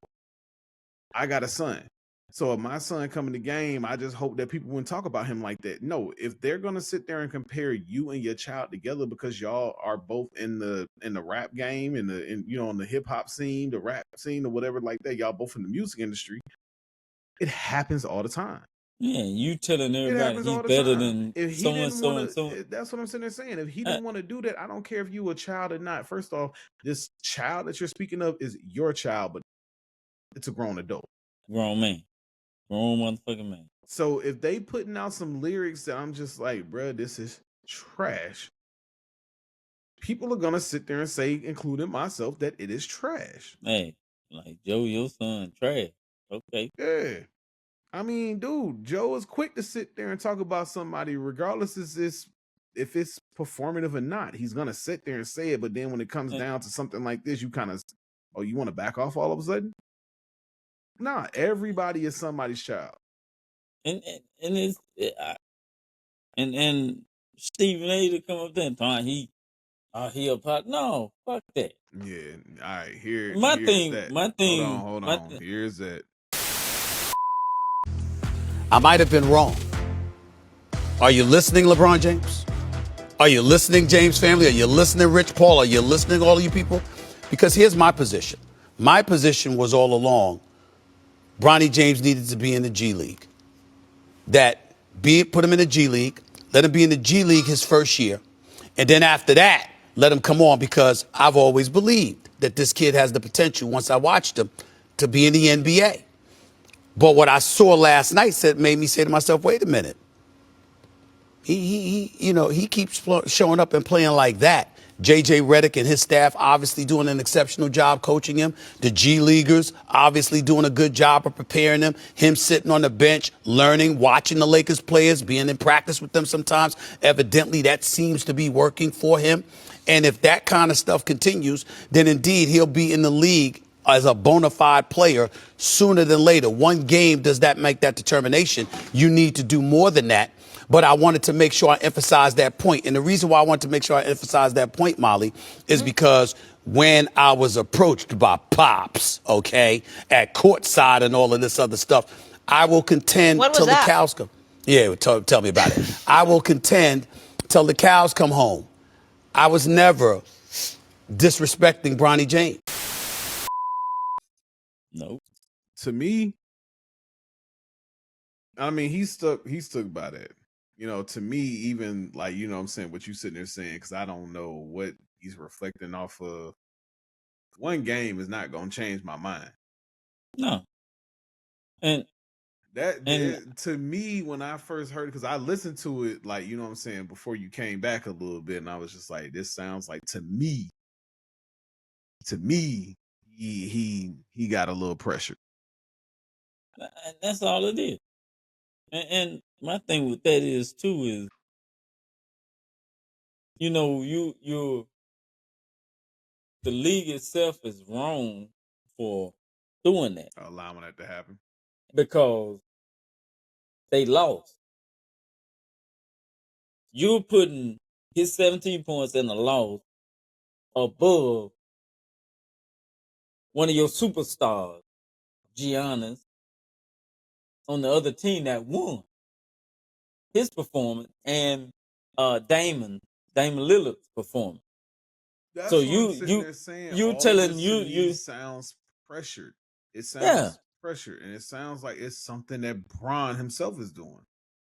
I got a son. So if my son come in the game, I just hope that people wouldn't talk about him like that. No, if they're gonna sit there and compare you and your child together because y'all are both in the rap game and in the hip hop scene, the rap scene, or whatever like that, y'all both in the music industry, it happens all the time. Yeah, you telling It everybody happens he's all the better time. than If he so and didn't so want and so. to, that's what I'm sitting there saying. If he Uh, didn't want to do that, I don't care if you a child or not. First off, this child that you're speaking of is your child, but it's a grown adult. grown man, grown motherfucking man. So if they putting out some lyrics that I'm just like, bruh, this is trash, people are gonna sit there and say, including myself, that it is trash. Hey, like Joe, your son trash. Okay, Yeah. I mean, dude, Joe is quick to sit there and talk about somebody, regardless if it's performative or not. He's gonna sit there and say it, but then when it comes and down to something like this, you kind of, oh, you want to back off all of a sudden? Nah, everybody is somebody's child. and it's and Stephen A. to come up there and talk he a pot. No, fuck that. Yeah. All right. Here's My that. thing, Hold on. Here's that. I might have been wrong. Are you listening, LeBron James? Are you listening, James family? Are you listening, Rich Paul? Are you listening, all of you people? Because here's my position. My position was all along, Bronny James needed to be in the G League. Put him in the G League, let him be in the G League his first year. And then after that, let him come on, because I've always believed that this kid has the potential, once I watched him, to be in the NBA. But what I saw last night made me say to myself, wait a minute. He keeps showing up and playing like that. J.J. Redick and his staff obviously doing an exceptional job coaching him. The G Leaguers obviously doing a good job of preparing him. Him sitting on the bench, learning, watching the Lakers players, being in practice with them sometimes. Evidently, that seems to be working for him. And if that kind of stuff continues, then indeed he'll be in the league as a bona fide player sooner than later. One game does that make that determination. You need to do more than that. But I wanted to make sure I emphasize that point. And the reason why I wanted to make sure I emphasize that point, Molly, is because when I was approached by Pops, okay, at courtside and all of this other stuff, I will contend till the cows come. Yeah, tell me about it. I will contend till the cows come home. I was never disrespecting Bronny James. no. To me, I mean, he stuck by that. To me, even like, what I'm saying, what you sitting there saying, because I don't know what he's reflecting off of. One game is not gonna change my mind. No. And To me, when I first heard it, because I listened to it, like, what I'm saying, before you came back a little bit, and I was just like, this sounds like, to me, he got a little pressure. and that's all it is. And my thing with that is too is, you're the league itself is wrong for doing that Allowing that to happen. because they lost. You're putting his 17 points in the loss above one of your superstars, Giannis, on the other team that won his performance, and Damon Lillard's performance. That's So what I'm sitting there saying. you All telling this you to me you sounds pressured. It sounds pressured, and it sounds like it's something that Bron himself is doing.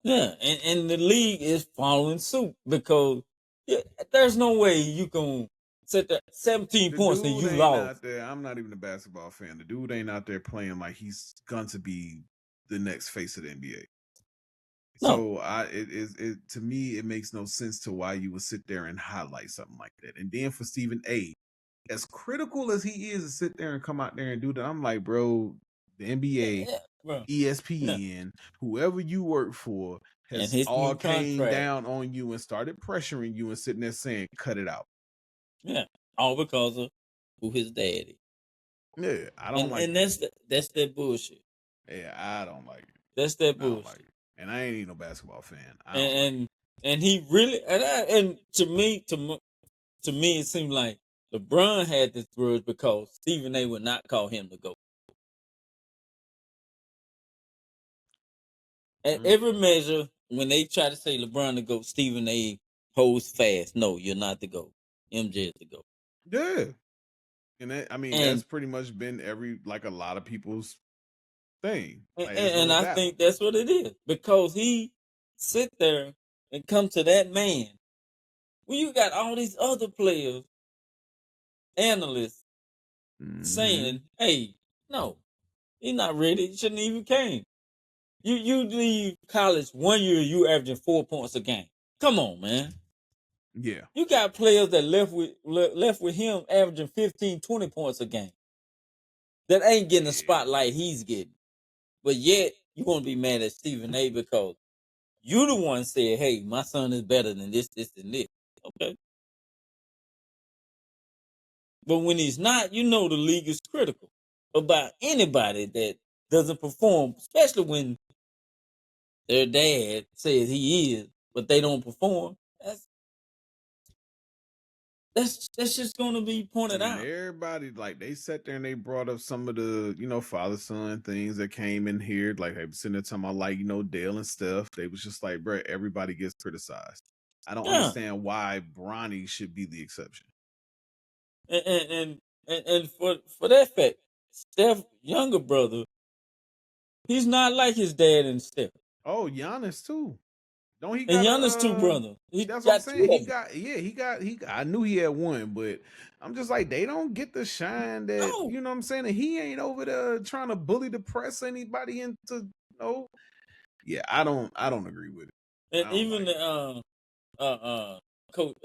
Yeah, and the league is following suit because there's no way you can set that 17 points and you ain't lost. out there. I'm not even a basketball fan. The dude ain't out there playing like he's going to be the next face of the NBA. No. So to me, it makes no sense to why you would sit there and highlight something like that. And then for Stephen A., as critical as he is to sit there and come out there and do that, I'm like, bro, the NBA, ESPN, whoever you work for, has all came down on you and started pressuring you and sitting there saying, cut it out. Yeah, all because of who his daddy. Yeah, I don't like it. And that's that bullshit. Yeah, I don't like it. That's that I don't bullshit. like it. And I ain't even no basketball fan. I don't And like it. and he really and to me it seemed like LeBron had this grudge because Stephen A. would not call him the GOAT. At every measure, when they try to say LeBron the GOAT, Stephen A. holds fast. No, you're not the GOAT. MJ is the GOAT. Yeah. And that, I mean, And that's pretty much been a lot of people's thing. and, Like, it's and no I battle. think that's what it is because he sit there and come to that man. Well, you got all these other players, analysts saying, "Hey, no, he's not ready. He shouldn't even came. You leave college 1 year, you averaging 4 points a game. Come on, man. Yeah. You got players that left with him averaging 15, 20 points a game. That ain't getting the spotlight he's getting. But yet, you want to be mad at Stephen A. because you the one said, hey, my son is better than this, and this. Okay. But when he's not, you know the league is critical about anybody that doesn't perform, especially when their dad says he is, but they don't perform. That's just gonna be pointed And out. everybody, like, they sat there and they brought up some of the, father son things that came in here. Like, they was sitting there talking about, like, Dale and stuff. They was just like, bro, everybody gets criticized. I don't Yeah. understand why Bronny should be the exception. And for that fact, Steph's younger brother, he's not like his dad and Steph. Oh, Giannis too. Don't he And got Giannis two brothers. He that's what I'm got two saying. of them. I knew he had one, but I'm just like, they don't get the shine that, No. you know what I'm saying? And he ain't over there trying to bully the press anybody into Yeah, I don't agree with it. And even the coach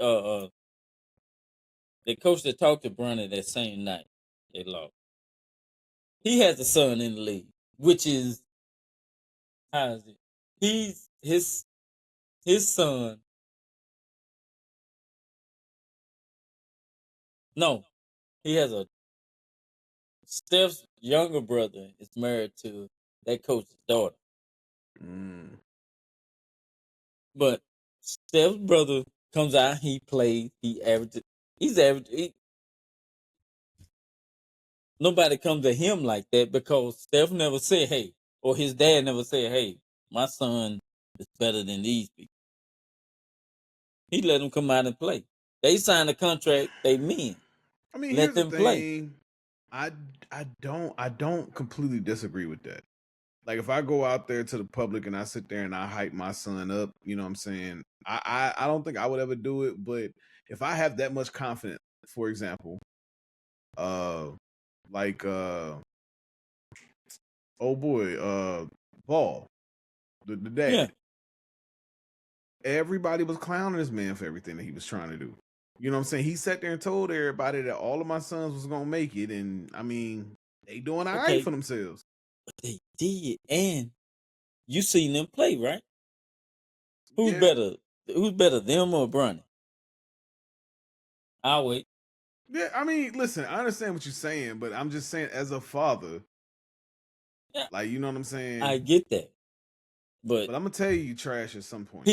the coach that talked to Bronny that same night they lost. He has a son in the league, which is how is it? He's his son. No, he has a Steph's younger brother is married to that coach's daughter. But Steph's brother comes out, he plays, he's average. Nobody comes to him like that because Steph never said, hey, or his dad never said, hey, my son is better than these people. He let them come out and play. They signed a contract, they men. I mean, Let here's the them play. thing. I don't completely disagree with that. Like, if I go out there to the public and I sit there and I hype my son up, you know what I'm saying? I don't think I would ever do it, but if I have that much confidence, for example, like oh boy, Ball, the dad. Yeah. Everybody was clowning this man for everything that he was trying to do. You know what I'm saying? He sat there and told everybody that all of my sons was gonna make it, and I mean, they doing all right for themselves. But they did, and you seen them play, right? Who's better? Who's better, them or Bronny? I'll wait. Yeah, I mean, listen, I understand what you're saying, but I'm just saying, as a father, like, you know what I'm saying? I get that, but I'm gonna tell you trash at some point.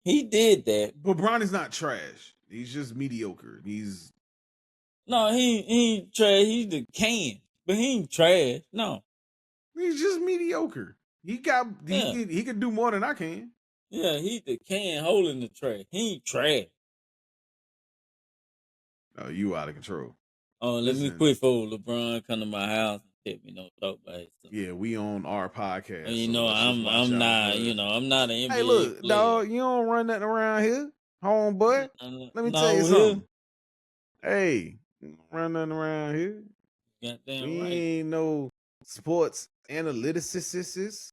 He did that, but Bronny's not trash. He's just mediocre. No, he ain't trash. He's the can, but he ain't trash. No, he's just mediocre. He could do more than I can. Yeah, he the can holding the trash. He ain't trash. Oh, you out of control. Oh, let me quit for LeBron come to my house and tell me don't talk about it. Yeah, we on our podcast. And you know, I'm not, I'm not an NBA Hey, look, player. dog, you don't run nothing around here, homeboy. Let me tell you here. something. Hey, you don't run nothing around here. Goddamn we right. ain't no sports analyticists.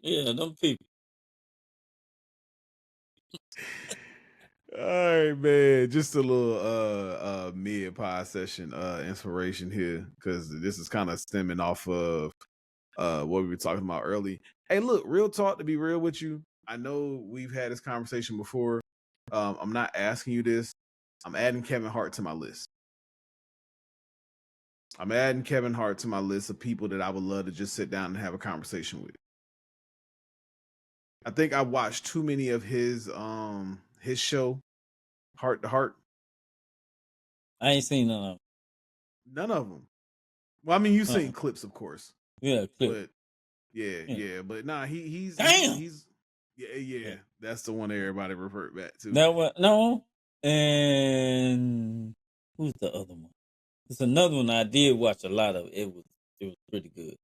Yeah, them people. All right, man. Just a little mid-pod session inspiration here, because this is kind of stemming off of what we were talking about early. Hey, look, real talk, to be real with you, I know we've had this conversation before. I'm not asking you this. I'm adding Kevin Hart to my list. I'm adding Kevin Hart to my list of people that I would love to just sit down and have a conversation with. I think I watched too many of his show, Heart to Heart. I ain't seen none of None of them. Well, I mean, you've them. seen clips, of course, Yeah, clip. but yeah. But nah, Damn. he's yeah. That's the one that everybody revert back to. That one, no. And who's the other one? There's another one I did watch a lot of. It was pretty good.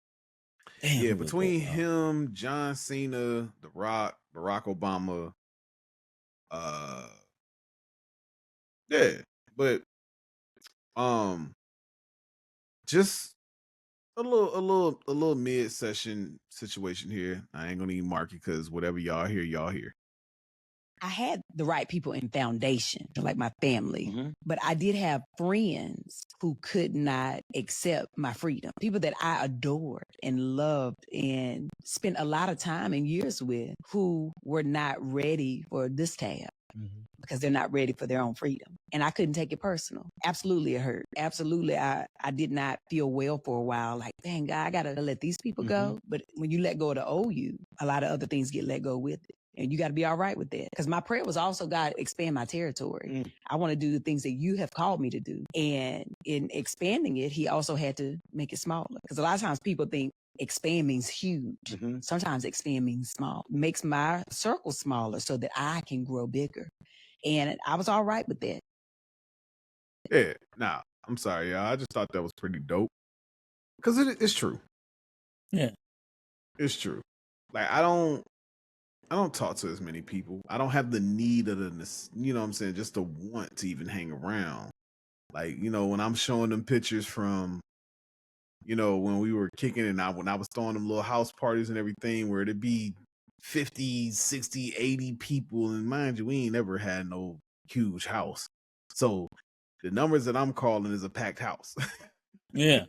Damn, Yeah, who was that? between him, John Cena, The Rock, Barack Obama, yeah, but just a little mid session situation here. I ain't gonna even mark it because whatever y'all hear, y'all hear. I had the right people in foundation, like my family, but I did have friends who could not accept my freedom. People that I adored and loved and spent a lot of time and years with who were not ready for this tab. Because they're not ready for their own freedom. And I couldn't take it personal. Absolutely, it hurt. Absolutely, I did not feel well for a while. Like, dang, God, I got to let these people go. But when you let go of the old you, a lot of other things get let go with it. And you got to be all right with that. Because my prayer was also, God, expand my territory. I want to do the things that you have called me to do. And in expanding it, he also had to make it smaller. Because a lot of times people think expand means huge. Sometimes expand means small. Makes my circle smaller so that I can grow bigger. And I was all right with that. Yeah, nah, I'm sorry, y'all. I just thought that was pretty dope because it's true. Yeah, it's true. Like I don't talk to as many people. I don't have the need of you know what I'm saying, just the want to even hang around. Like, you know, when I'm showing them pictures from, you know, when we were kicking it out, when I was throwing them little house parties and everything where it'd be 50, 60, 80 people. And mind you, we ain't never had no huge house. So the numbers that I'm calling is a packed house. yeah.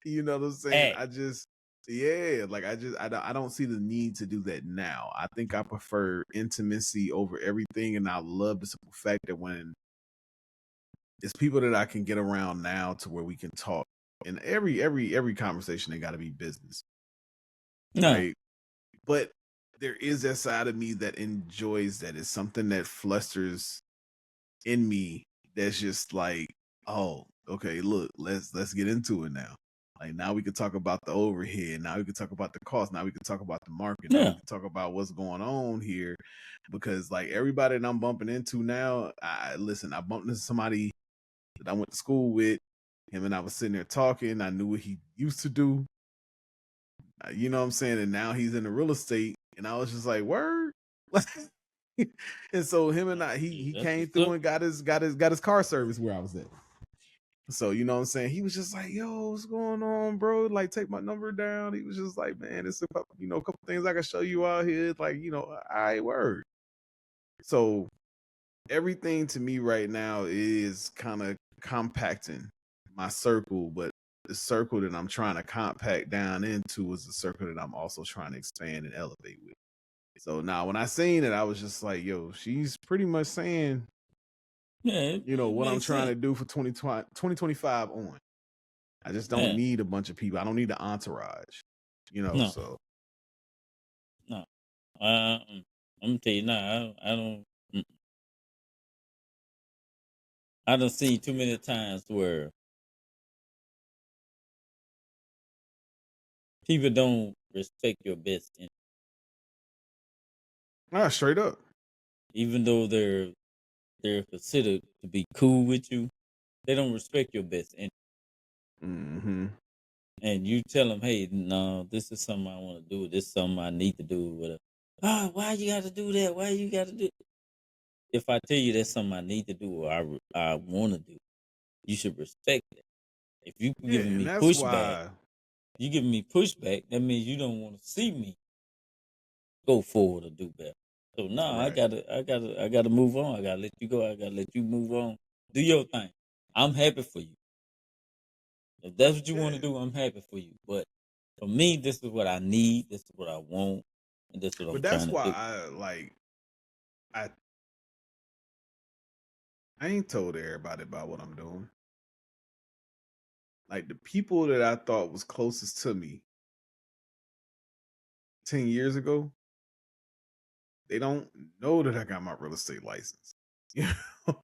You know what I'm saying? I just, yeah, like I don't see the need to do that now. I think I prefer intimacy over everything. And I love the simple fact that when it's people that I can get around now to where we can talk, and every conversation, they got to be business. No. Right. But there is that side of me that enjoys that. It's something that flusters in me that's just like, oh, okay, look, let's get into it now. Like now we can talk about the overhead. Now we can talk about the cost. Now we can talk about the market. Now we can talk about what's going on here. Because like everybody that I'm bumping into now, I bumped into somebody that I went to school with. Him and I was sitting there talking. I knew what he used to do. You know what I'm saying? And now he's in the real estate. And I was just like, word. And so him and I, he came through and got his car service where I was at. So you know what I'm saying? He was just like, yo, what's going on, bro? Like, take my number down. He was just like, man, it's a couple things I can show you out here. Like, you know, all right, word. So everything to me right now is kind of compacting my circle, but the circle that I'm trying to compact down into is the circle that I'm also trying to expand and elevate with. So now when I seen it, I was just like, yo, she's pretty much saying, yeah, you know, what I'm trying to do for 2025 on. I just don't need a bunch of people. I don't need the entourage, you know, so. No. I'm going to tell you now, I don't. I done seen too many times where people don't respect your best interest. Straight up. Even though they're considered to be cool with you, they don't respect your best interest. And you tell them, hey, no, this is something I want to do. This is something I need to do. Whatever. Oh, why you got to do that? Why you got to do it? If I tell you that's something I need to do or I want to do, you should respect it. If you giving me pushback, that means you don't want to see me go forward or do better. So no, right. I gotta move on. I gotta let you go. I gotta let you move on. Do your thing. I'm happy for you. If that's what you want to do, I'm happy for you. But for me, this is what I need. This is what I want, and this is what I'm trying to do. But that's why I ain't told everybody about what I'm doing. Like the people that I thought was closest to me 10 years ago, they don't know that I got my real estate license. You know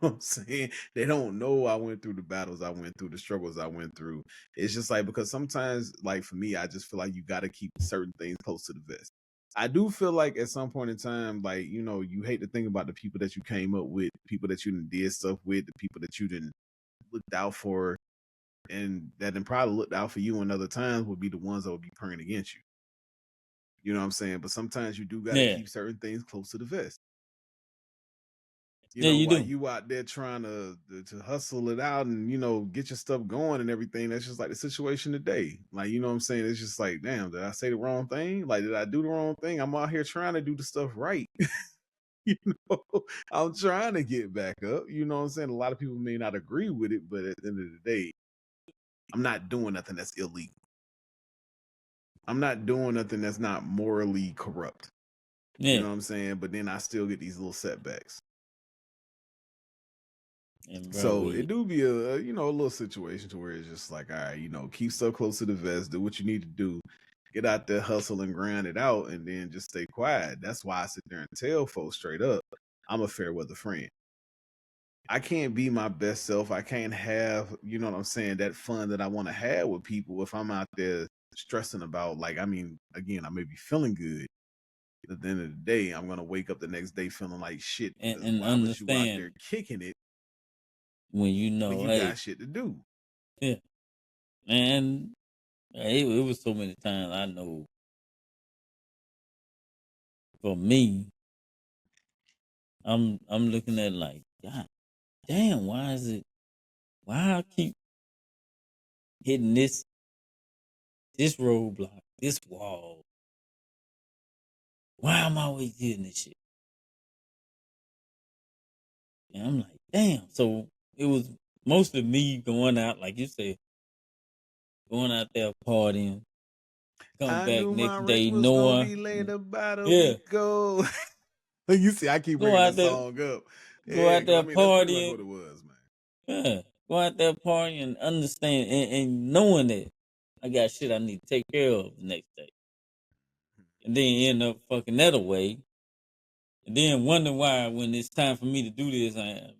what I'm saying? They don't know I went through the battles I went through, the struggles I went through. It's just like, because sometimes, like for me, I just feel like you got to keep certain things close to the vest. I do feel like at some point in time, like, you know, you hate to think about the people that you came up with, people that you did stuff with, the people that you didn't looked out for, and that then probably looked out for you in other times would be the ones that would be praying against you. You know what I'm saying? But sometimes you do got to Yeah. keep certain things close to the vest. You Yeah, know, you while do. you out there trying to hustle it out and, you know, get your stuff going and everything. That's just like the situation today. Like, you know what I'm saying? It's just like, damn, did I say the wrong thing? Like, did I do the wrong thing? I'm out here trying to do the stuff right. You know, I'm trying to get back up. You know what I'm saying? A lot of people may not agree with it, but at the end of the day, I'm not doing nothing that's illegal. I'm not doing nothing that's not morally corrupt. Yeah. You know what I'm saying? But then I still get these little setbacks. And bro, So it do be a you know, a little situation to where it's just like, all right, you know, keep stuff close to the vest, do what you need to do, get out there, hustle and grind it out, and then just stay quiet. That's why I sit there and tell folks straight up, I'm a fair weather friend. I can't be my best self. I can't have, you know what I'm saying, that fun that I want to have with people if I'm out there stressing about, like, I mean, again, I may be feeling good. At the end of the day, I'm gonna wake up the next day feeling like shit. Because and why was you out there understand kicking it when you when know, you hey, got shit to do? yeah, and it was so many times I know for me, I'm looking at like, God damn, why I keep hitting this roadblock, this wall? Why am I always hitting this shit? And I'm like, damn. So it was mostly me going out, like you said, going out there partying, come I back knew my next rent day was gonna knowing, be late about a yeah, week ago. You see, I keep go bringing out that there, song up. go Yeah, out 'cause I there mean that's pretty much what partying, it was, man. yeah, go out there partying and understand and knowing that I got shit I need to take care of the next day, and then end up fucking that away, and then wonder why when it's time for me to do this,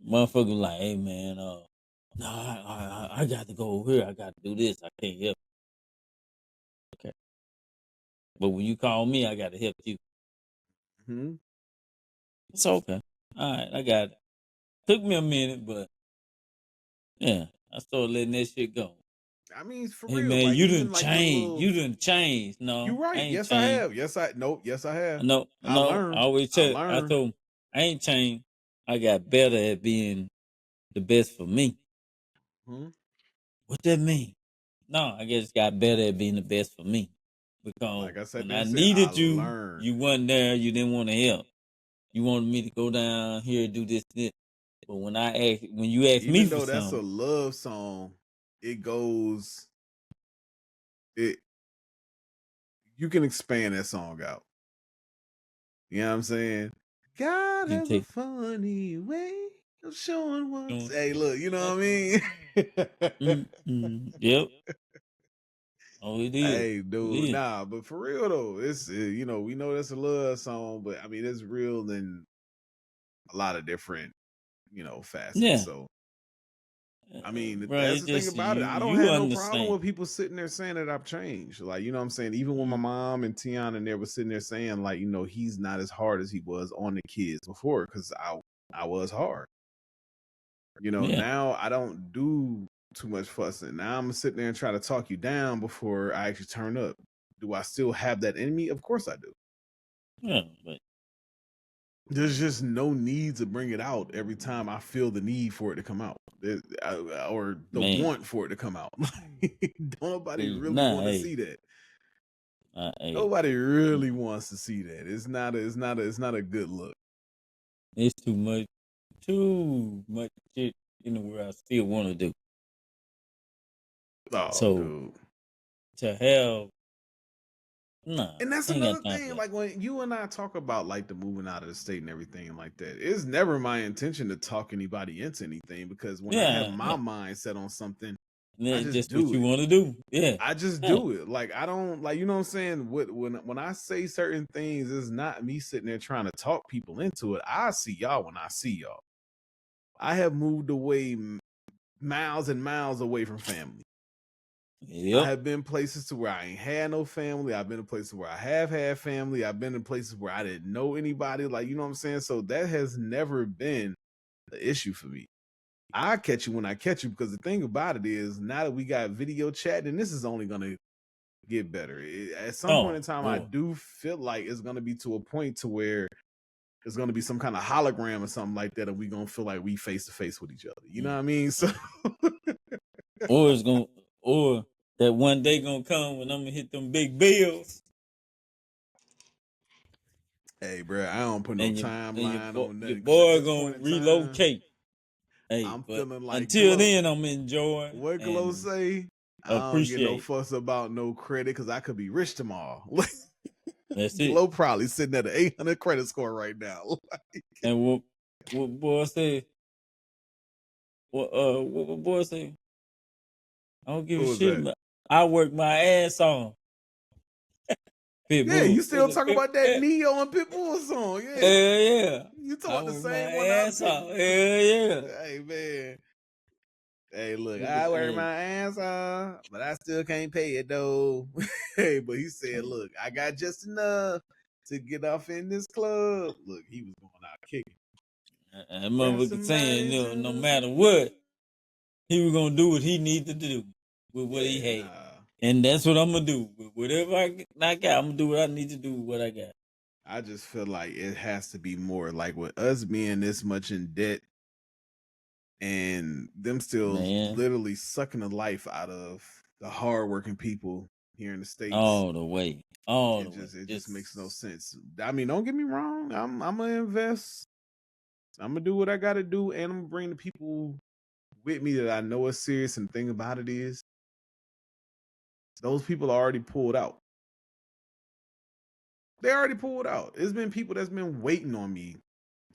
motherfucker like, hey man, no, I got to go over here, I got to do this, I can't help. Okay, but when you call me, I got to help you. Hmm. It's okay. All right, I got it. Took me a minute, but yeah, I started letting that shit go. I mean, for Hey real, man, like you even didn't like the change. little. You didn't change. You No, I right. ain't Yes, I changed. have. Yes, I I have. know, I I learned. always I tell. I learned. told him I ain't changed. I got better at being the best for me. Hmm. What that mean? No, I just got better at being the best for me. Because Like I said when there I and said, I needed you, learned. you wasn't there. You didn't want to help. You wanted me to go down here do this. But when you asked me Even for though that's a something, love song, it goes. It you can expand that song out. You know what I'm saying? God you has a take. funny way of showing what's. You Hey, look, you know know, what I mean? yep. Oh, it is. Hey, It dude, is. nah, but for real though, it's you know we know that's a love song, but I mean it's real in a lot of different facets. Yeah, So I mean bro. that's It's the thing just about it. I don't you have no problem understand. with people sitting there saying that I've changed. Like you know what I'm saying. Even when my Mm, mom and Tiana and they were sitting there saying like he's not as hard as he was on the kids before because I was hard. yeah, Now I don't do too much fussing. Now I'm sitting there and try to talk you down before I actually turn up. Do I still have that in me? Of course I do. yeah. But There's just no need to bring it out every time I feel the need for it to come out. Or the man, want for it to come out. Don't nobody really nah, want to hey, see that. hey, Nobody really wants to see that. It's not a good look. it's too much shit in the world I still want to do. Oh, So dude. to have, nah, And that's ain't another got time for thing. that. Like when you and I talk about like the moving out of the state and everything like that, it's never my intention to talk anybody into anything because when I have Yeah, my yeah, mind set on something, I That's just just what do you it. want to do. Yeah. I just do it. Like I don't like, you know what I'm saying? When I say certain things, it's not me sitting there trying to talk people into it. I see y'all when I see y'all. I have moved away miles and miles away from family. Yep. I have been places to where I ain't had no family. I've been in places where I have had family. I've been in places where I didn't know anybody. Like, you know what I'm saying? So that has never been the issue for me. I catch you when I catch you, because the thing about it is, now that we got video chat, and this is only gonna get better. At some point in time, I do feel like it's gonna be to a point to where it's gonna be some kind of hologram or something like that, and we gonna feel like we face to face with each other. You know what I mean? So, or it's gonna, or that one day gonna come when I'm gonna hit them big bills. hey, bro, I don't put no timeline on Your nothing. boy gonna relocate. Hey, I'm but feeling like until Glow. then, I'm enjoying. What Glow say? I don't get no fuss about no credit, because I could be rich tomorrow. That's it. Glow probably sitting at an 800 credit score right now. And what boy say? What boy say? I don't give a shit. I work my ass on. Pitbull. Yeah, you still talking about that Neo and Pitbull song? Yeah, hell yeah. You talking about the same my one? Ass off. Hell yeah. Hey man. Hey, look, I wear my ass off, but I still can't pay it though. Hey, but he said, look, I got just enough to get off in this club. Look, he was going out kicking. That motherfucker saying, no matter what, he was gonna do what he needed to do with what he had. And that's what I'm gonna do. With whatever I got, I'm gonna do what I need to do with what I got. I just feel like it has to be more, like with us being this much in debt and them still literally sucking the life out of the hardworking people here in the States. All the way. It just makes no sense. I mean, don't get me wrong. I'm gonna invest. I'm gonna do what I gotta do, and I'm gonna bring the people with me that I know are serious. And the thing about it is, those people are already pulled out. They already pulled out. There's been people that's been waiting on me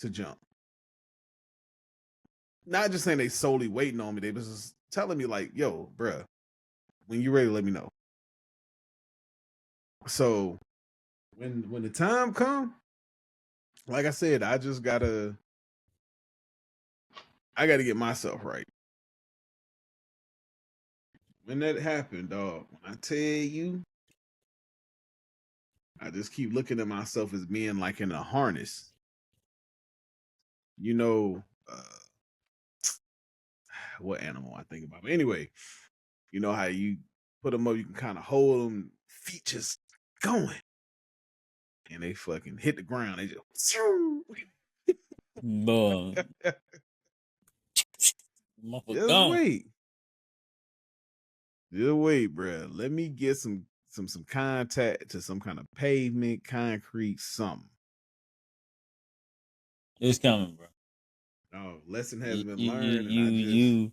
to jump. Not just saying they solely waiting on me. They was just telling me like, yo, bruh, when you ready, let me know. So when the time come, like I said, I gotta get myself right. When that happened, dog, when I tell you, I just keep looking at myself as being like in a harness. You know, what animal I think about. But anyway, you know how you put them up, you can kind of hold them, feet just going. And they fucking hit the ground. They just... Boy. Just wait. Just wait, bro. Let me get some contact to some kind of pavement, concrete, something. It's coming, bro. No, lesson has been learned.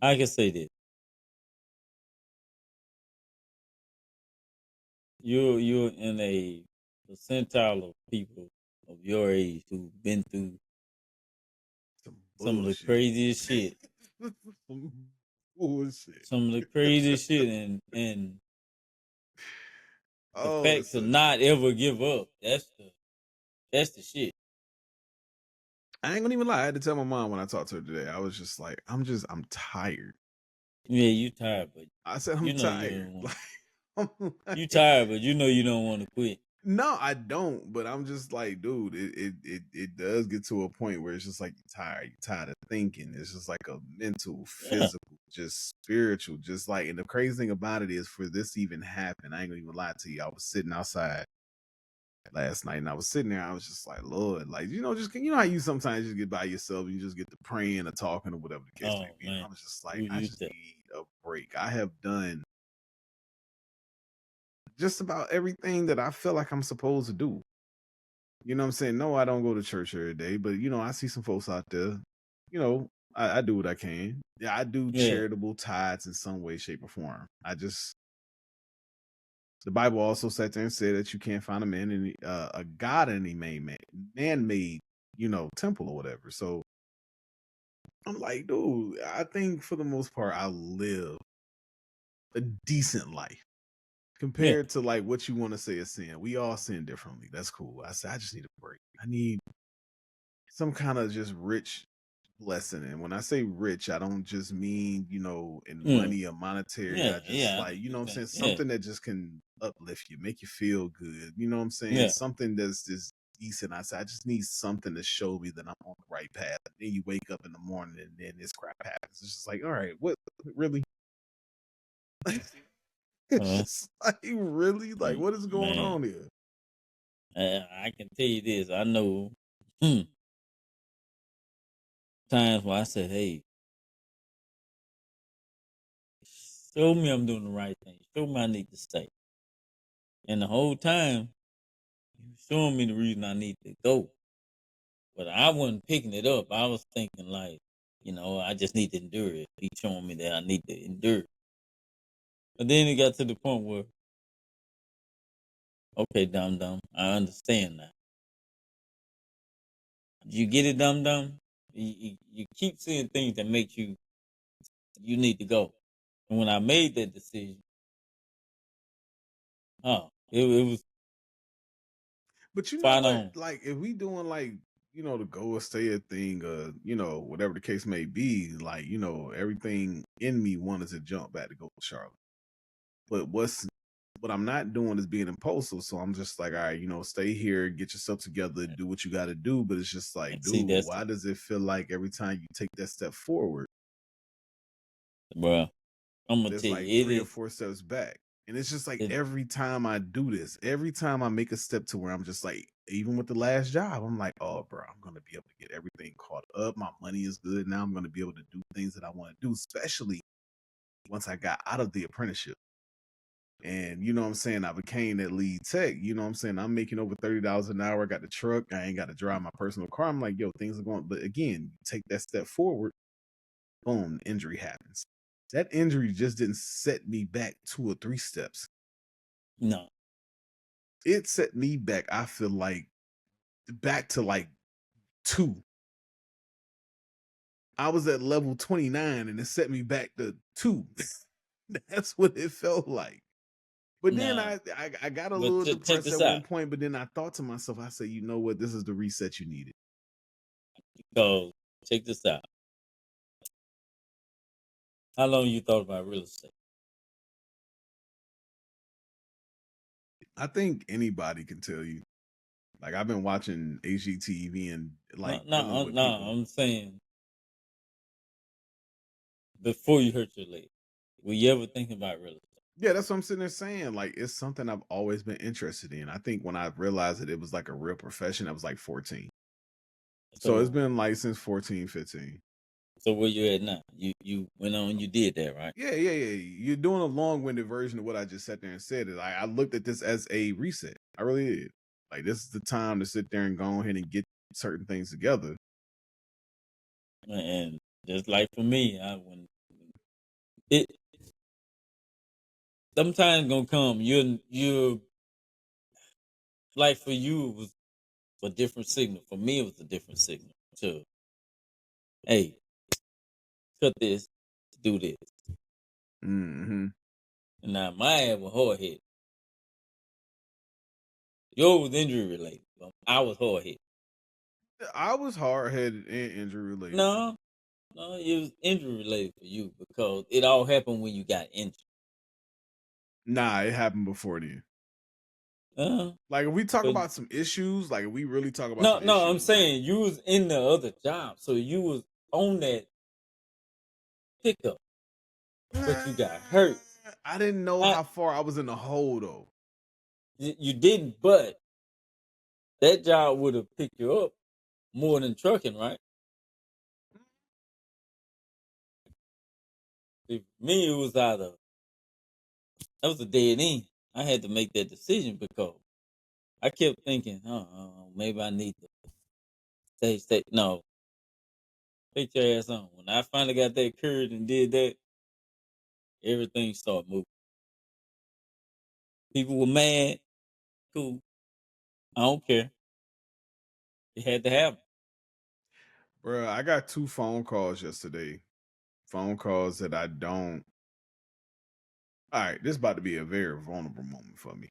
I can say this. You're in a percentile of people of your age who've been through some of the craziest shit. Bullshit. Some of the craziest shit, and the fact to not ever give up. That's the shit. I ain't gonna even lie. I had to tell my mom when I talked to her today. I was just like, I'm tired. Yeah, you tired, but I said I'm tired. You tired, but you know you don't want to quit. No, I don't. But I'm just like, dude, it does get to a point where it's just like you're tired. You're tired of thinking. It's just like a mental, physical, just spiritual, just like. And the crazy thing about it is, for this to even happen, I ain't gonna even lie to you. I was sitting outside last night, and I was sitting there. I was just like, Lord, like, you know, just, you know how you sometimes just get by yourself, and you just get to praying or talking or whatever the case may be. And I was just like, I just need a break. I have done just about everything that I feel like I'm supposed to do. You know what I'm saying? No, I don't go to church every day, but you know, I see some folks out there. You know, I do what I can. Yeah, I do charitable tithes in some way, shape, or form. The Bible also sat there and said that you can't find a God in any man-made, you know, temple or whatever. So I'm like, dude, I think for the most part, I live a decent life Yeah. compared to like what you want to say is sin. We all sin differently. That's cool. I said, I just need a break. I need some kind of just rich blessing. And when I say rich, I don't just mean, in Mm. money or monetary. Yeah, I just yeah, I know like, what you're I'm saying. saying? Yeah, Something that just can uplift you, make you feel good. You know what I'm saying? yeah. Something that's just decent. I said, I just need something to show me that I'm on the right path. Then you wake up in the morning and then this crap happens. It's just like, all right, what really? It's Uh, just like, really? Like, what is going man, on here? I can tell you this. I know times where I said, "Hey, show me I'm doing the right thing. Show me I need to stay." And the whole time, you showing me the reason I need to go. But I wasn't picking it up. I was thinking like, I just need to endure it. He's showing me that I need to endure. But then it got to the point where, okay, dum dum, I understand now. You get it, dum dum. You keep seeing things that make you need to go. And when I made that decision, it was But you know spot what? on. Like, if we doing like, the go or stay a thing, whatever the case may be, like, everything in me wanted to jump back to go to Charlotte. But what I'm not doing is being impulsive. So I'm just like, all right, stay here, get yourself together, do what you got to do. But it's just like, And see, dude, that's why does it feel like every time you take that step forward, bro. I'm gonna there's tell like you, it 3 or is. 4 steps back? And it's just like It, every time I do this, every time I make a step to where I'm just like, even with the last job, I'm like, oh, bro, I'm going to be able to get everything caught up. My money is good. Now I'm going to be able to do things that I want to do, especially once I got out of the apprenticeship. And you know what I'm saying? I became that lead tech. You know what I'm saying? I'm making over $30 an hour. I got the truck. I ain't got to drive my personal car. I'm like, yo, things are going. But again, you take that step forward, boom, injury happens. That injury just didn't set me back 2 or 3 steps. no, It set me back, I feel like, back to like 2. I was at level 29 and it set me back to 2. That's what it felt like. But then no. I got a But little check depressed this at one out, point, but then I thought to myself, I said, you know what? This is the reset you needed. because check this out. How long you thought about real estate? I think anybody can tell you. Like, I've been watching HGTV and No, like dealing no, with no. people. I'm saying before you hurt your leg. Were you ever thinking about real estate? Yeah, that's what I'm sitting there saying. Like, it's something I've always been interested in. I think when I realized that it was like a real profession, I was like 14. So it's So, been like since 14, 15. so where you at now? You went on, you did that, right? Yeah, yeah, yeah. You're doing a long-winded version of what I just sat there and said. Is I looked at this as a reset. I really did. Like, this is the time to sit there and go ahead and get certain things together. And just like for me, when it sometimes gonna come, you're like for you it was a different signal. For me, it was a different signal. To hey, cut this, do this. Mm-hmm. And now my ass was hard hit. Yours was injury related. I was hard hit. I was hard-headed and injury-related. No, no, it was injury related for you because it all happened when you got injured. Nah, it happened before then. Like, if we talk But about some issues, like if we really talk about no, some no, I'm issues, like saying you was in the other job, so you was on that pickup, but you got hurt. I didn't know I, how far I was in the hole though. you didn't, but that job would have picked you up more than trucking, right? See, for me, it was that was a dead end. I had to make that decision because I kept thinking, maybe I need to stay. No, take your ass on. When I finally got that courage and did that, everything started moving. People were mad. Cool. I don't care. It had to happen. Bro, I got 2 phone calls yesterday. Phone calls that I don't. All right, this about to be a very vulnerable moment for me.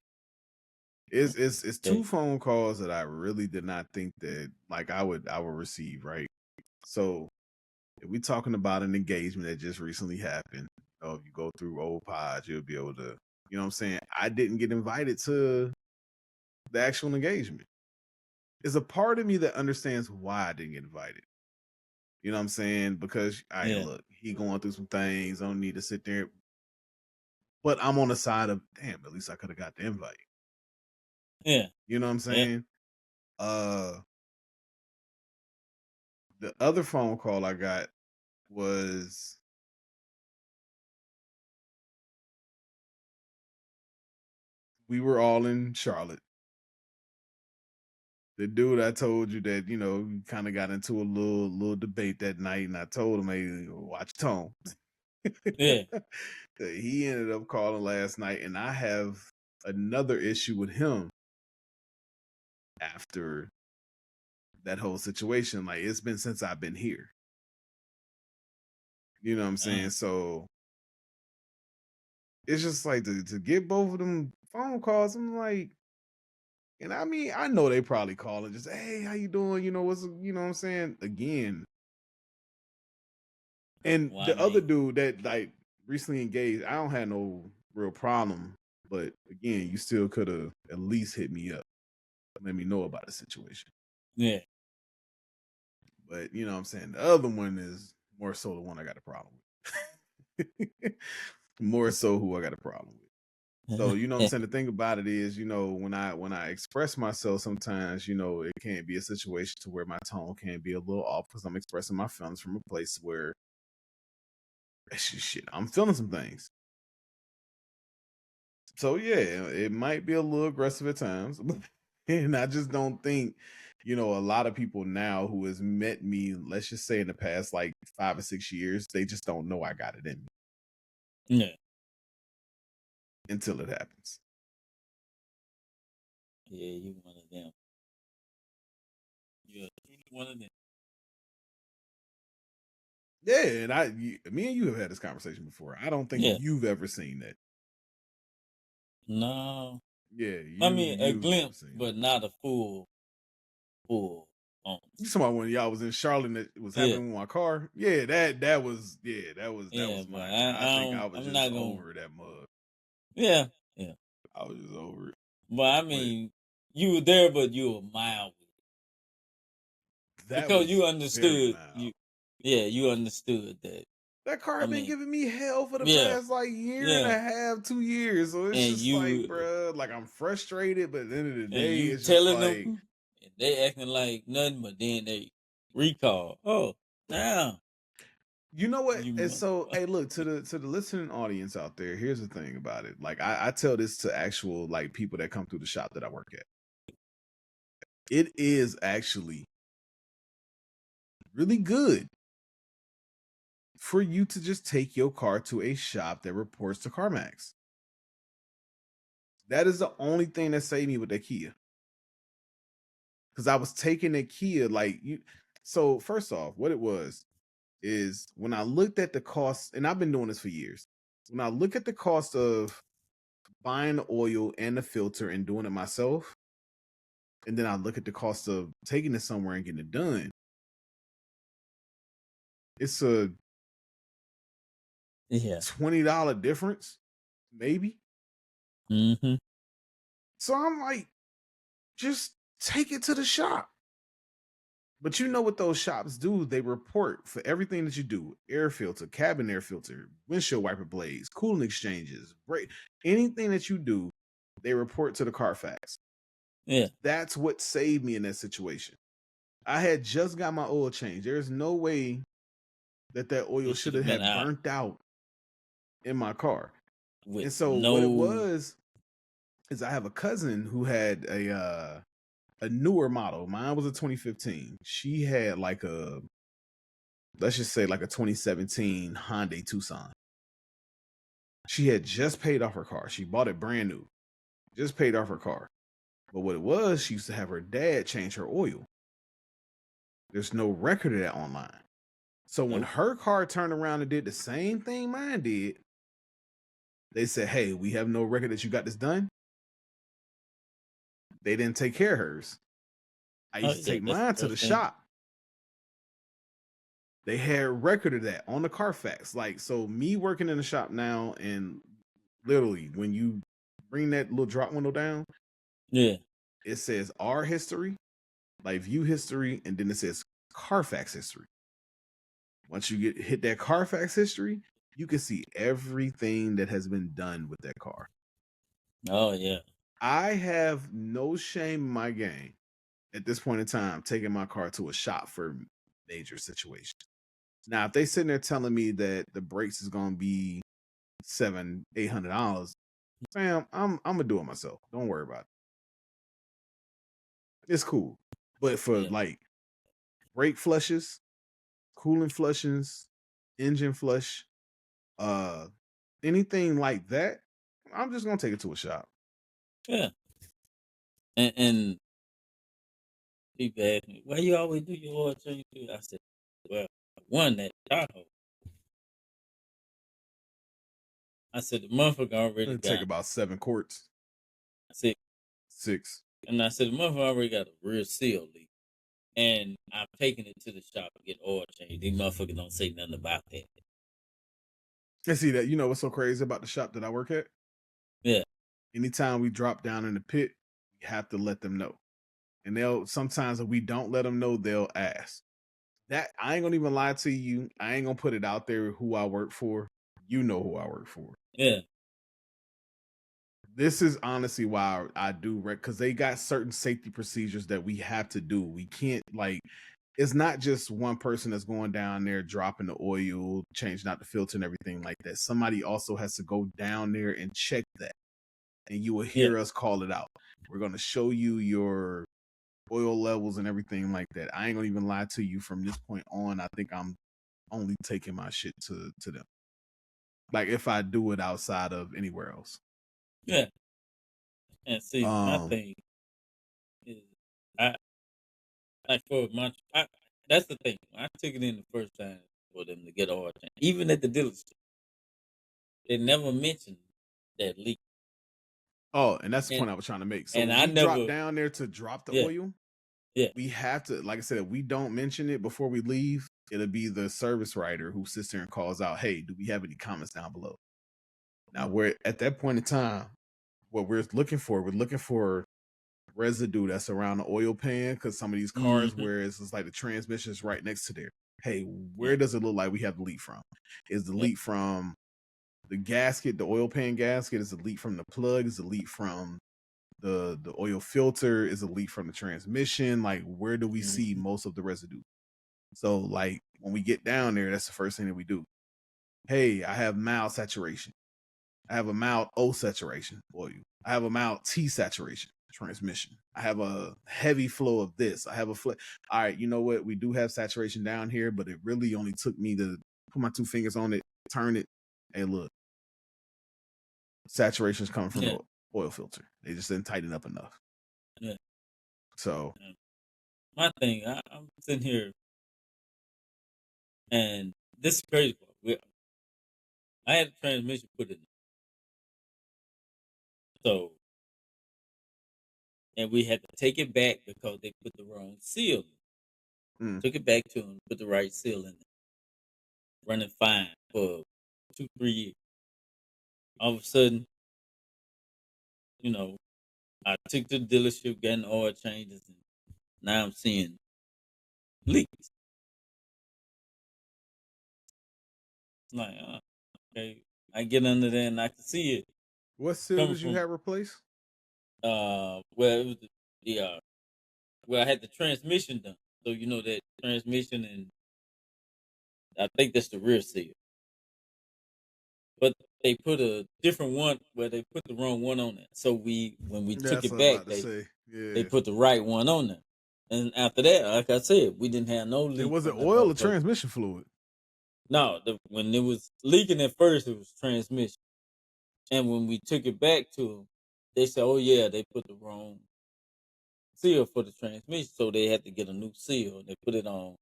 It's 2 Okay. phone calls that I really did not think that like I would receive, right? So if we talking about an engagement that just recently happened, if you go through old pods, you'll be able to, you know what I'm saying? I didn't get invited to the actual engagement. There's a part of me that understands why I didn't get invited. You know what I'm saying? Because I Yeah. look, he going through some things. I don't need to sit there. But I'm on the side of damn, at least I could have got the invite. Yeah. You know what I'm Yeah. saying? The other phone call I got was we were all in Charlotte. The dude I told you that, we kind of got into a little debate that night, and I told him, hey, watch tone. Yeah. He ended up calling last night, and I have another issue with him after that whole situation. Like, it's been since I've been here. You know what I'm saying? So it's just like to get both of them phone calls. I'm like, and I mean, I know they probably calling just, hey, how you doing? You know what I'm saying? Again. And Well, I the other mean, dude that like recently engaged, I don't have no real problem. But again, you still could have at least hit me up. Let me know about the situation. yeah. But you know what I'm saying? The other one is more so the one I got a problem with. More so who I got a problem with. So, you know what I'm saying? The thing about it is, when I express myself sometimes, it can't be a situation to where my tone can be a little off because I'm expressing my feelings from a place where shit, I'm feeling some things. So yeah, it might be a little aggressive at times. And I just don't think, a lot of people now who has met me, let's just say in the past like 5 or 6 years, they just don't know I got it in me Yeah. until it happens. Yeah, you one of them. You're one of them. Yeah, and me and you have had this conversation before. I don't think Yeah. you've ever seen that. No. Yeah, I mean, a you've never glimpse, seen but it. not a full. You talking about when y'all was in Charlotte and it was Yeah. happening with my car? Yeah, that was that Yeah, was but my time. I think I was I'm just not gonna. over that mug. Yeah. Yeah. I was just over it. But I mean, you were there, but you were mild with it That because you was very understood. mild. You understood that. That car I had been mean, giving me hell for the yeah, past like year and yeah, a half, 2 years. So it's and just like, you bruh, like I'm frustrated, but at the end of the and day, you it's just telling them, like, and they acting like nothing, but then they recall. Oh, now you know what? you And must. so, hey, look to the listening audience out there. Here's the thing about it. Like I tell this to actual like people that come through the shop that I work at. It is actually really good for you to just take your car to a shop that reports to CarMax. That is the only thing that saved me with that Kia. Because I was taking a Kia like you. So first off, what it was is when I looked at the cost, and I've been doing this for years. When I look at the cost of buying the oil and the filter and doing it myself, and then I look at the cost of taking it somewhere and getting it done, it's a $20 difference, maybe. Mm-hmm. So I'm like, just take it to the shop. But you know what those shops do? They report for everything that you do: air filter, cabin air filter, windshield wiper blades, cooling exchanges, brake, anything that you do, they report to the Carfax. Yeah. That's what saved me in that situation. I had just got my oil change. There's no way that oil It should should have have been had out burnt out in my car. with And so what it no. was is I have a cousin who had a newer model. Mine was a 2015. She had like let's just say like a 2017 Hyundai Tucson. She had just paid off her car. She bought it brand new. Just paid off her car. But what it was, she used to have her dad change her oil. There's no record of that online. So when her car turned around and did the same thing mine did, they said, "Hey, we have no record that you got this done." They didn't take care of hers. I used to take mine to the shop. They had record of that on the Carfax. Like, so me working in the shop now, and literally when you bring that little drop window down, it says our history, like view history, and then it says Carfax history. Once you hit that Carfax history, you can see everything that has been done with that car. Oh yeah. I have no shame in my game at this point in time taking my car to a shop for major situations. Now, if they sitting there telling me that the brakes is gonna be $700-800, fam, I'm gonna do it myself. Don't worry about it. It's cool. But for like brake flushes, coolant flushes, engine flush, anything like that, I'm just gonna take it to a shop. Yeah. And people ask me, why you always do your oil change? I said, well, one, that Tahoe. I said, the motherfucker already got. Take about 7 quarts. 6. And I said, the motherfucker already got a rear seal leak. And I've taken it to the shop to get oil change. These motherfuckers don't say nothing about that. And see that, you know what's so crazy about the shop that I work at? Yeah. Anytime we drop down in the pit, we have to let them know. And they'll sometimes if we don't let them know, they'll ask. That I ain't gonna even lie to you. I ain't gonna put it out there who I work for. You know who I work for. Yeah. This is honestly why I do because they got certain safety procedures that we have to do. We can't it's not just one person that's going down there dropping the oil, changing out the filter and everything like that. Somebody also has to go down there and check that. And you will hear us call it out. We're going to show you your oil levels and everything like that. I ain't gonna even lie to you. From this point on, I think I'm only taking my shit to them. Like if I do it outside of anywhere else. Yeah. And see, my thing is, that's the thing. I took it in the first time for them to get oil change. Even at the dealership, they never mentioned that leak. Oh, and that's the point I was trying to make. So when we drop down there to drop the oil, we have to, like I said, if we don't mention it before we leave, it'll be the service writer who sits there and calls out, "Hey, do we have any comments down below?" Now, we're at that point in time, what we're looking for residue that's around the oil pan, because some of these cars where it's like the transmission is right next to there. Hey, where does it look like we have the leak from? Is the leak from the gasket, the oil pan gasket? Is the leak from the plug? Is the leak from the oil filter? Is the leak from the transmission? Like, where do we see most of the residue? So like when we get down there, that's the first thing that we do. Hey, I have mild saturation. I have a mild O saturation oil. I have a mild T saturation transmission. I have a heavy flow of this. I have all right, you know what? We do have saturation down here, but it really only took me to put my 2 fingers on it, turn it. Hey, look, saturation's coming from the oil filter. They just didn't tighten up enough. Yeah. So my thing, I'm sitting here, and this is crazy. I had a transmission put in. So, and we had to take it back because they put the wrong seal in. Took it back to them, put the right seal in it. Running fine for 2-3 years. All of a sudden, you know, I took to the dealership, getting oil changes, and now I'm seeing leaks. Like, okay, I get under there and I can see it. What seal did you have replaced? Well, it was well, I had the transmission done. So you know that transmission, and I think that's the rear seal. But they put a different one where they put the wrong one on it. So when we took it back, they put the right one on there. And after that, like I said, we didn't have no leak. Was it oil or transmission fluid? No, when it was leaking at first, it was transmission. And when we took it back to them, they said, "Oh yeah, they put the wrong seal for the transmission, so they had to get a new seal. They put it on,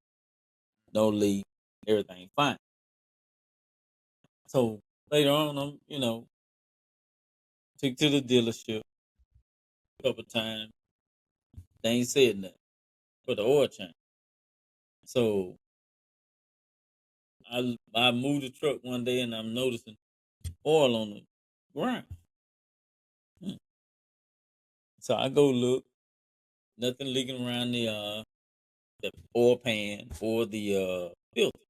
no leak, everything fine. So later on, I'm took to the dealership a couple times. They ain't said nothing for the oil change. So I moved the truck one day and I'm noticing oil on the ground. So I go look, nothing leaking around the oil pan or the filter.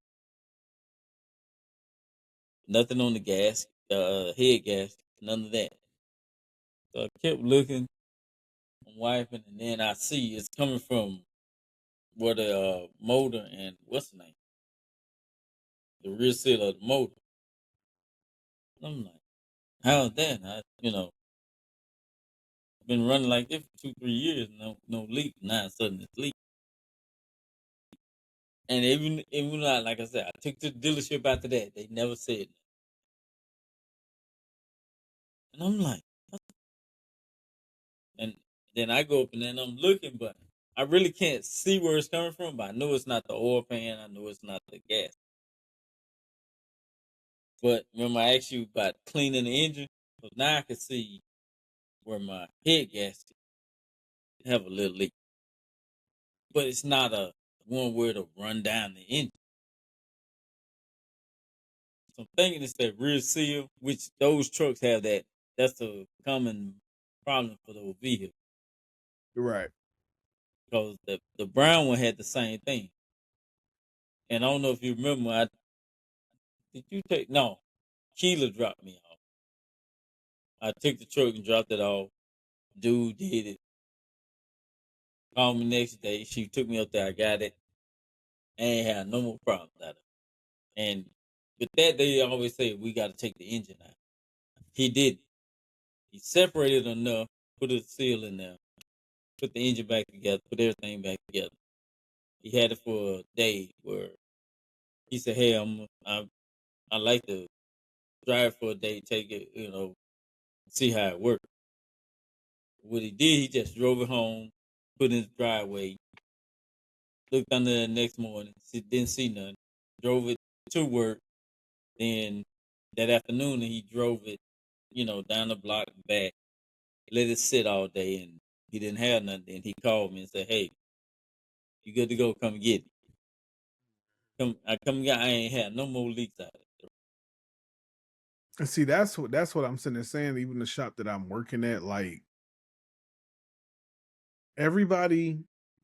Nothing on the gas, head gas, none of that. So I kept looking, I'm wiping, and then I see it's coming from where the motor and what's the name? The rear seal of the motor. I'm like, how's that? Been running like this for 2-3 years, no leak. Now suddenly it's leak. And even though, like I said, I took to the dealership after that. They never said that. And I'm like, what? And then I go up and then I'm looking, but I really can't see where it's coming from. But I know it's not the oil pan. I know it's not the gas. But remember, I asked you about cleaning the engine. So now I can see where my head gasket have a little leak. But it's not a one where to run down the engine. So I'm thinking it's that rear seal, which those trucks have that. That's a common problem for those vehicles. Right. Because the brown one had the same thing. And I don't know if you remember, Keela dropped me off. I took the truck and dropped it off. Dude did it. Called me next day. She took me up there. I got it. I ain't had no more problems out of it. And with that, they always say, we got to take the engine out. He did. He separated enough, put a seal in there, put the engine back together, put everything back together. He had it for a day where he said, hey, I like to drive for a day, take it, see how it works. What he did, he just drove it home, put it in his driveway, looked under the next morning, didn't see nothing, drove it to work. Then that afternoon, he drove it, down the block back, let it sit all day, and he didn't have nothing. Then he called me and said, hey, you good to go? Come and get it. I ain't had no more leaks out of it. And see, that's what I'm sitting there saying. Even the shop that I'm working at, like everybody,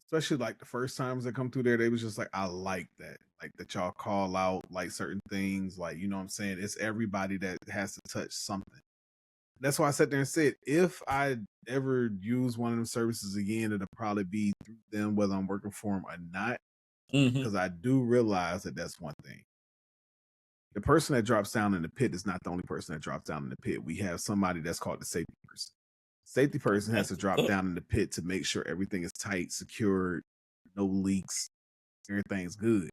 especially like the first times that come through there, they was just like, I like that y'all call out like certain things, like you know what I'm saying. It's everybody that has to touch something. That's why I sat there and said, if I ever use one of them services again, it'll probably be through them, whether I'm working for them or not, because I do realize that that's one thing. The person that drops down in the pit is not the only person that drops down in the pit. We have somebody that's called the safety person. Safety person has to drop down in the pit to make sure everything is tight, secured, no leaks, everything's good.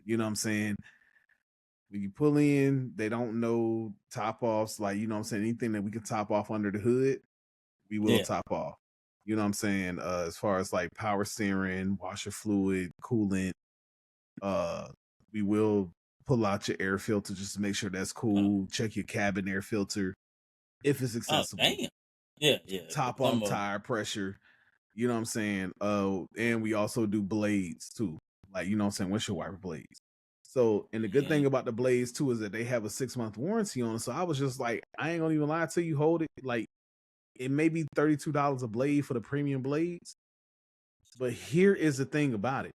You know what I'm saying? When you pull in, they don't know top offs, like, you know what I'm saying? Anything that we can top off under the hood, we will top off. You know what I'm saying? As far as like power steering, washer fluid, coolant, we will pull out your air filter just to make sure that's cool. Check your cabin air filter if it's accessible. Oh, damn. Yeah. Top off tire pressure. You know what I'm saying? And we also do blades too. Like, you know what I'm saying? Windshield wiper blades. So, and the good thing about the blades too is that they have a 6-month warranty on it. So I was just like, I ain't gonna even lie to you, hold it. Like, it may be $32 a blade for the premium blades. But here is the thing about it.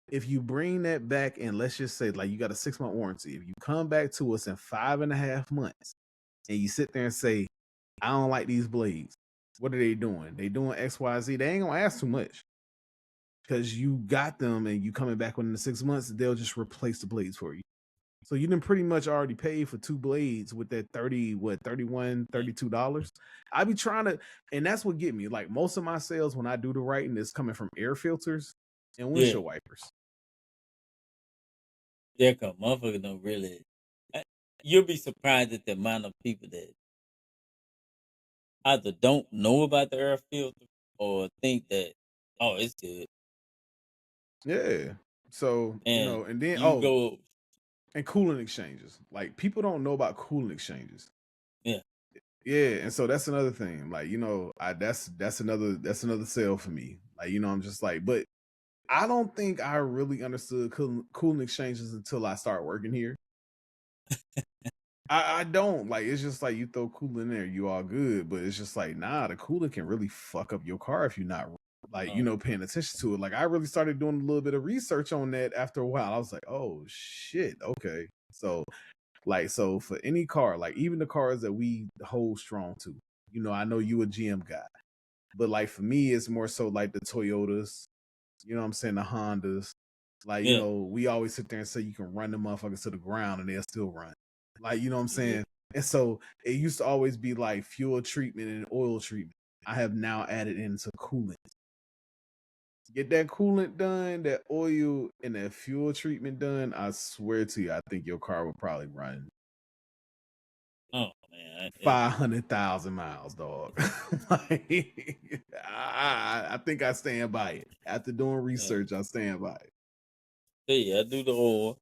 If you bring that back and let's just say like you got a 6-month warranty, if you come back to us in 5.5 months and you sit there and say, I don't like these blades, what are they doing? They doing XYZ. They ain't gonna ask too much because you got them and you coming back within the 6 months, they'll just replace the blades for you. So you didn't pretty much already pay for 2 blades with that $32. I be trying to, and that's what get me. Like most of my sales when I do the writing is coming from air filters and windshield wipers. Yeah, cause motherfuckers don't really. You'll be surprised at the amount of people that either don't know about the air filter or think that Oh, it's good. Yeah. So, And and then you go, and coolant exchanges. Like people don't know about coolant exchanges. yeah. Yeah, and so that's another thing. Like, that's another sale for me. Like, I'm just like, but I don't think I really understood coolant exchanges until I start working here. I don't like. It's just like you throw coolant in there, you all good. But it's just like, nah, the coolant can really fuck up your car if you're not like paying attention to it. Like I really started doing a little bit of research on that after a while. I was like, oh shit, okay. So for any car, like even the cars that we hold strong to, I know you a GM guy, but like for me, it's more so like the Toyotas. You know what I'm saying? The Hondas. Like, Yeah. we always sit there and say you can run the motherfuckers to the ground and they'll still run. Like, you know what I'm Yeah. saying? And so it used to always be like fuel treatment and oil treatment. I have now added into coolant. Get that coolant done, that oil and that fuel treatment done. I swear to you, I think your car will probably run Oh man, 500,000 miles, dog. Like, I think I stand by it. After doing research, I stand by it. Yeah, I do the oil.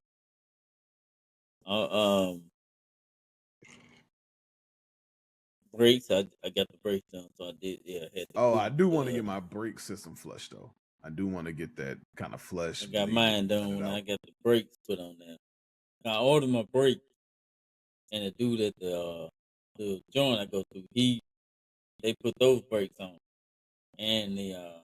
Brakes. I got the brakes done, so I did. Yeah, I had the Oh, I do want to coolant. get my brake system flushed though. I do want to get that kind of I flushed. got mine done when I got the brakes put on there. I ordered my brakes, and the dude at the joint I go to, they put those brakes on, and Yeah,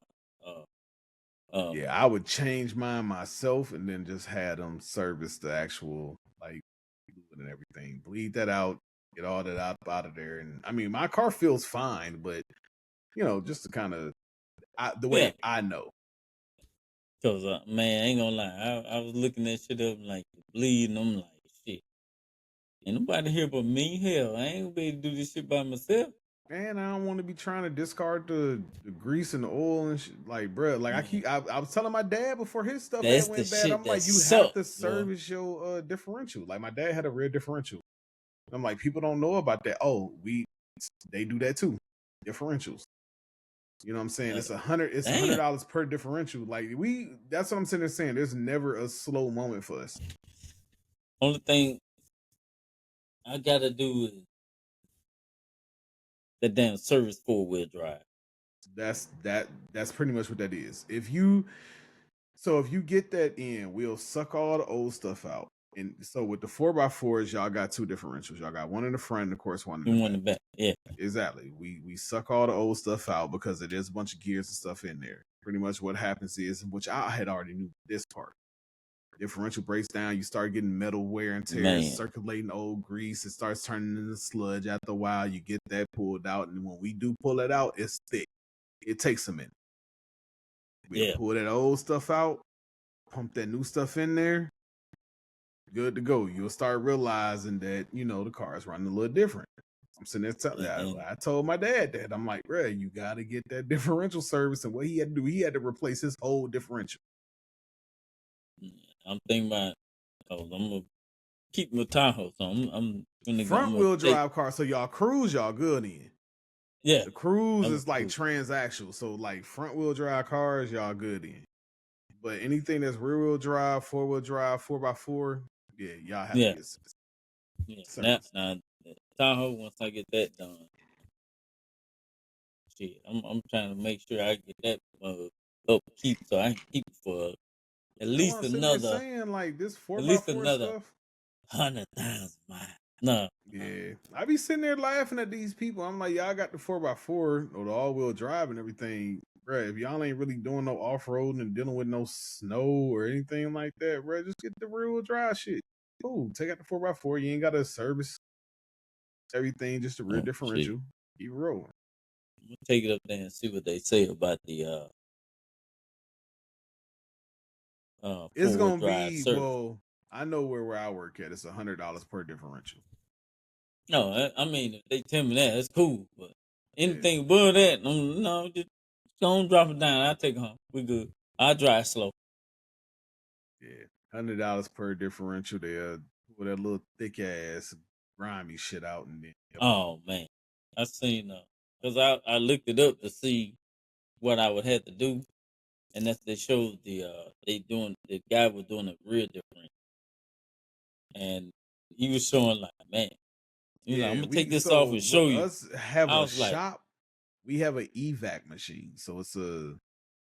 I would change mine myself and then just had them service the actual like fluid and everything. Bleed that out, get all that out of there. And I mean, my car feels fine, but just to kind of the yeah. way I know. Cause man, I ain't gonna lie, I was looking that shit up like bleeding. I'm like, shit, ain't nobody here but me. Hell, I ain't gonna be able to do this shit by myself. Man, I don't want to be trying to discard the grease and the oil and shit. Like, bro, like I was telling my dad before his stuff That's had the went bad. shit I'm that like, you have suck, to boy. service your differential. Like, my dad had a rear differential. I'm like, people don't know about that. Oh, they do that too. Differentials. You know what I'm saying? It's Damn. $100 per differential. Like that's what I'm sitting there saying. There's never a slow moment for us. Only thing I gotta do is the damn service 4-wheel drive. That's pretty much what that is. If you get that in, we'll suck all the old stuff out. And so with the 4x4s, y'all got two differentials. Y'all got one in the front and of course one in the back. Yeah. Exactly. We suck all the old stuff out because there's a bunch of gears and stuff in there. Pretty much what happens is, which I had already knew this part. Differential breaks down, you start getting metal wear and tears, circulating old grease. It starts turning into sludge. After a while, you get that pulled out. And when we do pull it out, it's thick. It takes a minute. We'll pull that old stuff out, pump that new stuff in there. Good to go. You'll start realizing that, the car is running a little different. I'm sitting there telling I told my dad that. I'm like, bro, you got to get that differential service. And what he had to do, he had to replace his whole differential. I'm thinking about, I'm going to keep my Tahoe. So I'm gonna front wheel drive car. So y'all cruise, y'all good in. Yeah. The cruise is like transactional. So like front wheel drive cars, y'all good in. But anything that's rear wheel drive, 4-wheel drive, 4x4, yeah, y'all have to get service. Now, Tahoe, once I get that done, shit, I'm trying to make sure I get that upkeep so I can keep it for at least another saying, like this 4x4 at least another stuff. 100,000 miles. No. Yeah. I be sitting there laughing at these people. I'm like, y'all got the 4x4 or the all-wheel drive and everything. Bruh, if y'all ain't really doing no off-roading and dealing with no snow or anything like that, bruh, just get the rear-wheel drive shit. Cool. Take out the 4x4. You ain't got to service everything, just the rear differential. Keep rolling. I'm gonna take it up there and see what they say about the it's gonna be service. well, I know where I work at. It's $100 per differential. No, I mean if they tell me that, it's cool. But anything above that, no, just don't drop it down. I'll take it home. We good. I'll drive slow. Yeah, $100 per differential there with that little thick ass grimy shit out and then. Oh man, I seen because I looked it up to see what I would have to do, and that's they showed the guy was doing it real different, and he was showing like, man, he was like, I'm Yeah, gonna take we this off so and with show you. us have I a was like, shop. We have an evac machine, so it's a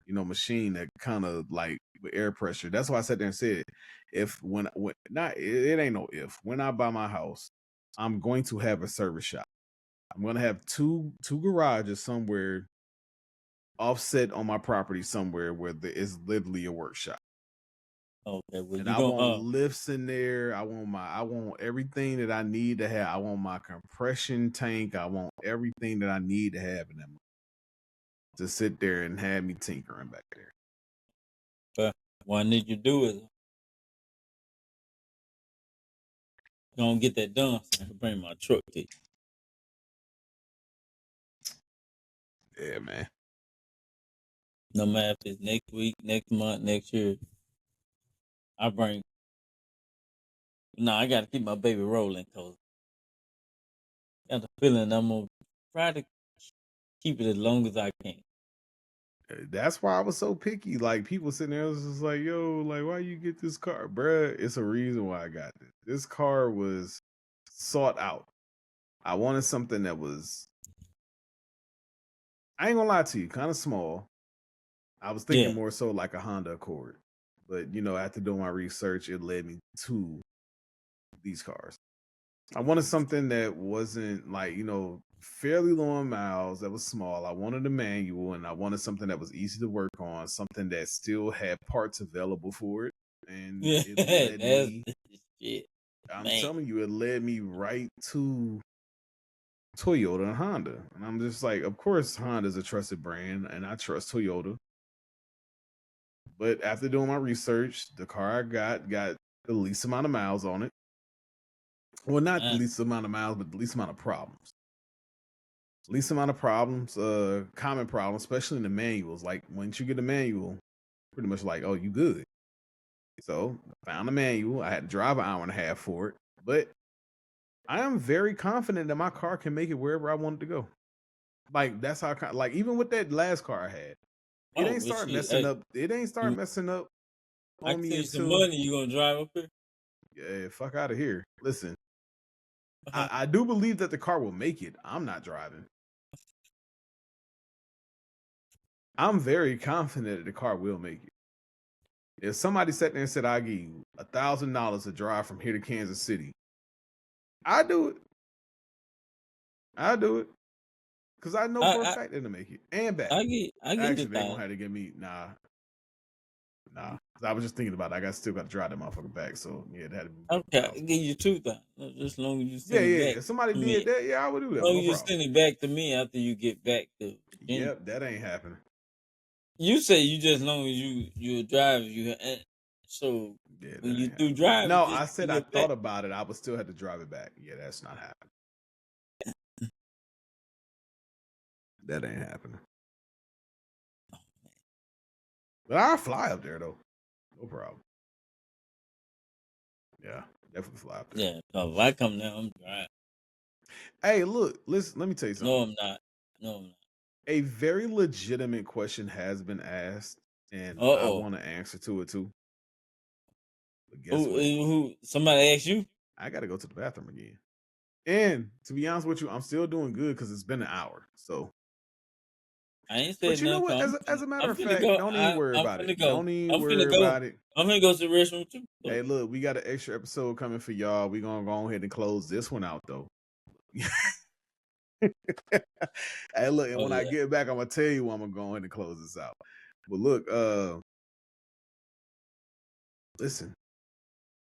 machine that kind of like with air pressure. That's why I sat there and said, if when not it ain't no if when I buy my house, I'm going to have a service shop. I'm gonna have two garages somewhere offset on my property somewhere where there is literally a workshop. okay, well And you I want gonna lifts in there. I want everything that I need to have. I want my compression tank. I want everything that I need to have in them to sit there and have me tinkering back there. what I need you to do is gonna get that done so I can bring my truck to you. Yeah, man. No matter if it's next week, next month, next year. I bring. No, I gotta keep my baby rolling because I got the feeling I'm gonna try to keep it as long as I can. That's why I was so picky. Like people sitting there was just like, yo, like why you get this car? Bruh, it's a reason why I got this. This car was sought out. I wanted something that was, I ain't gonna lie to you, kind of small. I was thinking Yeah, more so like a Honda Accord. But after doing my research, it led me to these cars. I wanted something that wasn't like, fairly low on miles, that was small. I wanted a manual and I wanted something that was easy to work on, something that still had parts available for it. And yeah, it led that's me, the shit, I'm man. telling you, it led me right to Toyota and Honda. And I'm just like, of course, Honda's a trusted brand and I trust Toyota. But after doing my research, the car I got the least amount of miles on it. Well, not the least amount of miles, but the least amount of problems. Least amount of problems, common problems, especially in the manuals. Like once you get a manual, pretty much like, oh, you good. So found a manual. I had to drive an hour and a half for it, but I am very confident that my car can make it wherever I want it to go. Like that's how, like even with that last car I had, it Oh, ain't well, start shit. messing Hey, up. It ain't start you, messing up I on can me send you some until money. You gonna drive up here? yeah, fuck out of here. Listen, I do believe that the car will make it. I'm not driving. I'm very confident that the car will make it. If somebody sat there and said, "I give you $1,000 to drive from here to Kansas City," I do it. I do it because I know for a I fact they're gonna make it and back. I get the Actually, they're gonna thousand. have to give me nah. 'Cause I was just thinking about it. Still got to drive that motherfucker back. So yeah, it had to be Okay, I 1,000. give you 2,000. Just as long as you Yeah, send it yeah. back If somebody to did me. that, yeah, I would do As that. long No as you problem. send it back to me after you get back to Virginia. Yep, that ain't happening. You say you just as long as you drive so Yeah, when that you ain't do happening. drive, No, just I said bring I it back. thought about it. I would still have to drive it back. Yeah, that's not happening. That ain't happening. But I'll fly up there though. No problem. Yeah, definitely fly up there. Yeah, 'cause if I come down, I'm driving. Hey, look, listen, let me tell you No, something. I'm not. No, I'm not. A very legitimate question has been asked, and I Uh-oh. want to answer to it too. But guess Who, what? who? Somebody asked you? I got to go to the bathroom again. And to be honest with you, I'm still doing good because it's been an hour. So, I ain't but said you know nothing. what? 'Cause As a matter I'm of finna fact, go. don't even worry I'm about it. finna go. Don't even I'm finna worry go. about it. I'm finna go to the restroom too. So, Hey, look, we got an extra episode coming for y'all. We gonna go ahead and close this one out though. Hey, look, and oh when I yeah. get back, I'm gonna tell you I'm gonna go ahead and close this out. But look, listen,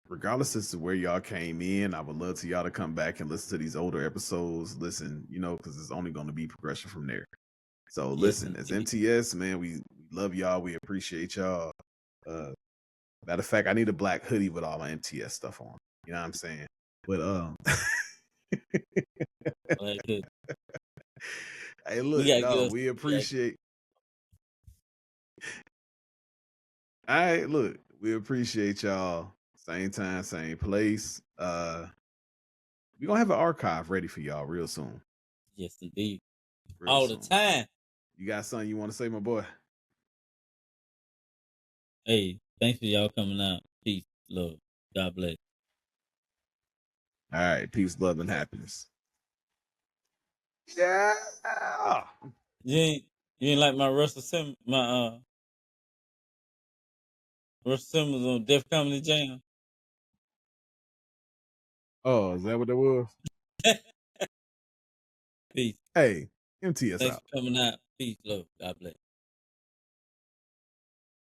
regardless as to where y'all came in, I would love to y'all to come back and listen to these older episodes. Listen, because it's only gonna be progression from there. So Yes, listen, as indeed. MTS, man, we love y'all. We appreciate y'all. Matter of fact, I need a black hoodie with all my MTS stuff on. You know what I'm saying? But Like, 'cause hey, we look, gotta get dog, us. we Yeah. appreciate. All right, look, we appreciate y'all. Same time, same place. We're gonna have an archive ready for y'all real soon. Yes, indeed. Real All the soon. time. You got something you want to say, my boy? Hey, thanks for y'all coming out. Peace, love, God bless. All right, peace, love, and happiness. Yeah. You ain't like my Russell Simmons, Russell Simmons on Def Comedy Jam. Oh, is that what that was? Peace. Hey, MTS Thanks out. for coming out. Peace, love, God bless.